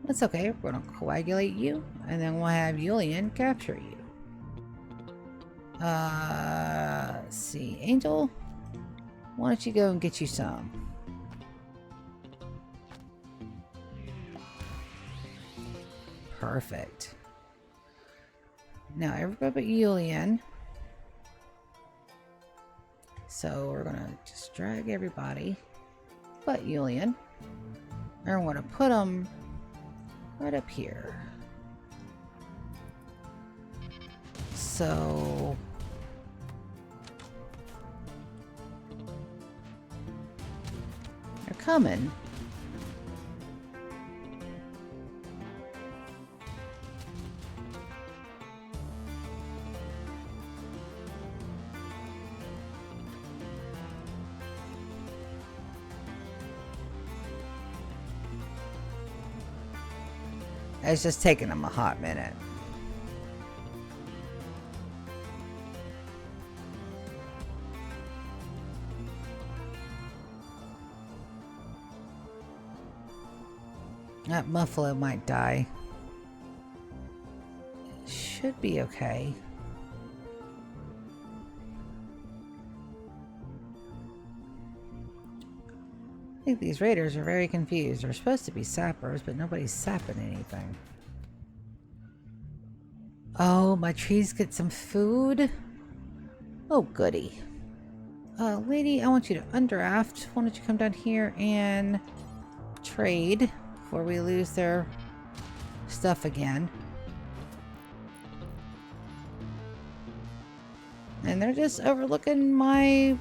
That's okay, we're gonna coagulate you, and then we'll have Yulian capture you. Let's see, Angel, why don't you go and get you some? Perfect. Now everybody but Yulian. So we're gonna just drag everybody but Yulian. And we're gonna put them right up here. So they're coming. It's just taking them a hot minute. That muffalo might die. Should be okay. I think these raiders are very confused. They're supposed to be sappers, but nobody's sapping anything. Oh, my trees get some food? Oh, goody. Lady, I want you to undraft. Why don't you come down here and trade before we lose their stuff again. And they're just overlooking my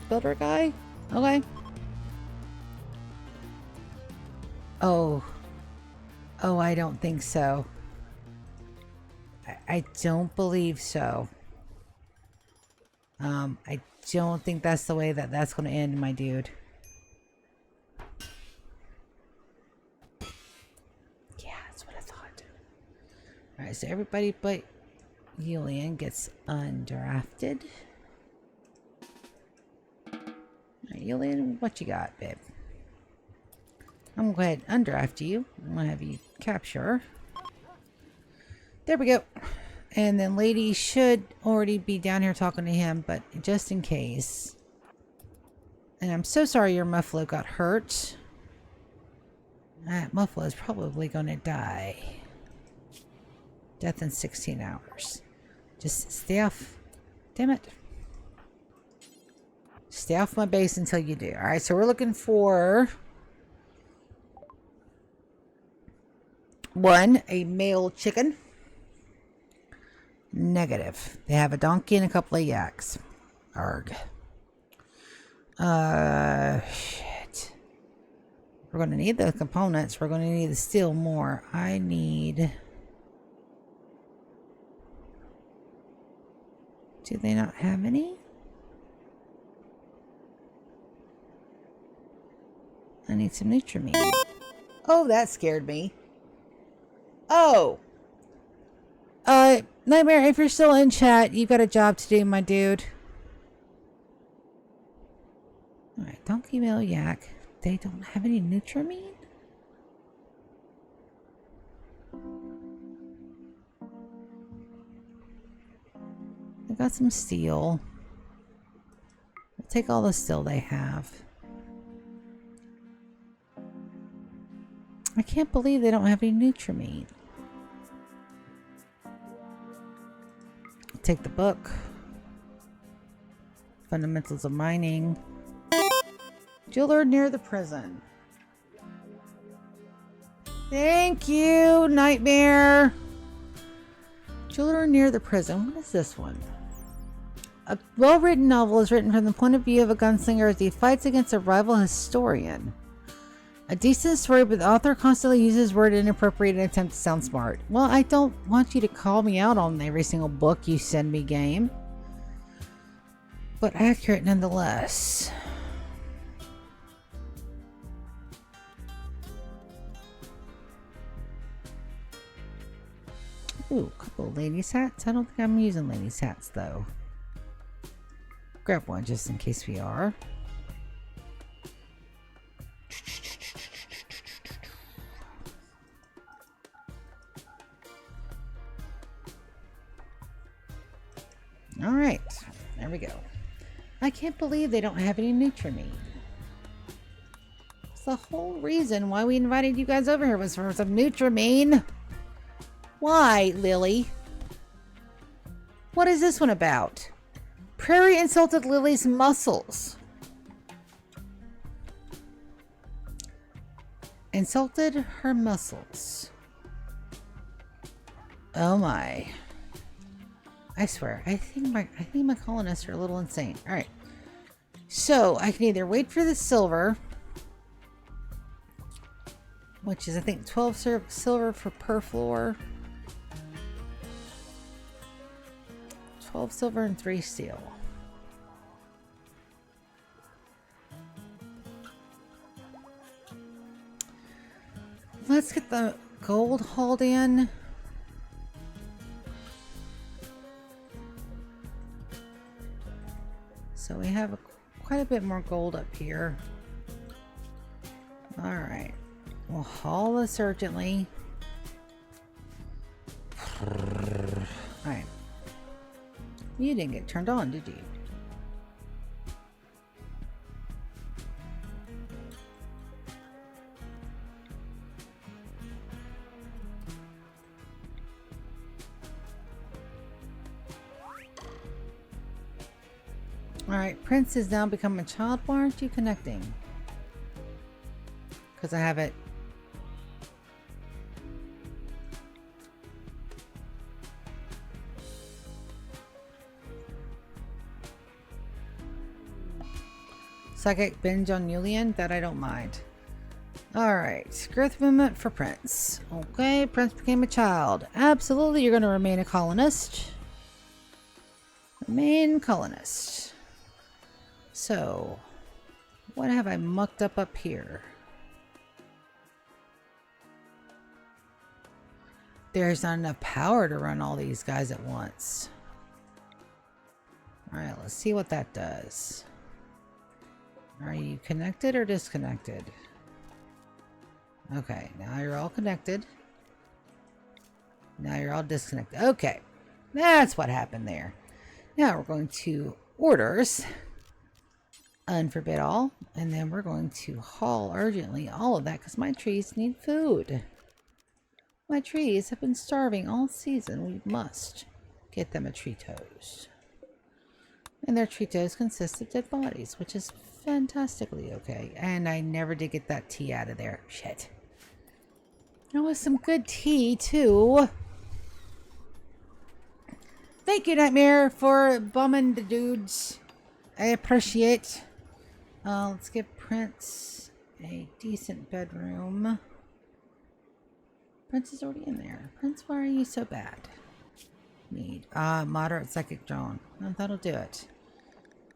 builder guy? Okay. Oh. Oh, I don't think so. I don't believe so. I don't think that's the way that that's going to end, my dude. Yeah, that's what I thought. Alright, so everybody but Yulian gets undrafted. Alright, Yulian, what you got, babe? I'm going to go ahead and undraft you. I'm going to have you capture. There we go. And then lady should already be down here talking to him, but just in case. And I'm so sorry your muffalo got hurt. That muffalo is probably going to die. Death in 16 hours. Just stay off. Damn it. Stay off my base until you do. Alright, so we're looking for... 1, a male chicken. Negative. They have a donkey and a couple of yaks. Arg. Shit. We're going to need the components. We're going to need the steel more. I need... Do they not have any? I need some Nutrimine. Oh, that scared me. Oh! Nightmare, if you're still in chat, you've got a job to do, my dude. Alright, donkey, male, yak. They don't have any Nutrimine? They got some steel. We'll take all the steel they have. I can't believe they don't have any Nutrimine. Take the book. Fundamentals of mining. Jeweler near the prison. Thank you, Nightmare. Jeweler near the prison. What is this one? A well-written novel is written from the point of view of a gunslinger as he fights against a rival historian. A decent story, but the author constantly uses word inappropriate in an attempt to sound smart. Well, I don't want you to call me out on every single book you send me, game. But accurate nonetheless. Ooh, a couple of ladies' hats. I don't think I'm using ladies' hats, though. Grab one just in case we are. Alright, there we go. I can't believe they don't have any Nutrimine. It's the whole reason why we invited you guys over here was for some Nutrimine. Why, Lily? What is this one about? Prairie insulted Lily's muscles. Insulted her muscles. Oh my. I swear, I think my colonists are a little insane. Alright. So, I can either wait for the silver, which is, I think, 12 silver for per floor. 12 silver and 3 steel. Let's get the gold hauled in. So we have quite a bit more gold up here. Alright. We'll haul this urgently. Alright. You didn't get turned on, did you? Alright, Prince has now become a child. Why aren't you connecting? Because I have it. Psychic binge on Yulian? That I don't mind. Alright, growth movement for Prince. Okay, Prince became a child. Absolutely, you're going to remain a colonist. Remain colonist. So, what have I mucked up here? There's not enough power to run all these guys at once. Alright, let's see what that does. Are you connected or disconnected? Okay, now you're all connected. Now you're all disconnected. Okay, that's what happened there. Now we're going to orders. Unforbid all, and then we're going to haul urgently all of that because my trees need food. My trees have been starving all season. We must get them a tree toast. And their tree toast consists of dead bodies, which is fantastically okay. And I never did get that tea out of there. Shit. There was some good tea too. Thank you, Nightmare, for bumming the dudes. I appreciate. Let's give Prince a decent bedroom. Prince is already in there. Prince, why are you so bad? Need moderate psychic drone. Oh, that'll do it.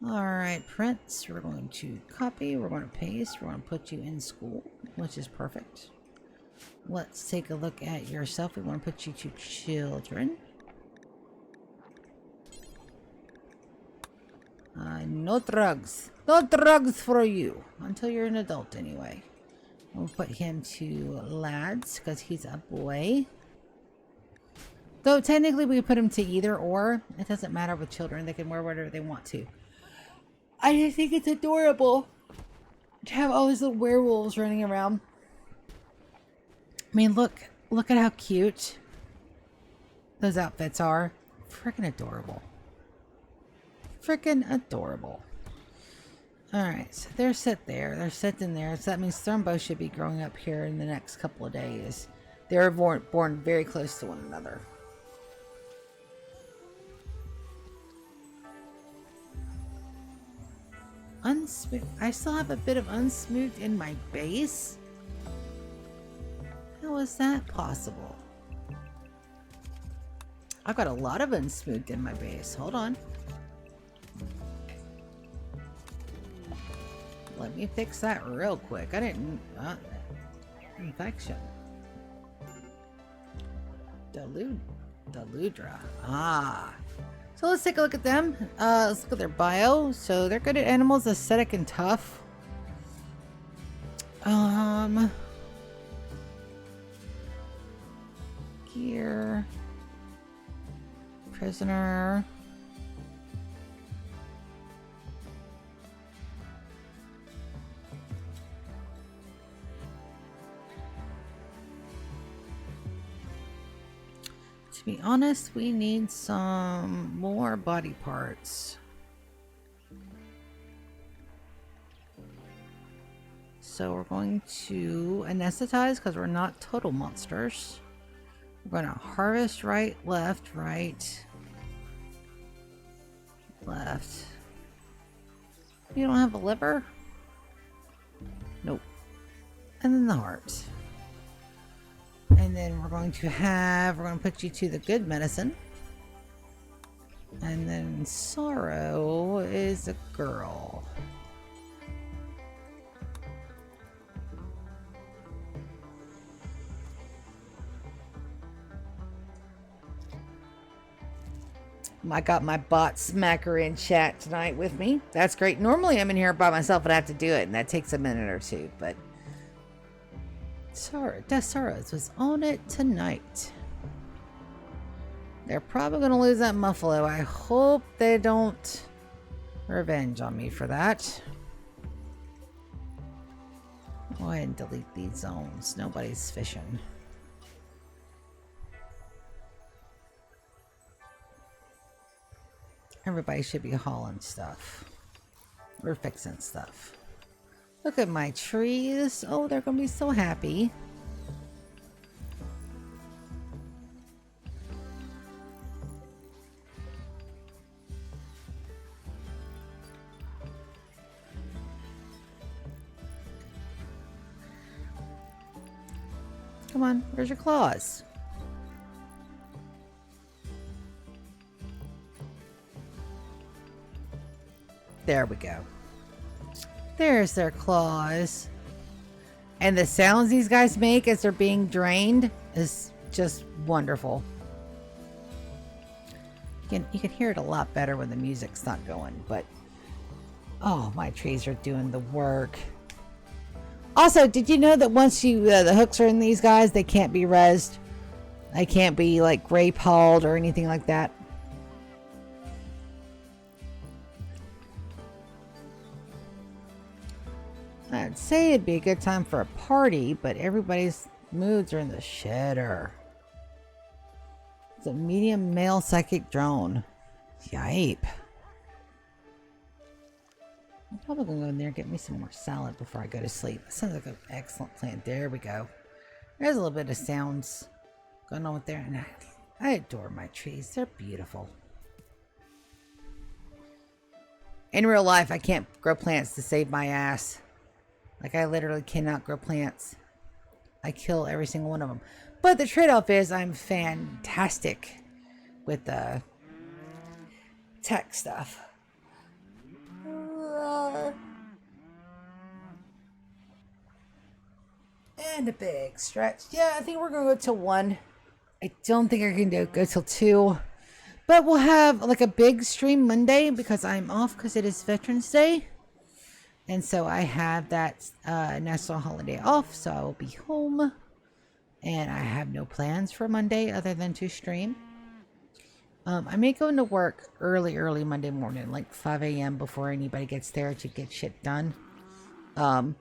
Alright, Prince, we're going to copy, we're going to paste, we're going to put you in school, which is perfect. Let's take a look at yourself. We want to put you to children. No drugs. No drugs for you. Until you're an adult, anyway. We'll put him to lads, because he's a boy. Though, technically, we put him to either or. It doesn't matter with children. They can wear whatever they want to. I just think it's adorable to have all these little werewolves running around. I mean, look at how cute those outfits are. Freaking adorable. Freaking adorable. Alright, so they're set there. They're set in there. So that means Thornbow should be growing up here in the next couple of days. They're born very close to one another. Unsmooth. I still have a bit of unsmoothed in my base? How is that possible? I've got a lot of unsmoothed in my base. Hold on. Let me fix that real quick. I didn't... infection. Deludra. Ah. So let's take a look at them. Let's look at their bio. So they're good at animals, aesthetic, and tough. Gear. Prisoner. To be honest, we need some more body parts. So we're going to anesthetize because we're not total monsters. We're going to harvest right, left. You don't have a liver? Nope. And then the heart. And then we're going to put you to the good medicine. And then Sorrow is a girl. I got my bot smacker in chat tonight with me. That's great. Normally I'm in here by myself and I have to do it, and that takes a minute or two, but Sorrows was on it tonight. They're probably going to lose that Muffalo. I hope they don't revenge on me for that. Go ahead and delete these zones. Nobody's fishing. Everybody should be hauling stuff. We're fixing stuff. Look at my trees. Oh, they're going to be so happy. Come on, where's your claws? There we go. There's their claws. And the sounds these guys make as they're being drained is just wonderful. You can hear it a lot better when the music's not going, but oh, my trees are doing the work. Also, did you know that once you the hooks are in these guys, they can't be rezzed? They can't be like gray palled or anything like that. I'd say it'd be a good time for a party, but everybody's moods are in the shitter. It's a medium male psychic drone. Yipe. I'm probably gonna go in there and get me some more salad before I go to sleep. That sounds like an excellent plan. There we go. There's a little bit of sounds going on with there, and I adore my trees. They're beautiful. In real life, I can't grow plants to save my ass. Like, I literally cannot grow plants. I kill every single one of them. But the trade-off is I'm fantastic with the tech stuff. And a big stretch. Yeah, I think we're going to go till 1. I don't think I can go till 2. But we'll have like a big stream Monday because I'm off because it is Veterans Day. And so I have that national holiday off, so I will be home. And I have no plans for Monday other than to stream. I may go into work early Monday morning, like 5 a.m. before anybody gets there to get shit done. I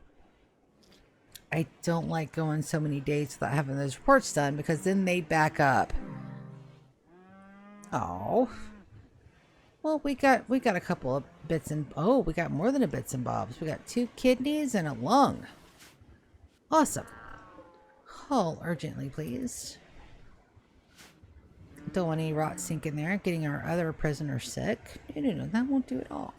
don't like going so many days without having those reports done because then they back up. Oh. Well, we got a couple of bits and... Oh, we got more than a bits and bobs. We got 2 kidneys and a lung. Awesome. Haul urgently, please. Don't want any rot sink in there. Getting our other prisoner sick. No, that won't do it all.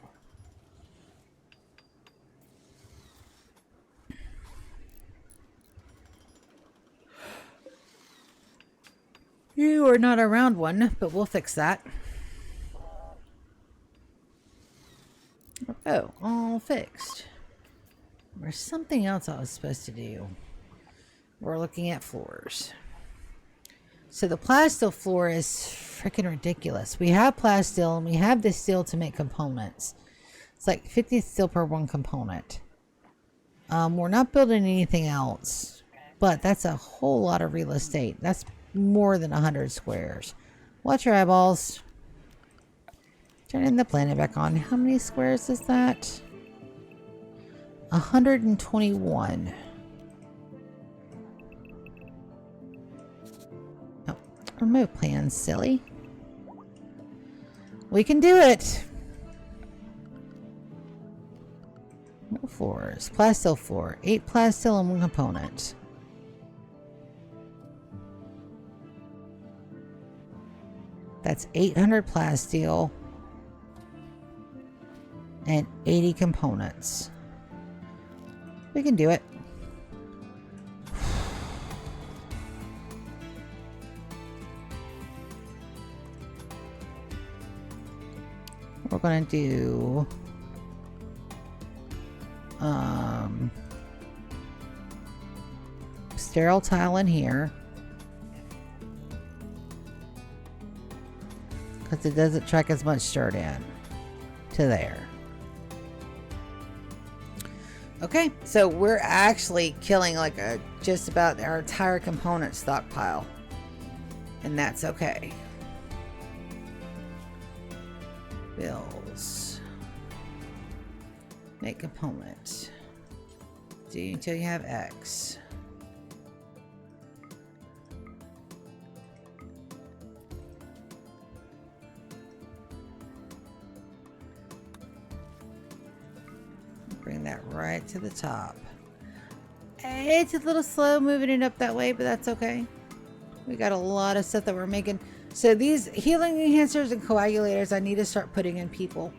You are not around one, but we'll fix that. Oh, all fixed. There's something else I was supposed to do. We're looking at floors. So the plastil floor is freaking ridiculous. We have plastil and we have this steel to make components. It's like 50 steel per 1 component. We're not building anything else, but that's a whole lot of real estate. That's more than 100 squares. Watch your eyeballs. Turning the planet back on. How many squares is that? 121. Oh, remove plans, silly. We can do it. No floors. Plastil floor. 8 plastil and 1 component. That's 800 plasteel. And 80 components. We can do it. We're going to do sterile tile in here. because it doesn't track as much dirt in to there. Okay, so we're actually killing like just about our entire component stockpile, and that's okay. Bills. Make component. Do until you have X. Bring that right to the top. It's a little slow moving it up that way, but that's okay. We got a lot of stuff that we're making. So these healing enhancers and coagulators, I need to start putting in people.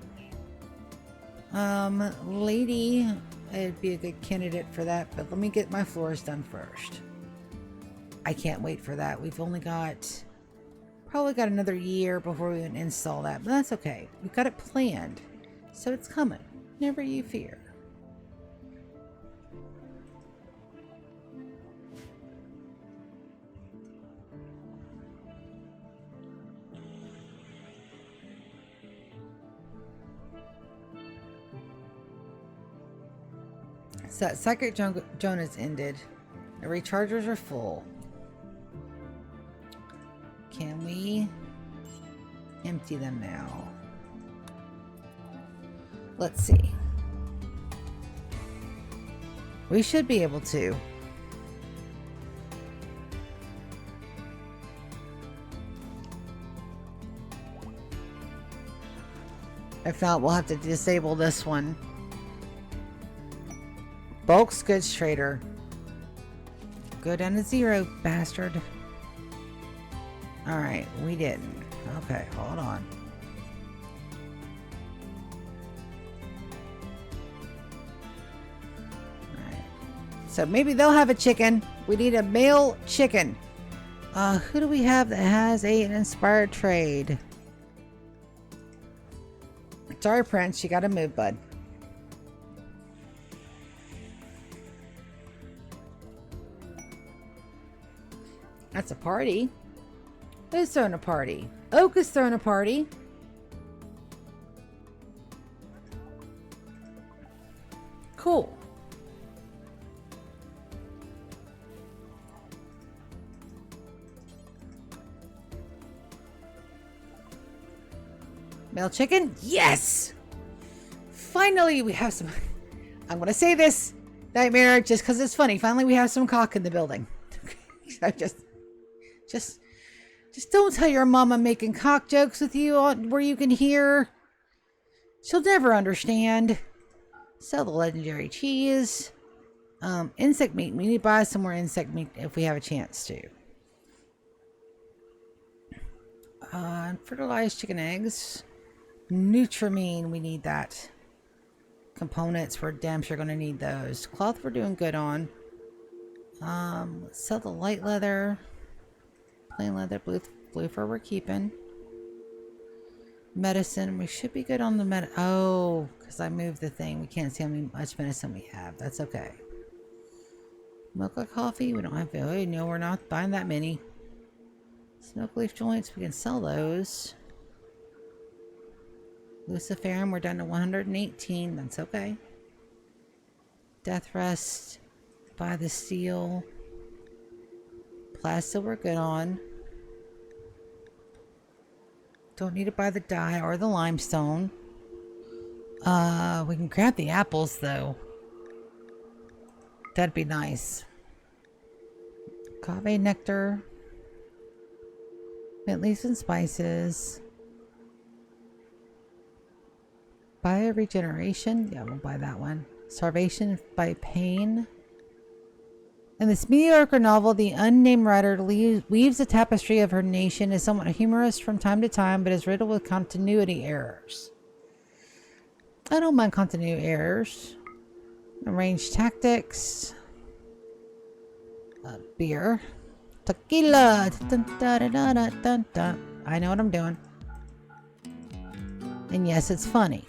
Lady, it'd be a good candidate for that, but let me get my floors done first. I can't wait for that. We've only got, probably got another year before we can install that, but that's okay. We've got it planned, so it's coming. Never you fear. So that second zone has ended. The rechargers are full. Can we empty them now? Let's see. We should be able to. If not, we'll have to disable this one. Bulk's goods trader. Go down to 0, bastard. Alright, we didn't. Okay, hold on. Alright. So maybe they'll have a chicken. We need a male chicken. Who do we have that has an inspired trade? Sorry, Prince, you gotta move, bud. That's a party. Who's throwing a party? Oak is throwing a party. Cool. Male chicken? Yes! Finally, we have some... I'm going to say this, Nightmare, just because it's funny. Finally, we have some cock in the building. I just don't tell your mama making cock jokes with you where you can hear. She'll never understand. Sell the legendary cheese. Insect meat. We need to buy some more insect meat if we have a chance to. Fertilized chicken eggs. Nutramine. We need that. Components. We're damn sure going to need those. Cloth we're doing good on. Let's sell the light leather. Plain leather, blue fur we're keeping. Medicine, we should be good on the oh, because I moved the thing. We can't see how much medicine we have. That's okay. Mocha coffee, we don't have, oh, no, we're not buying that many. Smoke leaf joints, we can sell those. Luciferum, we're down to 118. That's okay. Death rest. Buy the steel. Plastic we're good on. Don't need to buy the dye or the limestone. We can grab the apples though. That'd be nice. Agave nectar. Mint leaves and spices. Bioregeneration. Yeah, we'll buy that one. Starvation by pain. In this mediocre novel, the unnamed writer weaves a tapestry of her nation, is somewhat humorous from time to time, but is riddled with continuity errors. I don't mind continuity errors. Arranged tactics. Beer. Tequila. Dun, dun, dun, dun, dun, dun. I know what I'm doing. And yes, it's funny.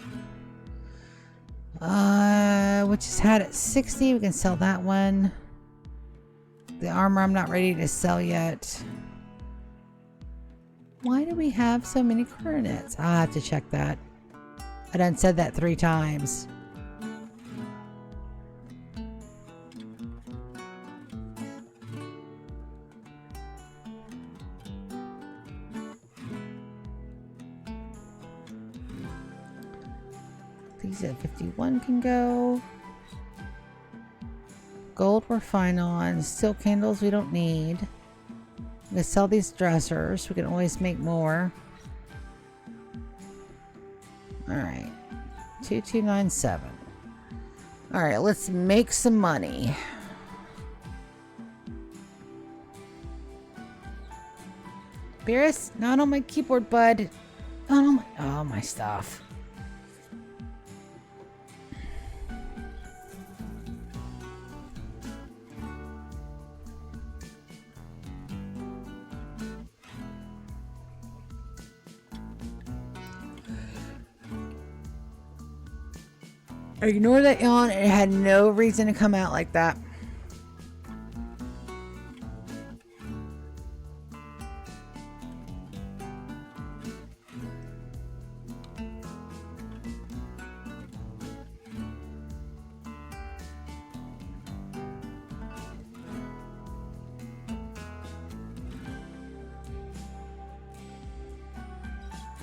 Which is had at 60. We can sell that one. The armor I'm not ready to sell yet. Why do we have so many coordinates? I'll have to check that. I done said that 3 times. These at 51 can go. Gold we're fine on. Steel candles we don't need. We sell these dressers. We can always make more. Alright. 2297. Alright, let's make some money. Beerus, not on my keyboard, bud. Not on my... Oh, my stuff. Ignore that yawn. It had no reason to come out like that.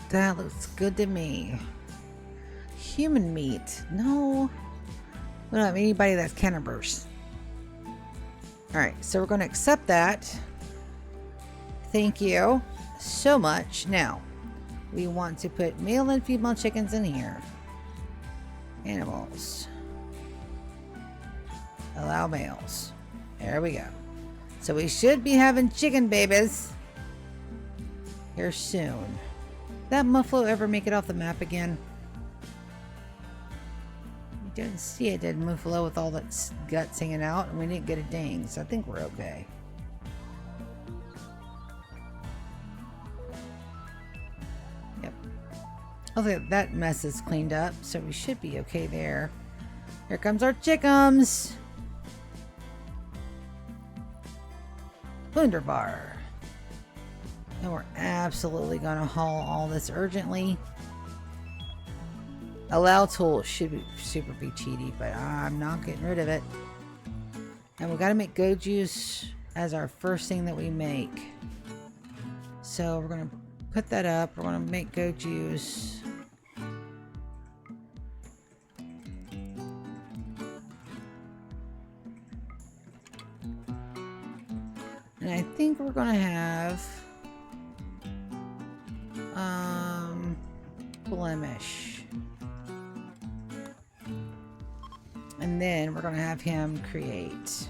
That looks good to me. Human meat. No. We don't have anybody that's cannibals. Alright, so we're going to accept that. Thank you so much. Now, we want to put male and female chickens in here. Animals. Allow males. There we go. So we should be having chicken babies here soon. Did that muffalo ever make it off the map again? Didn't see it, did Muffalo, with all that guts hanging out, and we didn't get a ding, so I think we're okay. Yep. Okay, that mess is cleaned up, so we should be okay there. Here comes our chickums! Wunderbar. And we're absolutely gonna haul all this urgently. Allow tool should be super be cheaty, but I'm not getting rid of it. And we gotta make go juice as our first thing that we make. So we're gonna put that up. We're gonna make go juice. And I think we're gonna have blemish. And then we're going to have him create.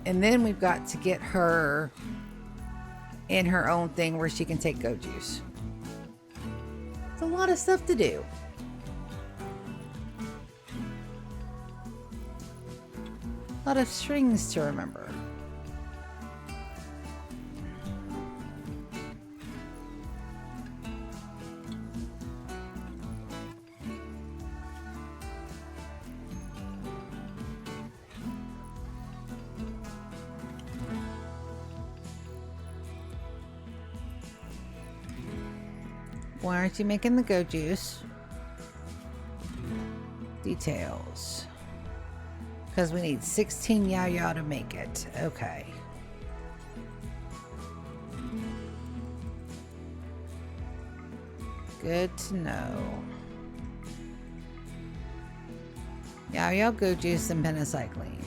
And then we've got to get her in her own thing where she can take go juice. It's a lot of stuff to do. A lot of strings to remember. Why aren't you making the go juice? Details. Because we need 16 yao to make it. Okay. Good to know. Yao go juice and penicillin.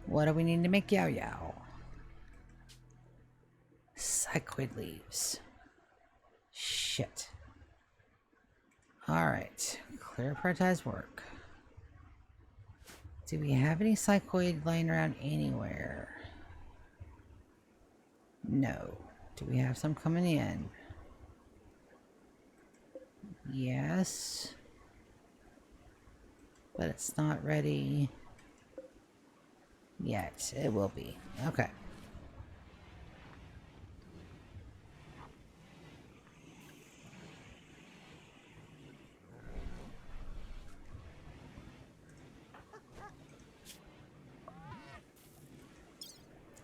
What do we need to make yao? Cycloid leaves. Shit. Alright. Clear prioritize work. Do we have any cycloid laying around anywhere? No. Do we have some coming in? Yes. But it's not ready yet. It will be. Okay.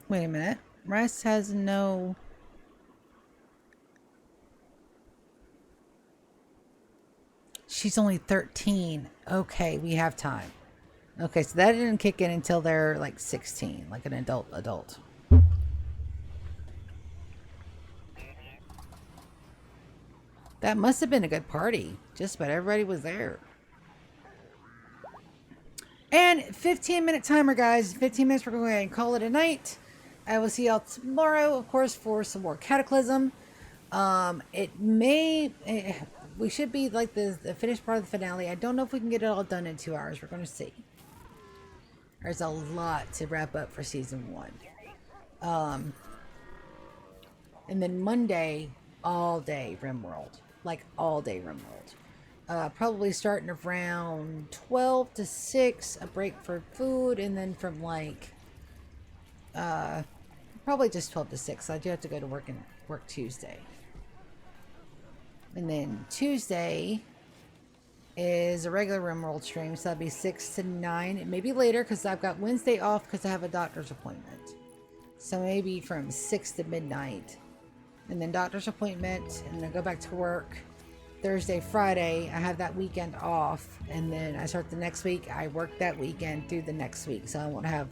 Wait a minute. Rice has no... She's only 13. Okay, we have time. Okay, so that didn't kick in until they're like 16, like an adult. That must have been a good party. Just about everybody was there. And 15-minute timer, guys. 15 minutes, we're going to go ahead and call it a night. I will see y'all tomorrow, of course, for some more Cataclysm. We should be like the finished part of the finale. I don't know if we can get it all done in 2 hours. We're going to see. There's a lot to wrap up for season 1. And then Monday, all day Rimworld. Like all day Rimworld. Probably starting around 12 to 6, a break for food, and then from like probably just 12 to 6. I do have to go to work Tuesday. And then Tuesday is a regular Rimworld stream, so that'll be 6 to 9. It may be later because I've got Wednesday off because I have a doctor's appointment. So maybe from 6 to midnight. And then doctor's appointment, and then I go back to work Thursday, Friday. I have that weekend off, and then I start the next week. I work that weekend through the next week, so I won't have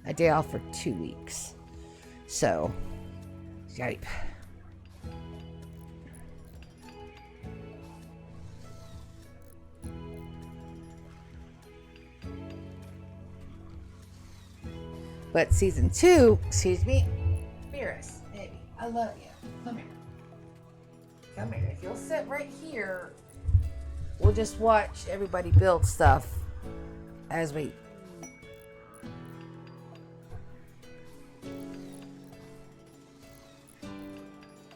a day off for 2 weeks. So, yipe. But season 2, excuse me, Beerus, baby, I love you. Come here. Come here. If you'll sit right here, we'll just watch everybody build stuff as we...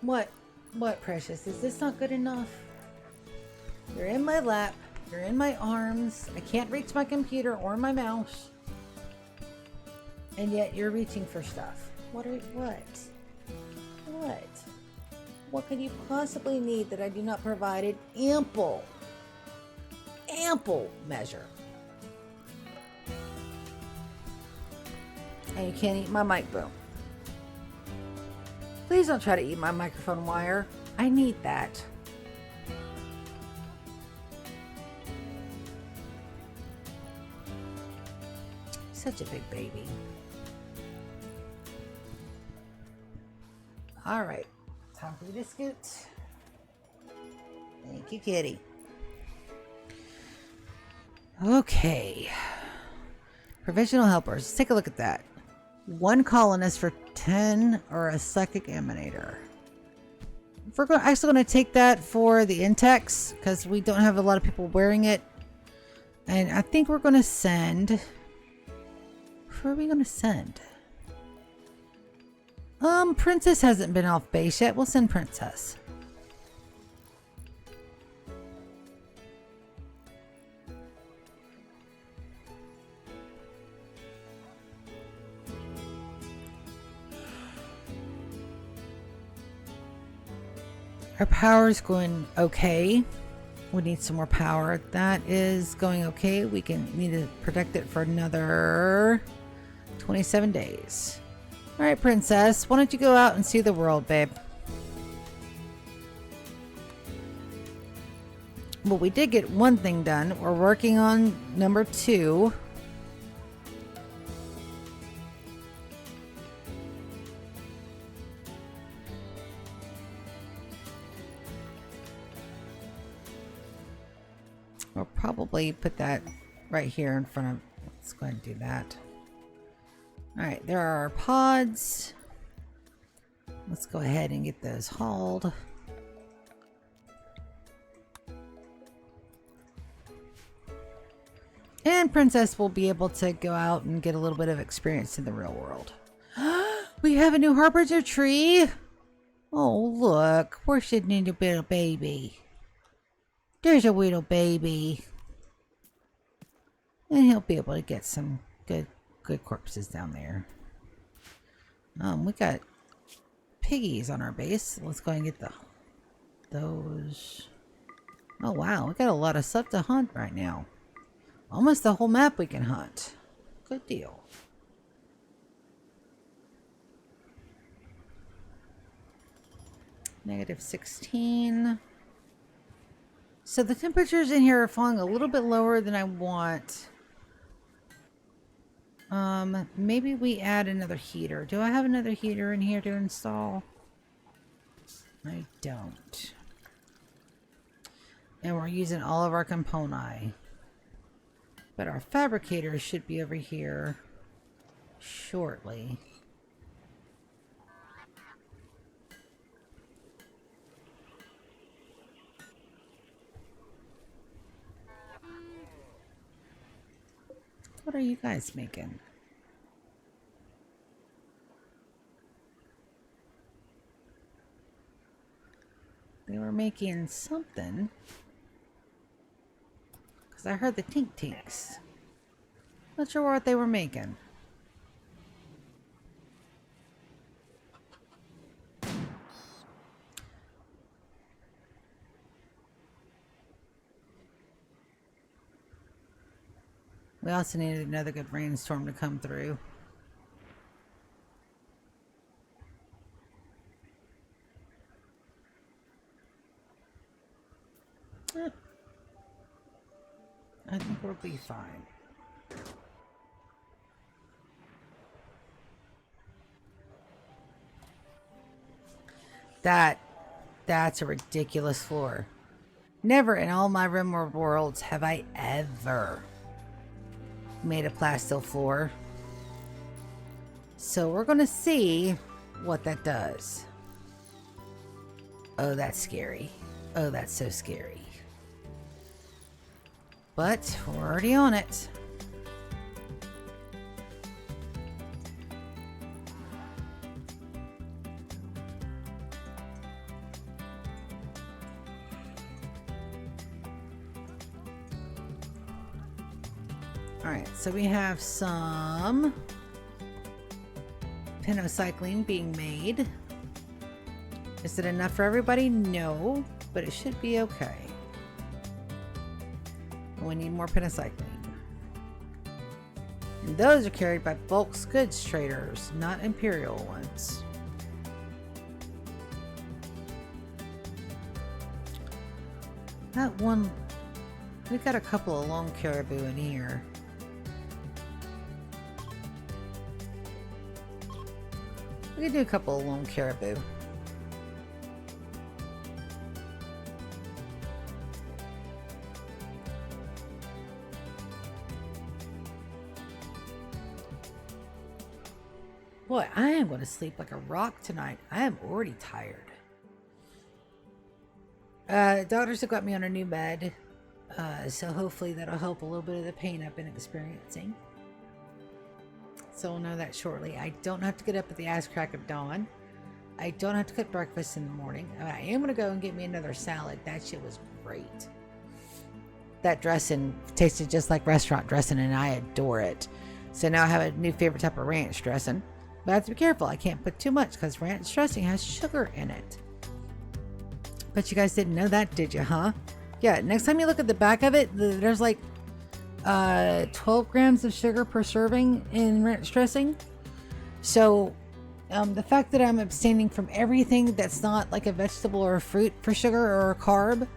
What, Precious? Is this not good enough? You're in my lap. You're in my arms. I can't reach my computer or my mouse. And yet you're reaching for stuff. What? What could you possibly need that I do not provide in ample measure? And you can't eat my mic boom. Please don't try to eat my microphone wire. I need that. Such a big baby. All right, time for you to scoot. Thank you, kitty. Okay. Provisional helpers. Let's take a look at that. 1 colonist for 10 or a psychic emanator. We're actually going to take that for the Intex because we don't have a lot of people wearing it. And I think we're going to send... Who are we going to send? Princess hasn't been off base yet. We'll send Princess. Our power is going okay. We need some more power. That is going okay. We need to protect it for another 27 days. All right, Princess, why don't you go out and see the world, babe? Well, we did get one thing done. We're working on number 2. We'll probably put that right here in front of... Let's go ahead and do that. Alright, there are our pods. Let's go ahead and get those hauled. And Princess will be able to go out and get a little bit of experience in the real world. We have a new Harbinger tree! Oh, look. We're sitting in a little baby. There's a little baby. And he'll be able to get some good corpses down there. We got piggies on our base. Let's go and get those. Oh wow, we got a lot of stuff to hunt right now. Almost the whole map we can hunt. Good deal. -16. So the temperatures in here are falling a little bit lower than I want. Maybe we add another heater. Do I have another heater in here to install? I don't. And we're using all of our components. But our fabricator should be over here shortly. What are you guys making? They were making something. Because I heard the tink tinks. Not sure what they were making. We also needed another good rainstorm to come through. I think we'll be fine. That's a ridiculous floor. Never in all my Rimworld worlds have I ever made a plastil floor. So we're gonna see what that does. Oh, that's scary. Oh, that's so scary. But we're already on it. Alright, so we have some penocycline being made. Is it enough for everybody? No, but it should be okay. We need more penocycline. And those are carried by bulk goods traders, not imperial ones. That one, we got a couple of long caribou in here. We could do a couple of long caribou. Boy, I am going to sleep like a rock tonight. I am already tired. Doctors have got me on a new bed. So hopefully that'll help a little bit of the pain I've been experiencing. So we'll know that shortly. I don't have to get up at the ass crack of dawn. I don't have to cook breakfast in the morning. I am going to go and get me another salad. That shit was great. That dressing tasted just like restaurant dressing and I adore it. So now I have a new favorite type of ranch dressing. But I have to be careful. I can't put too much because ranch dressing has sugar in it. But you guys didn't know that, did you, huh? Yeah, next time you look at the back of it, there's like 12 grams of sugar per serving in ranch dressing. So the fact that I'm abstaining from everything that's not like a vegetable or a fruit for sugar or a carb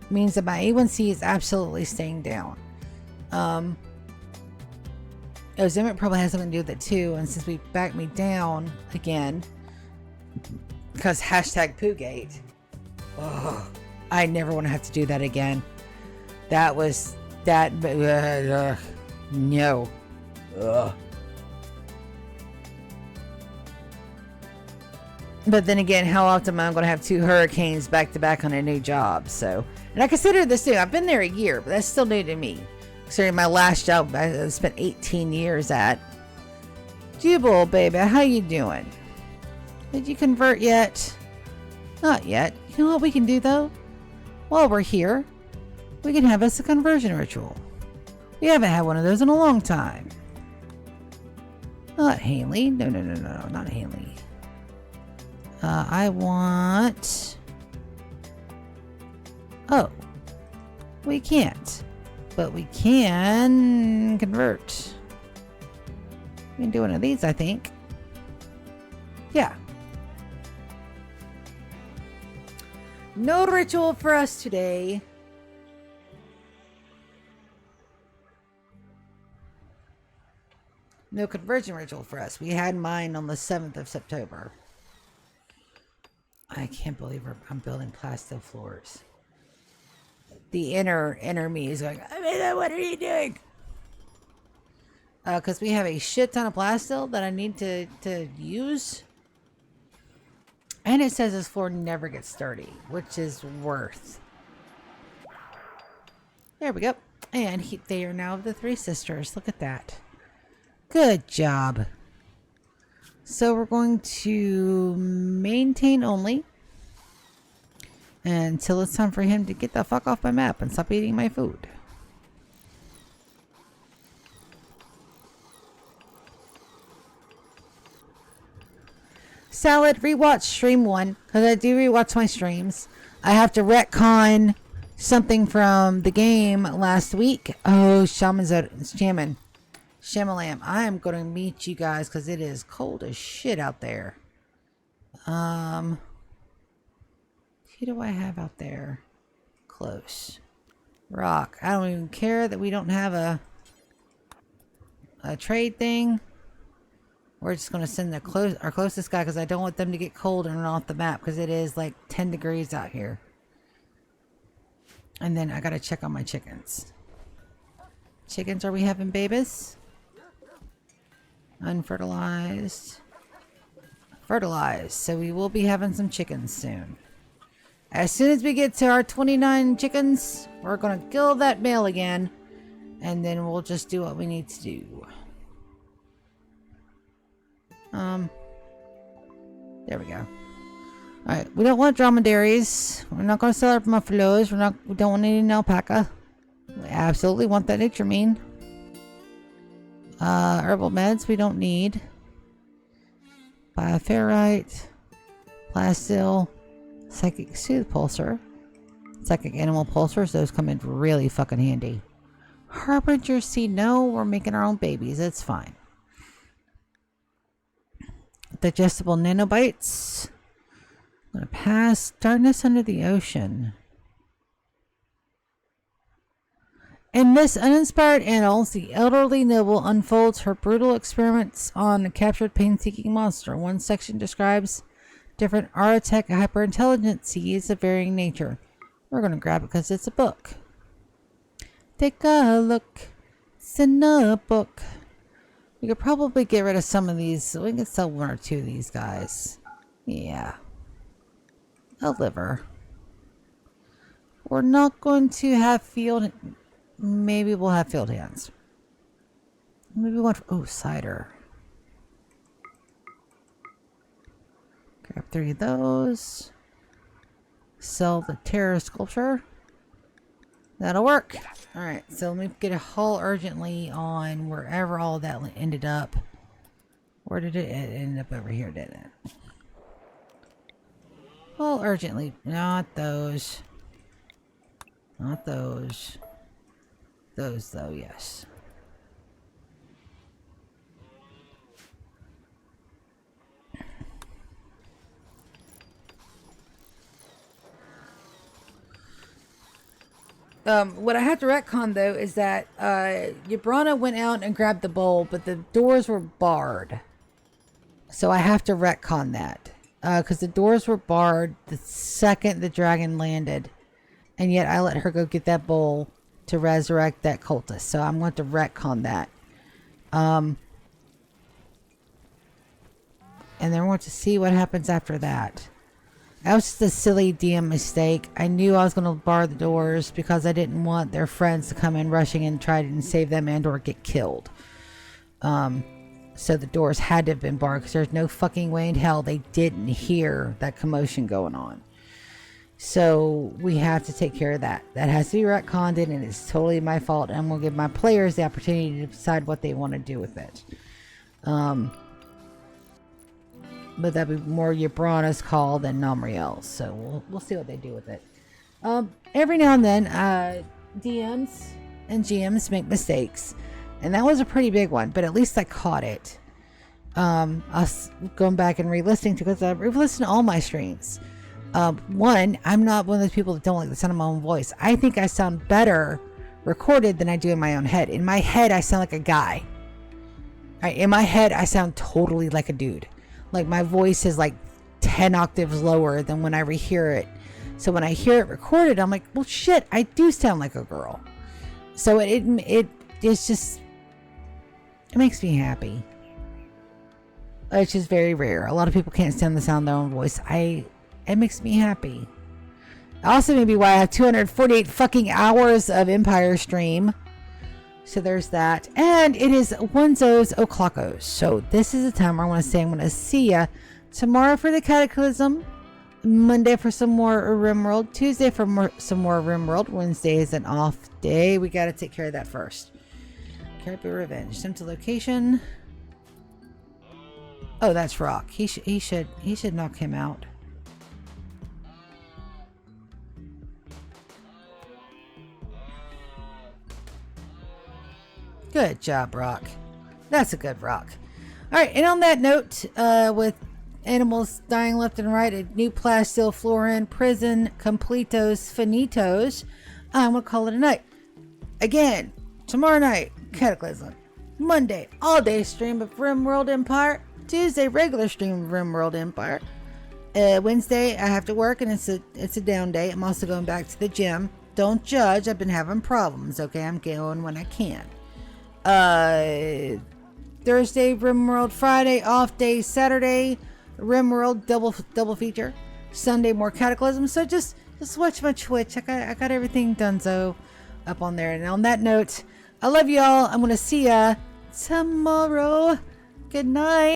means that my A1C is absolutely staying down. Emmett probably has something to do with it too, and since we backed me down again because #Poogate, I never want to have to do that again. That was that no. But then again, how often am I going to have 2 hurricanes back to back on a new job? So, and I consider this new. I've been there a year, but that's still new to me. Considering my last job I spent 18 years at. Jubal, baby, how you doing? Did you convert yet? Not yet. You know what we can do though? While we're here, we can have us a conversion ritual. We haven't had one of those in a long time. Not Haley. No, not Haley. I want... Oh. We can't. But we can convert. We can do one of these, I think. Yeah. No ritual for us today. No conversion ritual for us. We had mine on the 7th of September. I can't believe I'm building plastic floors. The inner me is going, Amanda, what are you doing? Because we have a shit ton of plastil that I need to use. And it says this floor never gets sturdy, which is worth. There we go. And they are now the 3 sisters. Look at that. Good job. So we're going to maintain only until it's time for him to get the fuck off my map and stop eating my food. Salad, rewatch stream 1, because I do rewatch my streams. I have to retcon something from the game last week. Oh, Shamalam. I am going to meet you guys because it is cold as shit out there. Who do I have out there? Close. Rock. I don't even care that we don't have a trade thing. We're just going to send our closest guy because I don't want them to get cold and run off the map because it is like 10 degrees out here. And then I got to check on my chickens. Chickens, are we having babies? Unfertilized. Fertilized. So we will be having some chickens soon. As soon as we get to our 29 chickens, we're going to kill that male again. And then we'll just do what we need to do. There we go. Alright, we don't want dromedaries. We're not going to sell our buffaloes. We don't want any alpaca. We absolutely want that nature mean. Herbal meds we don't need. Bioferrite. Plastil. Psychic Soothe Pulsar. Psychic Animal Pulsars. Those come in really fucking handy. Harbinger Seed. No, we're making our own babies. It's fine. Digestible nanobites. I'm going to pass. Darkness Under the Ocean. In this uninspired annals, the elderly noble unfolds her brutal experiments on a captured pain-seeking monster. One section describes different Aratech hyperintelligences of varying nature. We're going to grab it because it's a book. Take a look. It's in a book. We could probably get rid of some of these. So we can sell 1 or 2 of these guys. Yeah. A liver. We're not going to have field... Maybe we'll have field hands. Maybe one... Oh, cider. Grab 3 of those. Sell the terror sculpture. That'll work. Alright, so let me get a haul urgently on wherever all that ended up. Where did it end up? Over here, didn't it? Haul urgently. Not those. Not those. Those, though, yes. What I have to retcon, though, is that Yabrana went out and grabbed the bowl, but the doors were barred. So I have to retcon that. Because the doors were barred the second the dragon landed. And yet I let her go get that bowl to resurrect that cultist. So I'm going to retcon that. And then we're going to see what happens after that. That was just a silly DM mistake. I knew I was going to bar the doors because I didn't want their friends to come in rushing and try to save them and or get killed. So the doors had to have been barred because there's no fucking way in hell they didn't hear that commotion going on. So we have to take care of that. That has to be retconned and it's totally my fault. And I'm going to give my players the opportunity to decide what they want to do with it. But that'd be more Yabrana's call than Namriel's. So we'll see what they do with it. Every now and then, DMs and GMs make mistakes. And that was a pretty big one, but at least I caught it. I was going back and re-listening because I've listened to all my streams. One, I'm not one of those people that don't like the sound of my own voice. I think I sound better recorded than I do in my own head. In my head, I sound like a guy. Right? In my head, I sound totally like a dude. Like my voice is like 10 octaves lower than when I rehear it. So when I hear it recorded, I'm like, well, shit, I do sound like a girl. So it's just, it makes me happy. It's just very rare. A lot of people can't stand the sound of their own voice. It makes me happy. Also, maybe why I have 248 fucking hours of Empire stream. So there's that. And it is Onezo's O'Clockos. So this is the time where I want to say I'm going to see ya tomorrow for the Cataclysm. Monday for some more Rimworld. Tuesday for some more Rimworld. Wednesday is an off day. We got to take care of that first. Caribou Revenge. Sent to location. Oh, that's Rock. He should knock him out. Good job, Rock. That's a good Rock. All right, and on that note, with animals dying left and right at New Plastil, Florin, Prison, Completos, Finitos, I'm going to call it a night. Again, tomorrow night, Cataclysm. Monday, all-day stream of Rimworld Empire. Tuesday, regular stream of Rimworld Empire. Wednesday, I have to work, and it's a down day. I'm also going back to the gym. Don't judge. I've been having problems, okay? I'm going when I can. Thursday, Rimworld. Friday, off day. Saturday, Rimworld double feature. Sunday, more Cataclysm. So just watch my Twitch. I got everything donezo up on there. And on that note, I love y'all. I'm gonna see ya tomorrow. Good night.